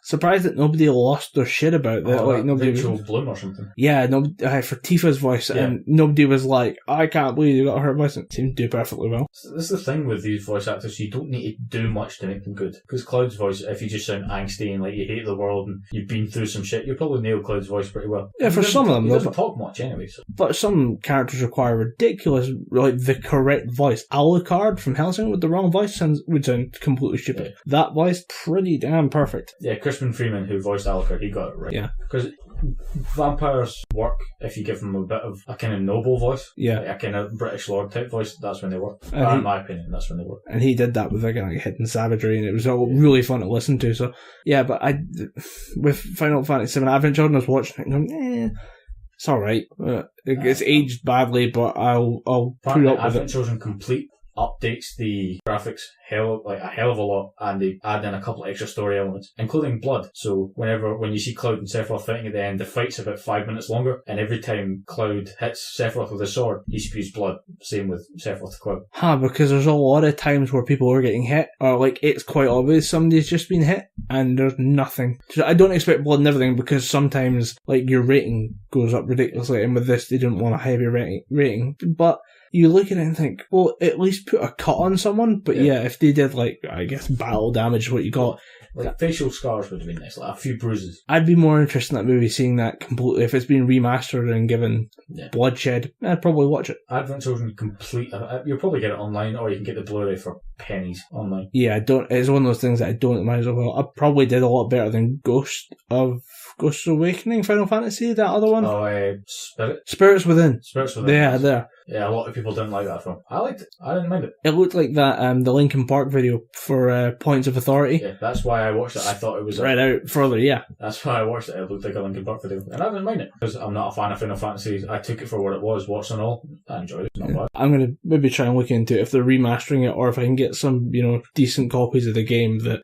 surprised that nobody lost their shit about that. Nobody Rachel Bloom or something. Yeah, for Tifa's voice, and nobody was like, I can't believe you got her voice. It seemed to do perfectly well. So this is the thing with these voice actors, you don't need to do much to make them good. Because Cloud's voice, if you just sound angsty and like you hate the world and you've been through some shit, you'll probably nail Cloud's voice pretty well. Yeah, for some of them. He doesn't talk much anyway. So. But some characters require ridiculous, the correct voice. Alucard from Hellsing with the wrong voice would sound completely stupid. Yeah. That voice, pretty damn perfect. Yeah, Crispin Freeman, who voiced Alucard, he got it right. Yeah. Because vampires work if you give them a bit of a kind of noble voice. Yeah. Like a kind of British Lord type voice, that's when they work. In my opinion, that's when they work. And he did that with like hidden savagery, and it was all really fun to listen to. So, yeah, but with Final Fantasy VII Advent Children, I was watching it and going, it's alright. It's aged badly, but I'll put up with Advent it. Children Complete updates the graphics a hell of a lot, and they add in a couple of extra story elements, including blood. So when you see Cloud and Sephiroth fighting at the end, the fight's about 5 minutes longer, and every time Cloud hits Sephiroth with his sword, he spews blood. Same with Sephiroth to Cloud. Because there's a lot of times where people are getting hit, or like it's quite obvious somebody's just been hit, and there's nothing. So I don't expect blood and everything, because sometimes like your rating goes up ridiculously, and with this they didn't want a heavy rating. But you look at it and think, well, at least put a cut on someone. But yeah, if they did, like, I guess battle damage, what you got. Like, facial scars would have been nice, like a few bruises. I'd be more interested in that movie, seeing that completely. If it's been remastered and given bloodshed, I'd probably watch it. Advent Children Complete, you'll probably get it online, or you can get the Blu-ray for pennies online. Yeah, it's one of those things that I don't imagine well. I probably did a lot better than Ghosts Awakening, Final Fantasy, that other one. Oh, Spirits Within. Spirits Within. Yeah, there. Yeah, a lot of people didn't like that film. I liked it. I didn't mind it. It looked like that the Linkin Park video for Points of Authority. Yeah, that's why I watched it. I thought it was right out further. Yeah, that's why I watched it. It looked like a Linkin Park video, and I didn't mind it because I'm not a fan of Final Fantasy. I took it for what it was, watched and all. I enjoyed it. It's not bad. I'm gonna maybe try and look into it if they're remastering it, or if I can get some decent copies of the game that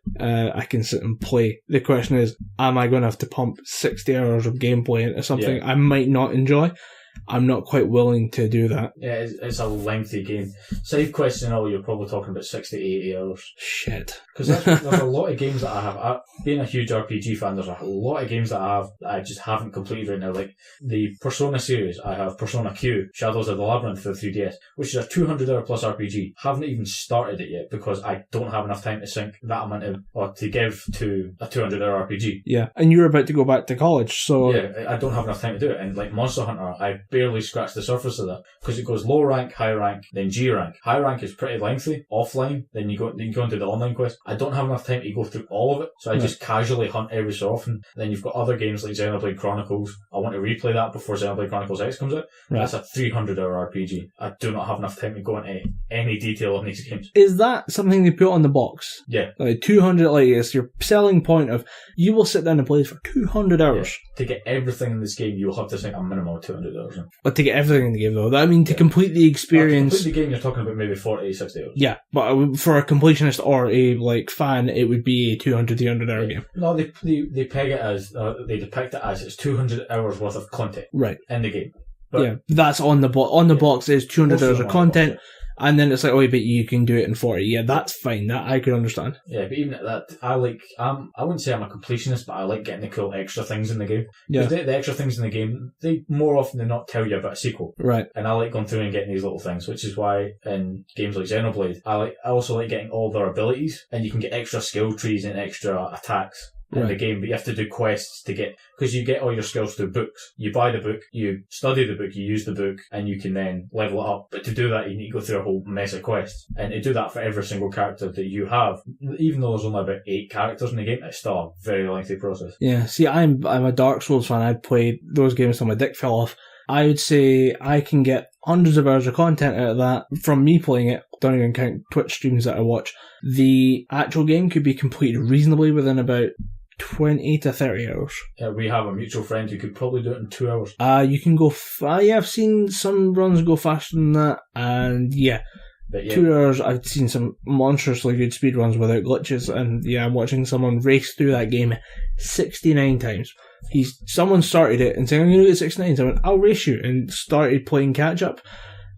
I can sit and play. The question is, am I going to have to pump 60 hours of gameplay into something I might not enjoy? I'm not quite willing to do that. Yeah, it's a lengthy game. Side quests and all, you're probably talking about 60 to 80 hours. Shit. Because there's a lot of games that I have. Being a huge RPG fan, there's a lot of games that I have that I just haven't completed right now. Like the Persona series, I have Persona Q, Shadows of the Labyrinth for the 3DS, which is a 200-hour plus RPG. Haven't even started it yet because I don't have enough time to sink that amount of, or to give to a 200-hour RPG. Yeah, and you're about to go back to college, so... Yeah, I don't have enough time to do it. And like Monster Hunter, I barely scratched the surface of that because it goes low rank, high rank, then G rank. High rank is pretty lengthy, offline, then you go into the online quest. I don't have enough time to go through all of it, so I just casually hunt every so often. Then you've got other games like Xenoblade Chronicles. I want to replay that before Xenoblade Chronicles X comes out. Right. That's a 300-hour RPG. I do not have enough time to go into any detail on these games. Is that something they put on the box? Yeah. Like 200, like it's your selling point of you will sit down and play this for 200 hours. Yeah. To get everything in this game, you'll have to sink a minimum of 200 hours in. But to get everything in the game, though, I mean, to complete the experience... To complete the game, you're talking about maybe 40, 60 hours. Yeah, but for a completionist or a fan, it would be a 200, 300-hour game. No, they peg it as, they depict it as it's 200 hours worth of content. Right. In the game. But yeah, that's on the box. On the box is 200 hours of content. And then it's like, oh, but you can do it in 40. Yeah, that's fine. That I could understand. Yeah, but even at that, I wouldn't say I'm a completionist, but I like getting the cool extra things in the game. Yeah. Because the extra things in the game, they more often than not tell you about a sequel. Right. And I like going through and getting these little things, which is why in games like Xenoblade, I also like getting all their abilities, and you can get extra skill trees and extra attacks in the game, but you have to do quests to get, because you get all your skills through books. You buy the book, you study the book, you use the book, and you can then level it up. But to do that, you need to go through a whole mess of quests. And to do that for every single character that you have, even though there's only about 8 characters in the game, it's still a very lengthy process. Yeah, see, I'm a Dark Souls fan. I played those games till my dick fell off. I would say I can get hundreds of hours of content out of that from me playing it. Don't even count Twitch streams that I watch. The actual game could be completed reasonably within about 20 to 30 hours. We have a mutual friend who could probably do it in 2 hours. You can go... yeah, I've seen some runs go faster than that, and yeah. But yeah. 2 hours, I've seen some monstrously good speedruns without glitches, and yeah, I'm watching someone race through that game 69 times. Someone started it and said, I'm going to get 69, so I went, I'll race you, and started playing catch-up.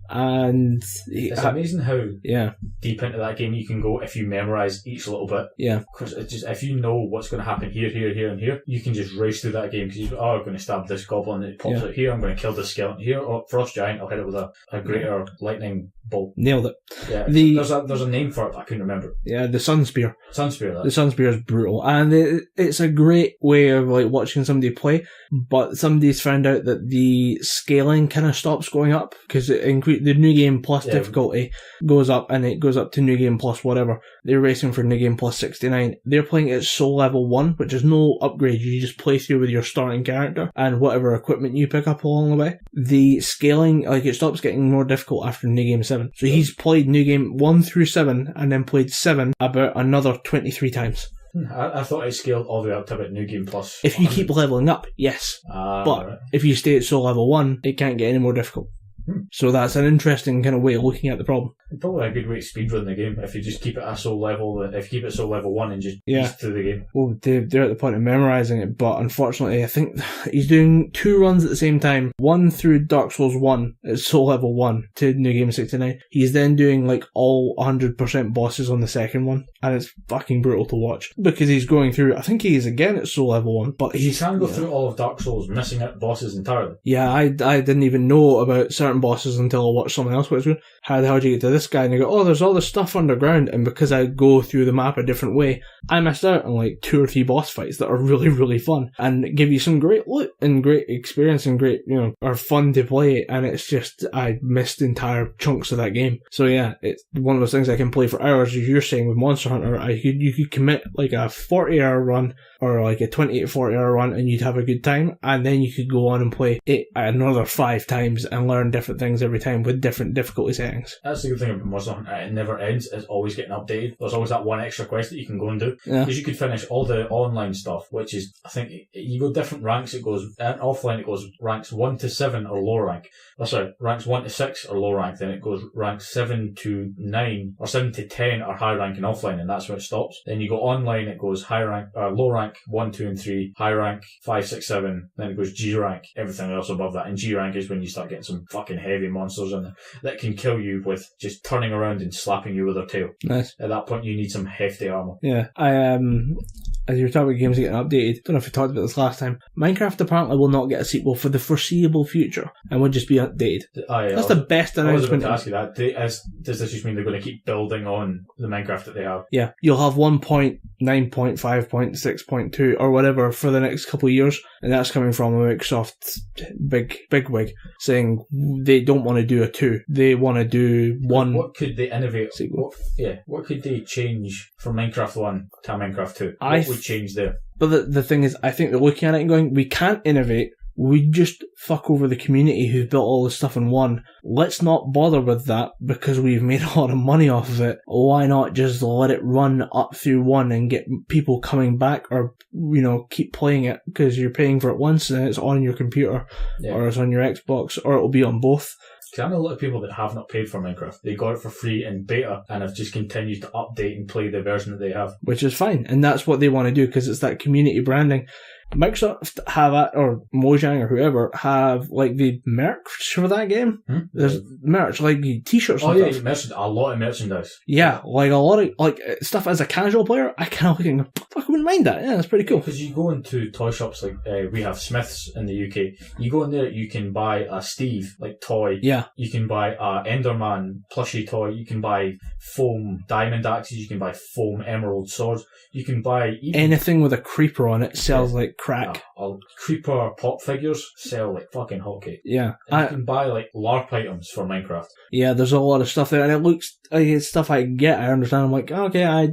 And it's amazing how yeah, deep into that game you can go if you memorise each little bit. Yeah. Because it's just, if you know what's going to happen here, and here, you can just race through that game, because you go, oh, I'm going to stab this goblin, it pops out here, I'm going to kill this skeleton here, oh, frost giant, I'll hit it with a greater lightning bolt. Nailed it. Yeah, there's a name for it, but I couldn't remember. Yeah, the Sun Spear. Sunspear, The Sun Spear is brutal, and it's a great way of like watching somebody play, but somebody's found out that the scaling kind of stops going up, because the New Game Plus difficulty goes up, and it goes up to New Game Plus whatever. They're racing for New Game Plus 69. They're playing at Soul Level 1, which is no upgrade. You just play through with your starting character and whatever equipment you pick up along the way. The scaling, like, it stops getting more difficult after New Game 7. So he's played New Game 1 through 7, and then played 7 about another 23 times. I thought it scaled all the way up to about New Game Plus. If you keep leveling up, yes. But right. if you stay at Soul Level 1, it can't get any more difficult. So that's an interesting kind of way of looking at the problem. Probably a good way to speedrun the game if you just keep it at soul level. If you keep it Soul Level 1 and just ease through the game. Well, they're at the point of memorising it, but unfortunately, I think he's doing 2 runs at the same time. One through Dark Souls 1 at Soul Level 1 to New Game 69. He's then doing like all 100% bosses on the second one, and it's fucking brutal to watch because he's going through. I think he is again at Soul Level 1, but you can go through all of Dark Souls, missing out bosses entirely. Yeah, I didn't even know about certain bosses until I watched someone else was going, how the hell do you get to this guy? And you go, oh, there's all this stuff underground, and because I go through the map a different way, I missed out on like 2 or 3 boss fights that are really, really fun and give you some great loot and great experience and great, are fun to play. And it's just, I missed entire chunks of that game. So yeah, it's one of those things I can play for hours, as you're saying with Monster Hunter. You could commit like a 40-hour run or like a 28 to 40-hour run, and you'd have a good time, and then you could go on and play it another 5 times and learn different things every time with different difficulty settings. That's the good thing about Monster Hunter. It never ends. It's always getting updated. There's always that one extra quest that you can go and do. Because you could finish all the online stuff, which is, I think, you go different ranks. It goes, offline it goes ranks 1 to 7 or low rank. Ranks 1 to 6 or low rank. Then it goes ranks 7 to 9 or 7 to 10 are high rank and offline, and that's where it stops. Then you go online, it goes high rank, low rank 1, 2 and 3, high rank 5, 6, 7, then it goes G rank, everything else above that. And G rank is when you start getting some fucking heavy monsters in there that can kill you with just turning around and slapping you with their tail. Nice. At that point, you need some hefty armor. Yeah, as you were talking about games getting updated, don't know if we talked about this last time, Minecraft apparently will not get a sequel for the foreseeable future and will just be updated. That's the best announcement. I was about to ask you that. Does this just mean they're going to keep building on the Minecraft that they have? Yeah, you'll have 1.9.5.6.2 or whatever for the next couple of years, and that's coming from a Microsoft big wig saying they don't want to do a 2. They want to do 1. What could they innovate? Sequel. What could they change from Minecraft 1 to Minecraft 2? What would change there? But the thing is, I think they're looking at it and going, we can't innovate. We just fuck over the community who've built all this stuff in 1. Let's not bother with that because we've made a lot of money off of it. Why not just let it run up through 1 and get people coming back, or, keep playing it because you're paying for it once and it's on your computer or it's on your Xbox, or it'll be on both. Because I know a lot of people that have not paid for Minecraft. They got it for free in beta and have just continued to update and play the version that they have. Which is fine. And that's what they want to do because it's that community branding. Microsoft have or Mojang or whoever have like the merch for that game. There's merch, like t-shirts and stuff. A lot of merchandise. Yeah, like a lot of like stuff as a casual player, I kind of think, fuck, I wouldn't mind that. Yeah, that's pretty cool. Because you go into toy shops like we have Smiths in the UK. You go in there, you can buy a Steve like toy. Yeah. You can buy a Enderman plushie toy. You can buy foam diamond axes. You can buy foam emerald swords. You can buy anything with a creeper on it sells like crack. Creeper pop figures sell like fucking hotcake. Yeah. And you can buy like LARP items for Minecraft. Yeah, there's a lot of stuff there, and it looks like it's stuff I get. I understand. I'm like, okay, I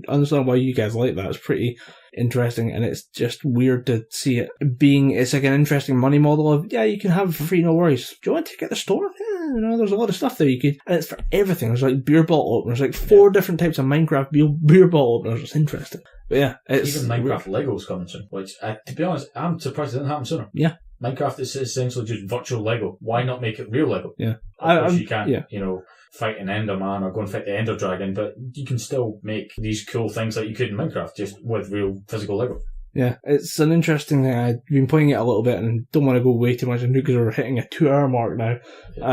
understand why you guys like that. It's pretty interesting, and it's just weird to see it being. It's like an interesting money model of you can have it for free, no worries. Do you want to get the store? Yeah, there's a lot of stuff there you could, and it's for everything. There's like beer bottle openers, like 4 different types of Minecraft beer bottle openers. It's interesting, but yeah, it's even Minecraft Lego's coming soon. Which, to be honest, I'm surprised it didn't happen sooner. Yeah. Minecraft is essentially just virtual Lego. Why not make it real Lego? Yeah. Of course you can't, fight an Enderman or go and fight the Ender Dragon, but you can still make these cool things like you could in Minecraft, just with real physical Lego. Yeah, it's an interesting thing. I've been playing it a little bit and don't want to go way too much into it because we're hitting a 2-hour mark now.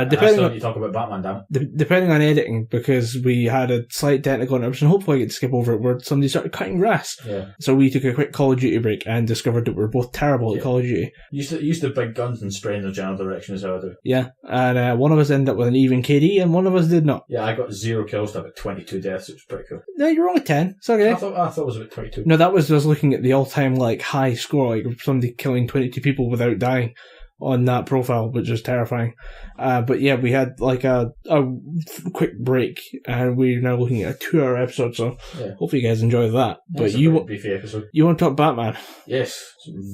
Depending on you talk about Batman, damn it. Depending on editing, because we had a slight technical interruption, hopefully I get to skip over it, where somebody started cutting grass. Yeah. So we took a quick Call of Duty break and discovered that we're both terrible at Call of Duty. Used the big guns and spray in the general direction is how I do. Yeah, and one of us ended up with an even KD and one of us did not. Yeah, I got 0 kills to about 22 deaths, which was pretty cool. No, you're only 10. It's okay. I thought it was about 22. No, that was just looking at the all-time like high score, like somebody killing 22 people without dying on that profile, which is terrifying. But yeah, we had like a quick break, and we're now looking at a 2-hour episode. So hopefully you guys enjoy that. But you want to talk Batman? Yes,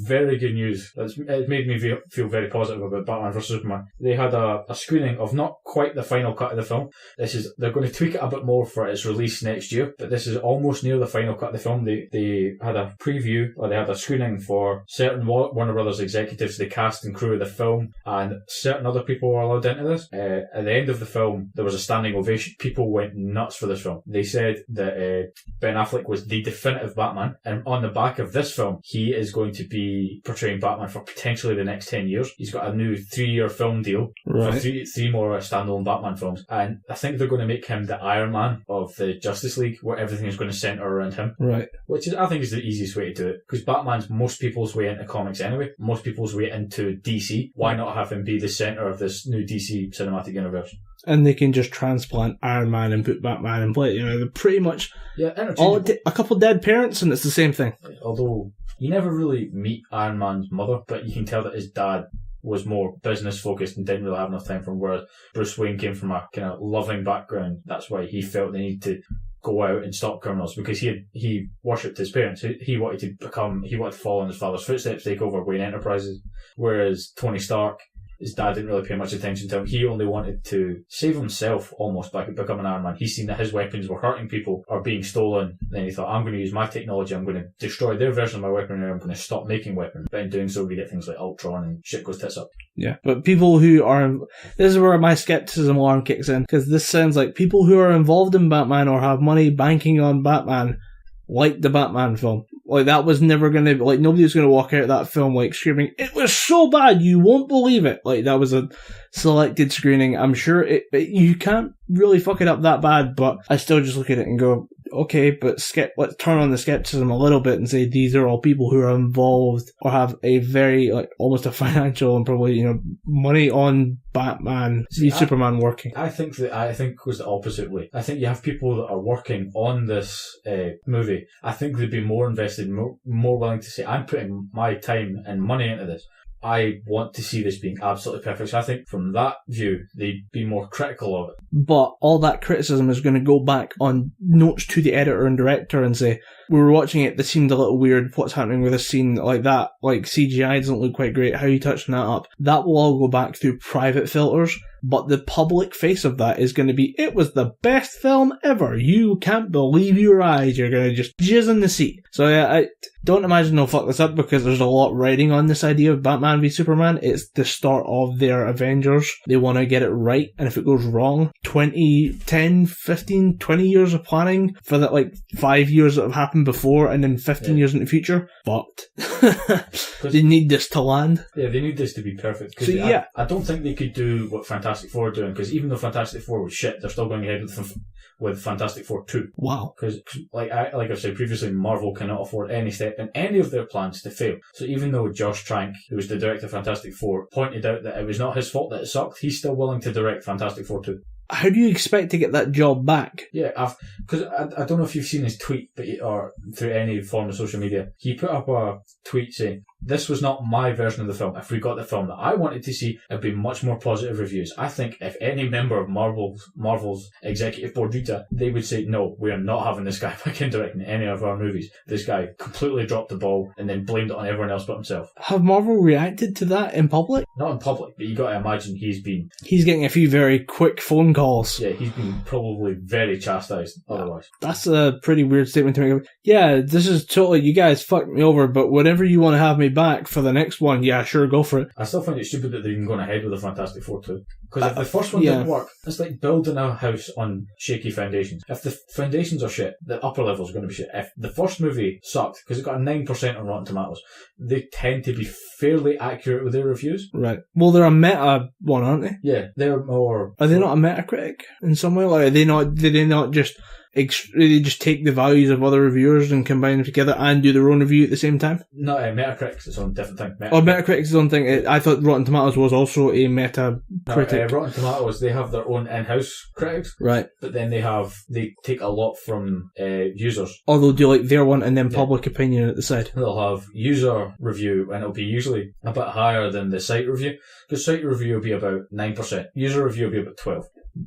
very good news. It made me feel very positive about Batman vs Superman. They had a screening of not quite the final cut of the film. They're going to tweak it a bit more for its release next year, but this is almost near the final cut of the film. They had a preview, or they had a screening for certain Warner Brothers executives, the cast and crew of the film, and certain other people were allowed into this. At the end of the film, there was a standing ovation. People went nuts for this film. They said that Ben Affleck was the definitive Batman, and on the back of this film, he is going to be portraying Batman for potentially the next 10 years. He's got a new 3-year film deal for three more standalone Batman films, and I think they're going to make him the Iron Man of the Justice League, where everything is going to centre around him. Right. Which I think is the easiest way to do it, because Batman's most people's way into comics anyway, most people's way into DC. Why not have him be the centre of this new DC cinematic universe? And they can just transplant Iron Man and put Batman in play. They're pretty much a couple dead parents, and it's the same thing. Although you never really meet Iron Man's mother, but you can tell that his dad was more business focused and didn't really have enough time for him, whereas Bruce Wayne came from a kind of loving background. That's why he felt the need to go out and stop criminals, because he worshipped his parents. He wanted to follow in his father's footsteps, take over Wayne Enterprises, whereas Tony Stark, his dad didn't really pay much attention to him. He only wanted to save himself almost by becoming Iron Man. He's seen that his weapons were hurting people or being stolen. Then he thought, I'm going to use my technology. I'm going to destroy their version of my weaponry. I'm going to stop making weapons. But in doing so, we get things like Ultron and shit goes tits up. Yeah, but people who are... This is where my skepticism alarm kicks in, because this sounds like people who are involved in Batman or have money banking on Batman like the Batman film. Like, that was never going to... Like, nobody was going to walk out of that film, like, screaming, it was so bad, you won't believe it. Like, that was a selected screening. I'm sure you can't really fuck it up that bad, but I still just look at it and go, okay, but let's turn on the skepticism a little bit and say these are all people who are involved or have a very, like, almost a financial and probably, money on Batman, Superman working. I think it was the opposite way. I think you have people that are working on this movie. I think they'd be more invested, more willing to say, I'm putting my time and money into this. I want to see this being absolutely perfect. So I think from that view, they'd be more critical of it. But all that criticism is going to go back on notes to the editor and director and say, we were watching it, this seemed a little weird, what's happening with this scene like that, like CGI doesn't look quite great, how are you touching that up? That will all go back through private filters, but the public face of that is going to be, it was the best film ever, you can't believe your eyes, you're going to just jizz in the seat. So yeah, I don't imagine they'll fuck this up, because there's a lot riding on this idea of Batman v Superman. It's the start of their Avengers. They want to get it right, and if it goes wrong, 10, 15, 20 years of planning for that, like 5 years that have happened happened before and then 15 years in the future, fucked. They need this to land. Yeah, they need this to be perfect. So, yeah. I don't think they could do what Fantastic Four are doing, because even though Fantastic Four was shit, they're still going ahead with Fantastic Four 2. Wow. Because, like I've said previously, Marvel cannot afford any step in any of their plans to fail. So even though Josh Trank, who was the director of Fantastic Four, pointed out that it was not his fault that it sucked, he's still willing to direct Fantastic Four 2. How do you expect to get that job back? Yeah, because I don't know if you've seen his tweet, or through any form of social media. He put up a tweet saying, "This was not my version of the film. If we got the film that I wanted to see, it'd be much more positive reviews. I think if any member of Marvel's executive board reads it, they would say, no, we are not having this guy back in directing any of our movies. This guy completely dropped the ball and then blamed it on everyone else but himself." Have Marvel reacted to that in public? Not in public, but you got to imagine he's getting a few very quick phone calls. Yeah, he's been probably very chastised otherwise. That's a pretty weird statement to make. Yeah, this is totally, you guys fucked me over, but whenever you want to have me back for the next one, yeah, sure, go for it. I still find it stupid that they're even going ahead with the Fantastic Four 2. Because if the first one didn't work, it's like building a house on shaky foundations. If the foundations are shit, the upper levels are going to be shit. If the first movie sucked, because it got a 9% on Rotten Tomatoes, they tend to be fairly accurate with their reviews. Right. Well, they're a meta one, aren't they? Yeah, they're more... Are they not a Metacritic in some way? Like, did they not just... they just take the values of other reviewers and combine them together and do their own review at the same time? No, Metacritic's its own different thing. Metacritic's its own thing. I thought Rotten Tomatoes was also a Metacritic. Rotten Tomatoes, they have their own in-house critics. Right. But then they take a lot from users. Or they'll do like their one and then public opinion at the side. They'll have user review, and it'll be usually a bit higher than the site review. Because site review will be about 9%. User review will be about 12%.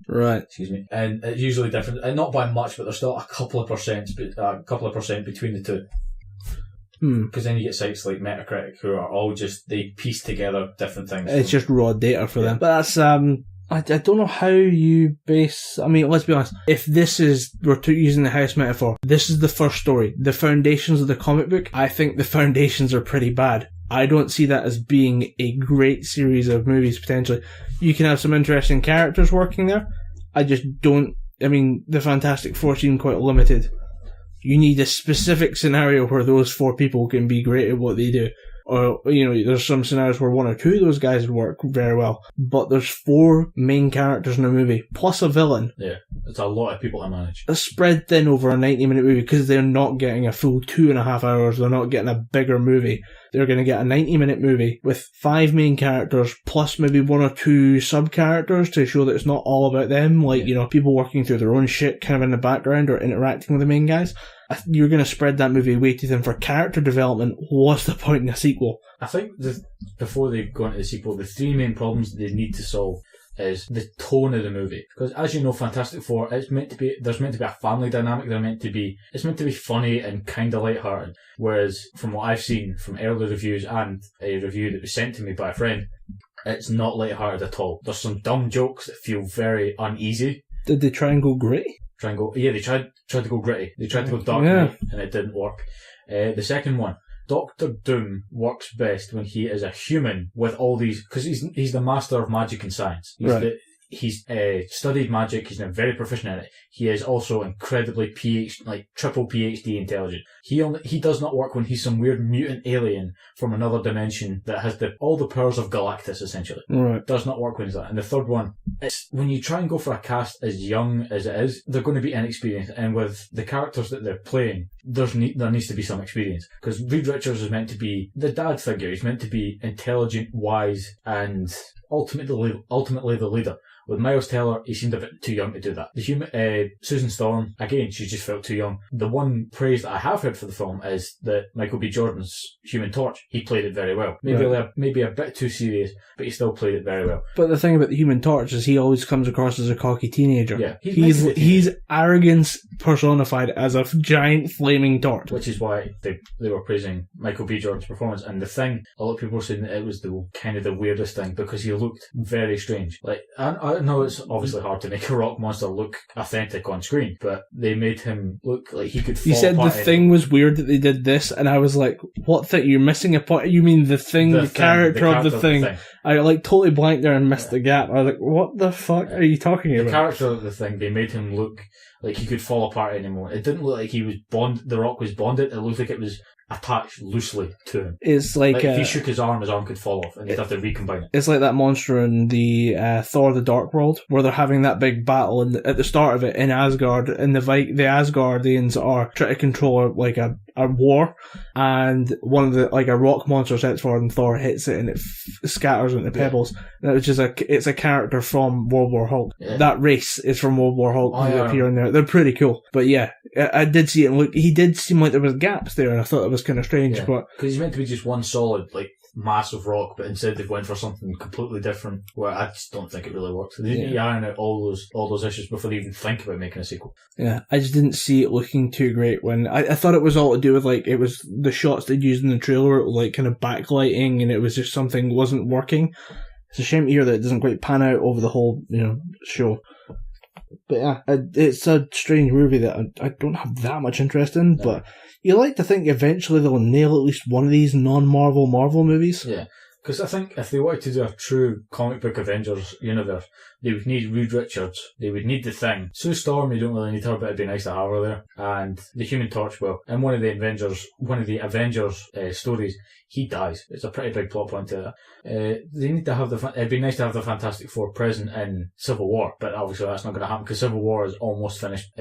Right. Excuse me. And it's usually different, and not by much, but there's still a couple of percent between the two. Because then you get sites like Metacritic who are all just, they piece together different things. It's just raw data for them. But that's, I don't know how you base... I mean, let's be honest. If we're using the house metaphor, this is the first story. The foundations of the comic book, I think the foundations are pretty bad. I don't see that as being a great series of movies, potentially. You can have some interesting characters working there. I just don't... I mean, the Fantastic Four seem quite limited. You need a specific scenario where those four people can be great at what they do. Or, there's some scenarios where one or two of those guys would work very well. But there's four main characters in a movie, plus a villain. Yeah, it's a lot of people to manage. It's spread thin over a 90-minute movie because they're not getting a full 2.5 hours. They're not getting a bigger movie. They're going to get a 90-minute movie with 5 main characters, plus maybe 1 or 2 sub-characters to show that it's not all about them. Like, people working through their own shit kind of in the background or interacting with the main guys. You're going to spread that movie way too thin for character development. What's the point in a sequel? I think before they go into the sequel, the 3 main problems that they need to solve is the tone of the movie. Because as you know, Fantastic Four, there's meant to be a family dynamic. It's meant to be funny and kind of lighthearted. Whereas from what I've seen from early reviews and a review that was sent to me by a friend, it's not lighthearted at all. There's some dumb jokes that feel very uneasy. Did they try and go gritty? They tried to go gritty. They tried to go Dark Knight, and it didn't work. The second one, Doctor Doom works best when he is a human with all these, because he's the master of magic and science. He's studied magic. He's very proficient in it. He is also incredibly triple PhD intelligent. He does not work when he's some weird mutant alien from another dimension that has all the powers of Galactus, essentially. Right. Does not work when he's that. And the third one, it's when you try and go for a cast as young as it is, they're going to be inexperienced. And with the characters that they're playing, there needs to be some experience. Because Reed Richards is meant to be the dad figure. He's meant to be intelligent, wise, and ultimately the leader. With Miles Teller, he seemed a bit too young to do that. Susan Storm, again, she just felt too young. The one praise that I have heard for the film is that Michael B. Jordan's Human Torch, he played it very well. Maybe a bit too serious, but he still played it very well. But the thing about the Human Torch is he always comes across as a cocky teenager. Yeah, he's arrogance personified as a giant flaming torch. Which is why they were praising Michael B. Jordan's performance. And the thing, a lot of people were saying that it was the weirdest thing because he looked very strange. Like, I I know it's obviously hard to make a rock monster look authentic on screen, but they made him look like he could fall You said the apart Thing was weird that they did this, and I was like, what thing? You're missing a point. You mean the Thing, the character of the Thing. I like totally blanked there and missed the gap. I was like, what the fuck are you talking about? The character of the Thing, they made him look like he could fall apart anymore. It didn't look like he was the rock was bonded. It looked like it was attached loosely to him. It's like if he shook his arm could fall off, and he'd have to recombine it. It's like that monster in the Thor: The Dark World, where they're having that big battle at the start of it in Asgard, and the Asgardians are trying to control like a war, and one of the a rock monster sets forward, and Thor hits it, and it scatters into pebbles. And it was just it's a character from World War Hulk. Yeah. That race is from World War Hulk. Appear in there. They're pretty cool. But yeah, I did see it. And look, he did seem like there was gaps there, and I thought it was kind of strange. But because he's meant to be just one solid massive rock, but instead they've went for something completely different. Where I just don't think it really works. They didn't iron out all those issues before they even think about making a sequel. Yeah, I just didn't see it looking too great. When I thought it was all to do with it was the shots they'd used in the trailer, kind of backlighting, and it was just something wasn't working. It's a shame to hear that it doesn't quite pan out over the whole show. But yeah, it's a strange movie that I don't have that much interest in, but you like to think eventually they'll nail at least one of these non-Marvel Marvel movies. Yeah, because I think if they wanted to do a true comic book Avengers universe, they would need Reed Richards, they would need the Thing. Sue Storm, you don't really need her, but it'd be nice to have her there. And the Human Torch, in one of the Avengers stories, he dies. It's a pretty big plot point to that. They need to have it'd be nice to have the Fantastic Four present in Civil War, but obviously that's not going to happen because Civil War is almost finished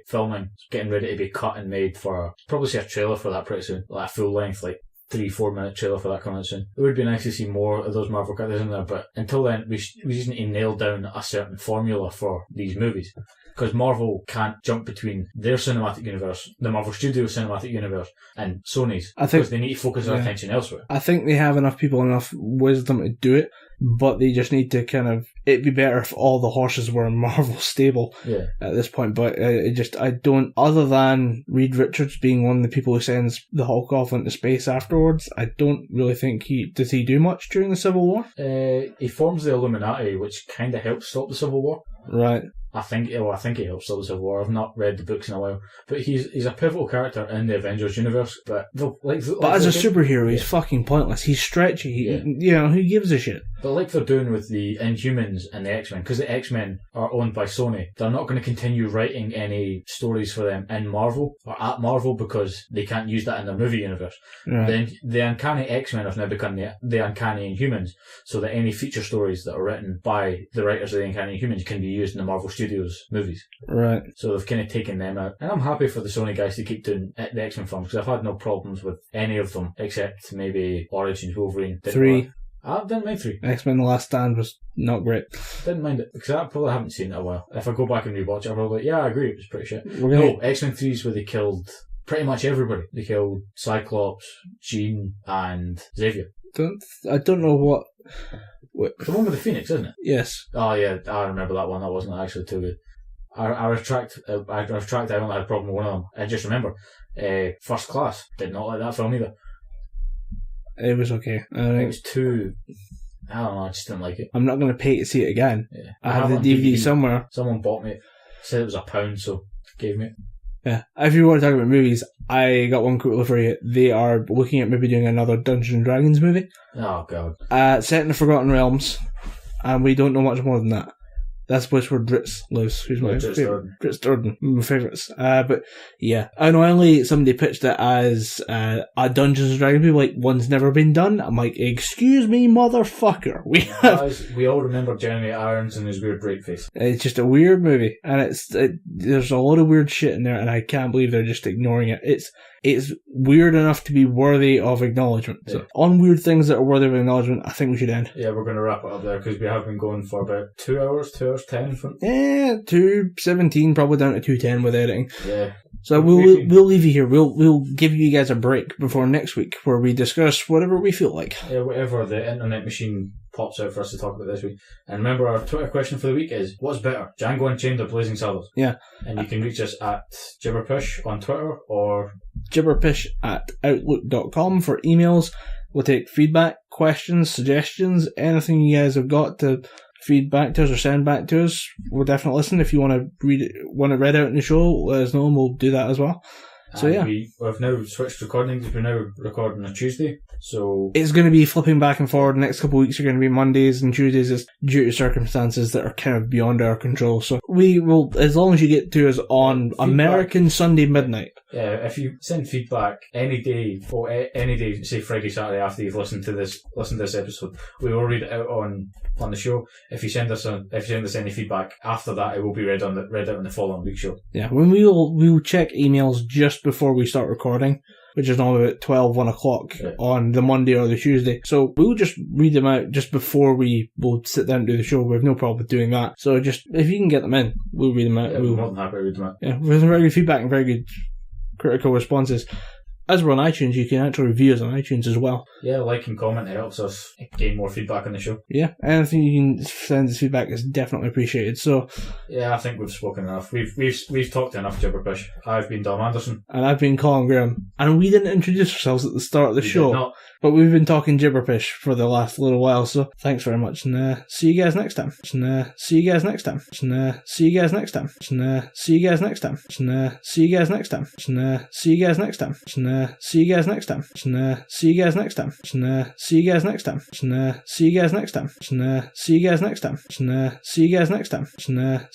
filming. It's getting ready to be cut and made for, probably see a trailer for that pretty soon, like a full length, 3-4 minute trailer for that coming out soon. It would be nice to see more of those Marvel characters in there, but until then, we just need to nail down a certain formula for these movies. Because Marvel can't jump between their cinematic universe, the Marvel Studios cinematic universe, and Sony's. Because they need to focus their attention elsewhere. I think they have enough people, enough wisdom to do it, but they just need to it'd be better if all the horses were in Marvel stable at this point, but I don't, other than Reed Richards being one of the people who sends the Hulk off into space afterwards, I don't really think does he do much during the Civil War? He forms the Illuminati, which kind of helps stop the Civil War. Right. I think he helps stop the Civil War. I've not read the books in a while, but he's a pivotal character in the Avengers universe. But as a superhero, he's fucking pointless. He's stretchy. Who gives a shit? But like they're doing with the Inhumans and the X-Men, because the X-Men are owned by Sony, they're not going to continue writing any stories for them in Marvel or at Marvel because they can't use that in their movie universe. Right. Then the Uncanny X-Men have now become the Uncanny Inhumans, so that any feature stories that are written by the writers of the Uncanny Inhumans can be used in the Marvel Studios movies. Right. So they've kind of taken them out. And I'm happy for the Sony guys to keep doing the X-Men films, because I've had no problems with any of them, except maybe Origins Wolverine. 3. I didn't mind 3. X-Men The Last Stand was not great. Didn't mind it, because I probably haven't seen it in a while. If I go back and rewatch it, I'm probably I agree, it was pretty shit. X-Men 3 is where they killed pretty much everybody. They killed Cyclops, Jean, and Xavier. I don't know what... The one with the Phoenix, isn't it? Yes. Oh yeah, I remember that one. That wasn't actually too good. I retract. I only had a problem with one of them. I just remember, First Class. Did not like that film either. It was okay. It was too. I don't know. I just didn't like it. I'm not going to pay to see it again. Yeah. I have the DVD somewhere. Someone bought me it. Said it was £1, so gave me it. Yeah. If you want to talk about movies, I got one quickly for you. They are looking at maybe doing another Dungeons and Dragons movie. Oh god. Set in the Forgotten Realms, and we don't know much more than that. That's the place where Dritz lives. Who's my favourite? Dritz Durden. My favourites. But yeah. Annoyingly, somebody pitched it as a Dungeons and Dragons movie, like one's never been done. I'm like, excuse me, motherfucker. We all remember Jeremy Irons and his weird break face. It's just a weird movie, and there's a lot of weird shit in there, and I can't believe they're just ignoring it. It's weird enough to be worthy of acknowledgement. Yeah. So, on weird things that are worthy of acknowledgement, I think we should end. Yeah, we're going to wrap it up there, because we have been going for about 2 hours, 10. 2:17, probably down to 2:10 with editing. Yeah. So we'll leave you here. We'll give you guys a break before next week, where we discuss whatever we feel like. Yeah, whatever the internet machine pops out for us to talk about this week. And remember, our Twitter question for the week is, what's better, Django Unchained or Blazing Saddles? Yeah. And you can reach us at Gibberpish on Twitter, or gibberpish@outlook.com for emails. We'll take feedback, questions, suggestions, anything you guys have got to feedback to us or send back to us, we'll definitely listen. If you want to read out in the show, let us know and we'll do that as well. So and yeah, we've now switched recordings. We're now recording on Tuesday, so it's going to be flipping back and forward. The next couple of weeks are going to be Mondays and Tuesdays, is due to circumstances that are kind of beyond our control. So we will, as long as you get to us on American Sunday midnight. Yeah, if you send feedback any day, say Friday, Saturday after you've listened to this episode, we will read it out on the show. If you send us any feedback after that, it will be read out on the following week's show. Yeah, when we will check emails just before we start recording, which is normally about 1 o'clock on the Monday or the Tuesday. So we'll just read them out just before we will sit down and do the show. We have no problem with doing that. So just, if you can get them in, we'll read them out. Yeah, we're more than happy to read them out. Yeah, with some very good feedback and very good critical responses. As we're on iTunes, you can actually review us on iTunes as well. Yeah, like and comment. It helps us gain more feedback on the show. Yeah, anything you can send us feedback is definitely appreciated. So yeah, I think we've spoken enough. We've talked enough Gibberpish. I've been Dom Anderson. And I've been Colin Graham. And we didn't introduce ourselves at the start of the show. Did not. But we've been talking Gibberpish for the last little while, so thanks very much, and see you guys next time. And see you guys next time. And see you guys next time. And see you guys next time. And see you guys next time. And see you guys next time. And see you guys next time. And see you guys next time. And see you guys next time. And see you guys next time. And see you guys next time. And see you guys next time. And